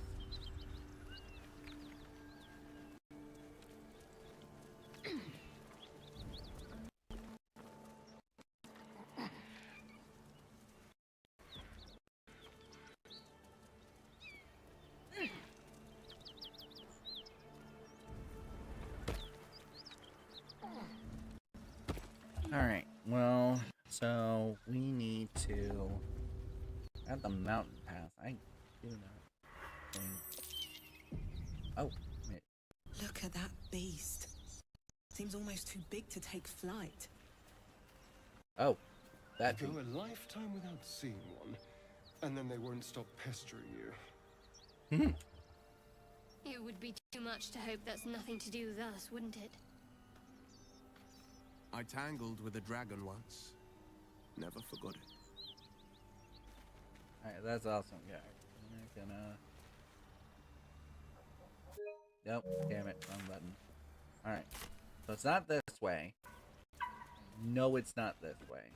Alright, well, so we need to... At the mountain pass, I do not think... Oh, wait. Look at that beast. Seems almost too big to take flight. Oh, that Go a lifetime without seeing one, and then they won't stop pestering you. It would be too much to hope that's nothing to do with us, wouldn't it? I tangled with a dragon once. Never forgot it. Alright, that's awesome, guys. We're gonna... Nope, damn it, wrong button. Alright, so it's not this way. No, it's not this way.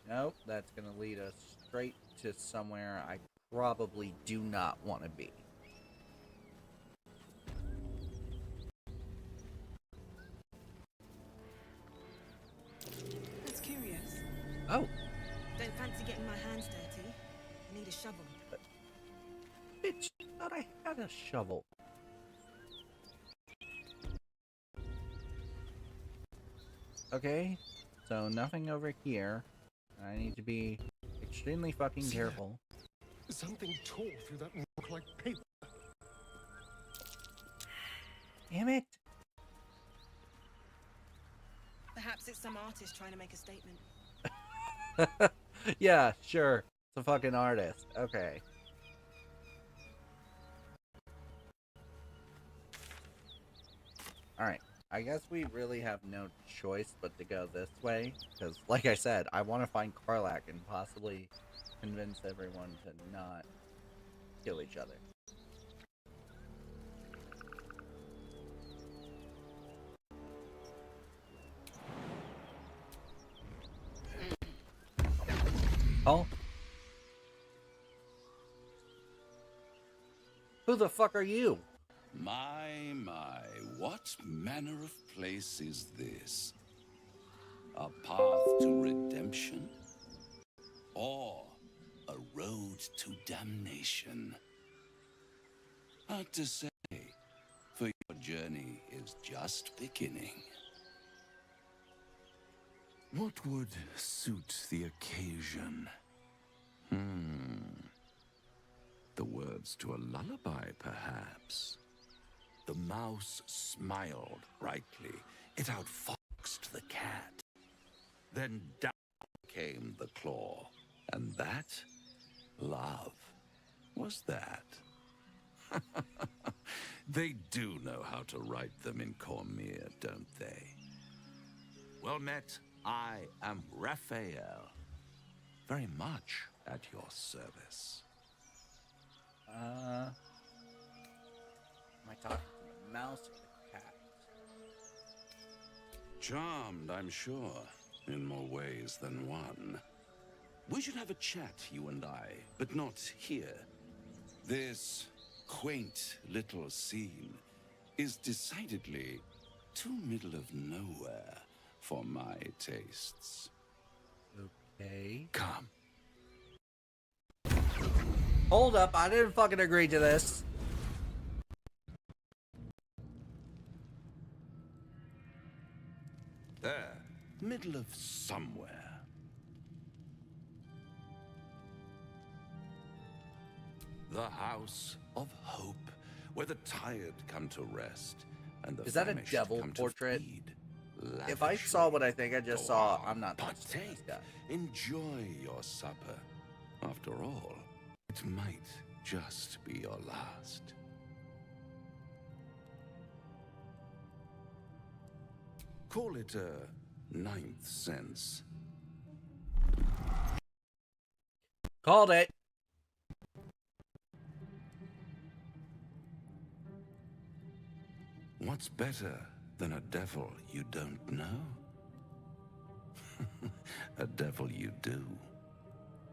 Nope, that's gonna lead us straight to somewhere I probably do not want to be. That's curious. Oh. Don't fancy getting my hands dirty. I need a shovel. Bitch, thought I had a shovel. Okay, so nothing over here. I need to be extremely fucking careful. Something tore through that rock like paper. Damn it! Perhaps it's some artist trying to make a statement. Yeah, sure. It's a fucking artist. Okay. Alright. I guess we really have no choice but to go this way. Because, like I said, I want to find Karlach and possibly convince everyone to not kill each other. Oh? Who the fuck are you? My, what manner of place is this? A path to redemption? Or a road to damnation? Hard to say, for your journey is just beginning. What would suit the occasion? The words to a lullaby, perhaps. The mouse smiled brightly. It outfoxed the cat. Then down came the claw. And that, love, was that. They do know how to write them in Cormier, don't they? Well met, I am Raphael. Very much at your service. Am I talking to the mouse or the cat? Charmed, I'm sure, in more ways than one. We should have a chat, you and I, but not here. This quaint little scene is decidedly too middle of nowhere for my tastes. Okay. Come. Hold up, I didn't fucking agree to this. There, middle of somewhere. The House of Hope, where the tired come to rest, and the Is that a famished devil come to portrait? feed. If I saw what I think I just saw, I'm not touching this guy. Enjoy your supper. After all, it might just be your last. Call it a ninth sense. Called it. What's better than a devil you don't know? A devil you do.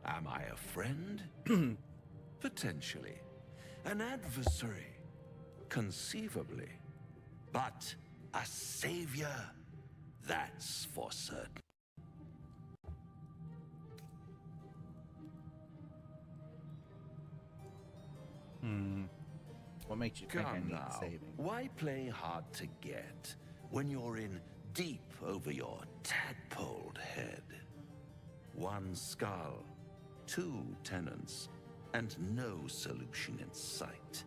Am I a friend? Potentially. An adversary? Conceivably. But a savior? That's for certain. What makes you think I Come need now, saving? why play hard to get when you're in deep over your tadpoled head? One skull, two tenants, and no solution in sight.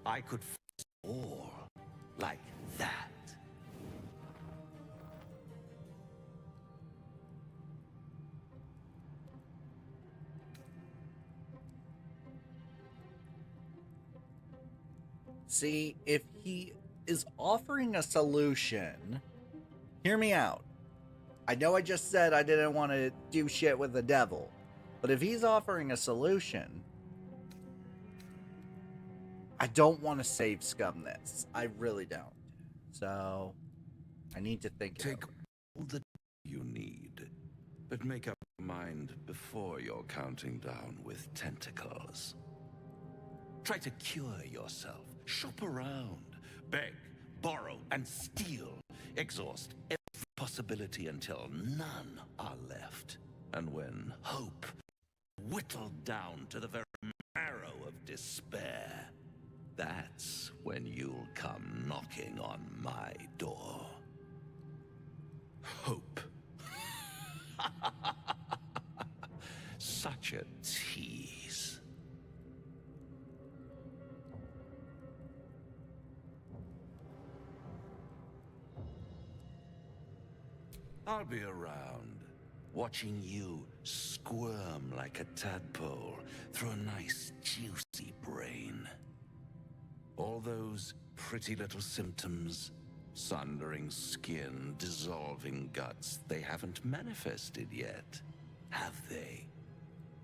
I could fix all like that. See, if he is offering a solution, hear me out. I know I just said I didn't want to do shit with the devil, but if he's offering a solution, I don't want to save scum this. I really don't. So, I need to think. Take all the you need, but make up your mind before you're counting down with tentacles. Try to cure yourself. Shop around. Beg, borrow, and steal. Exhaust every possibility until none are left. And when hope whittled down to the very marrow of despair, that's when you'll come knocking on my door. Hope. Such a tease. I'll be around, watching you squirm like a tadpole through a nice, juicy brain. All those pretty little symptoms, sundering skin, dissolving guts, they haven't manifested yet, have they?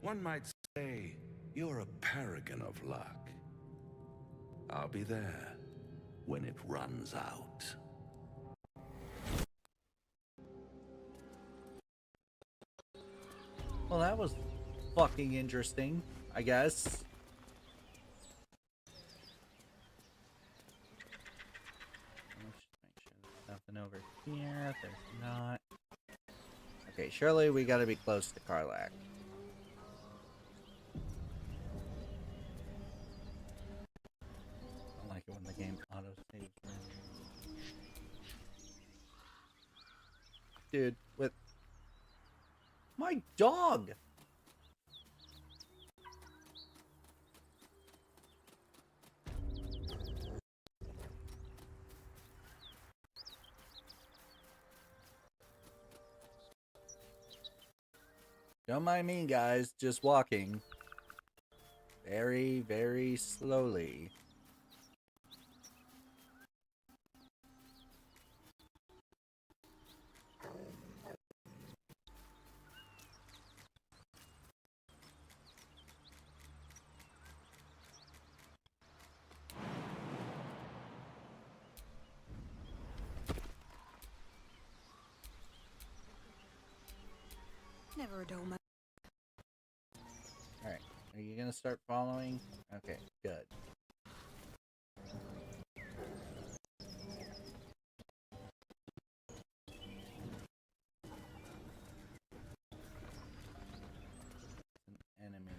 One might say you're a paragon of luck. I'll be there when it runs out. Well, that was fucking interesting, I guess. Let's just make sure there's nothing over here. If there's not. Okay, surely we gotta be close to Karlach. I don't like it when the game auto-saves. Dude, with my dog! Don't mind me, guys, just walking. Very, very slowly. Never a dull moment. Alright, are you gonna start following? Okay, good. An enemy.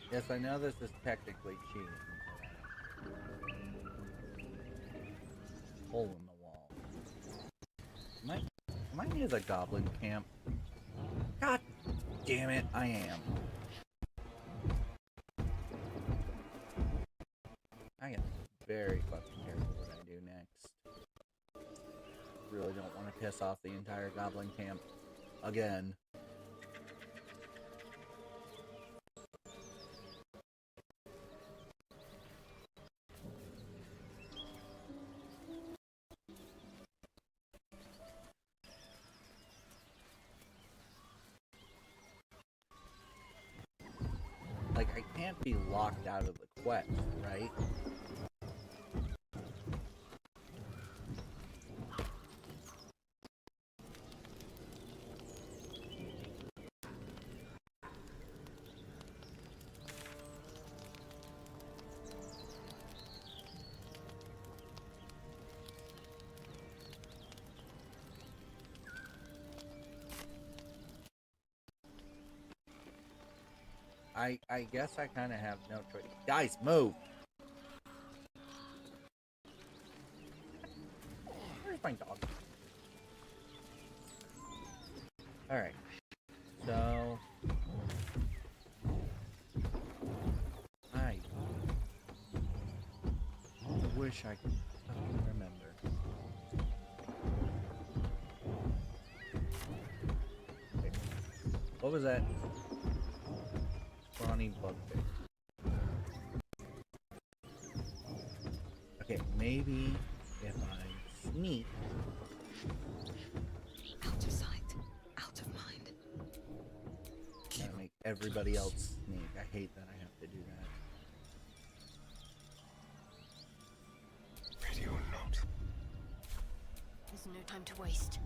Yes, I know this is technically cheating. Hole in the wall. Am I near the goblin camp? God damn it, I am. I am very fucking careful what I do next. Really don't want to piss off the entire goblin camp again. Like, I can't be locked out of the quest, right? I guess I kind of have no choice. Guys, move! Where's my dog? Alright. So... I wish I could remember. Okay. What was that? Scrawny bugbear. Okay, maybe if I sneak. Out of sight, out of mind. Gotta make everybody else sneak. I hate that I have to do that. Ready or not? There's no time to waste.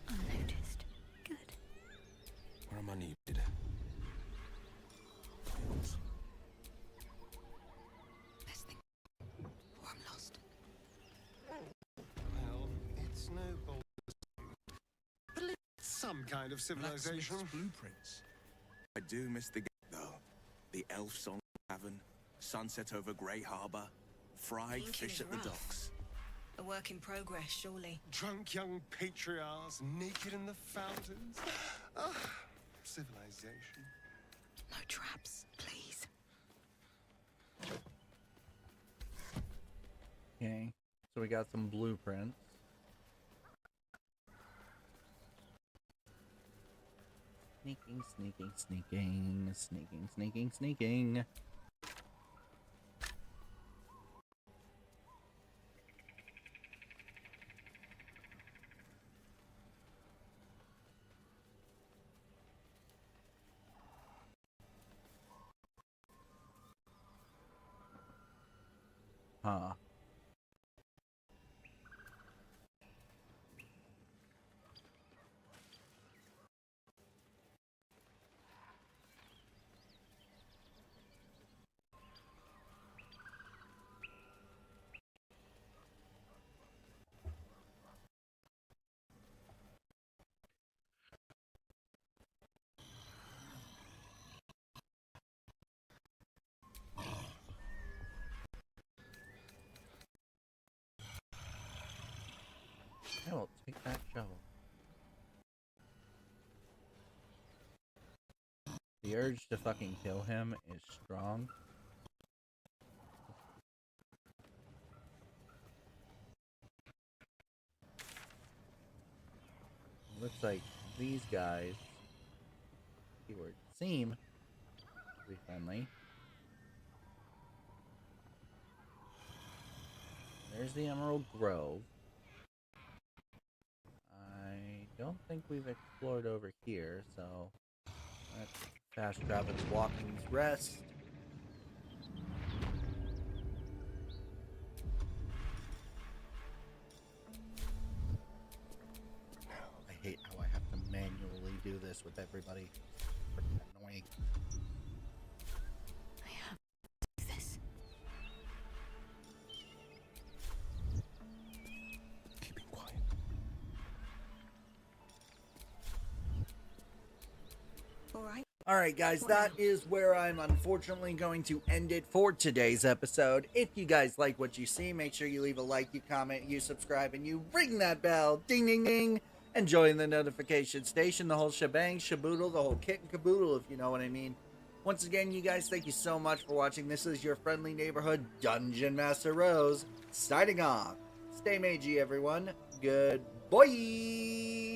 Unnoticed. Good. Where am I needed? Best thing. Or I'm lost. Well, it's no Baldur. But at least some kind of civilization. Blueprints. I do miss the game, though. The Elf Song Tavern, sunset over Grey Harbor, fried Thinking fish is at the rough. docks. A work in progress, surely. Drunk young patriarchs naked in the fountains. Ah, civilization. No traps, please. Okay, so we got some blueprints. Sneaking, sneaking, sneaking, sneaking, sneaking, sneaking. Huh. I will take that shovel. The urge to fucking kill him is strong. Looks like these guys, keyword, seem to be friendly. There's the Emerald Grove. I don't think we've explored over here, so let's fast travel to Walking's Rest. I hate how I have to manually do this with everybody. Freaking annoying. I have to do this. Keeping quiet. Alright guys, that is where I'm unfortunately going to end it for today's episode. If you guys like what you see, make sure you leave a like, you comment, you subscribe, and you ring that bell. Ding ding ding! And join the notification station, the whole shebang, shaboodle, the whole kit and caboodle, if you know what I mean. Once again, you guys, thank you so much for watching. This is your friendly neighborhood Dungeon Master Rose, signing off. Stay magey, everyone. Good boy.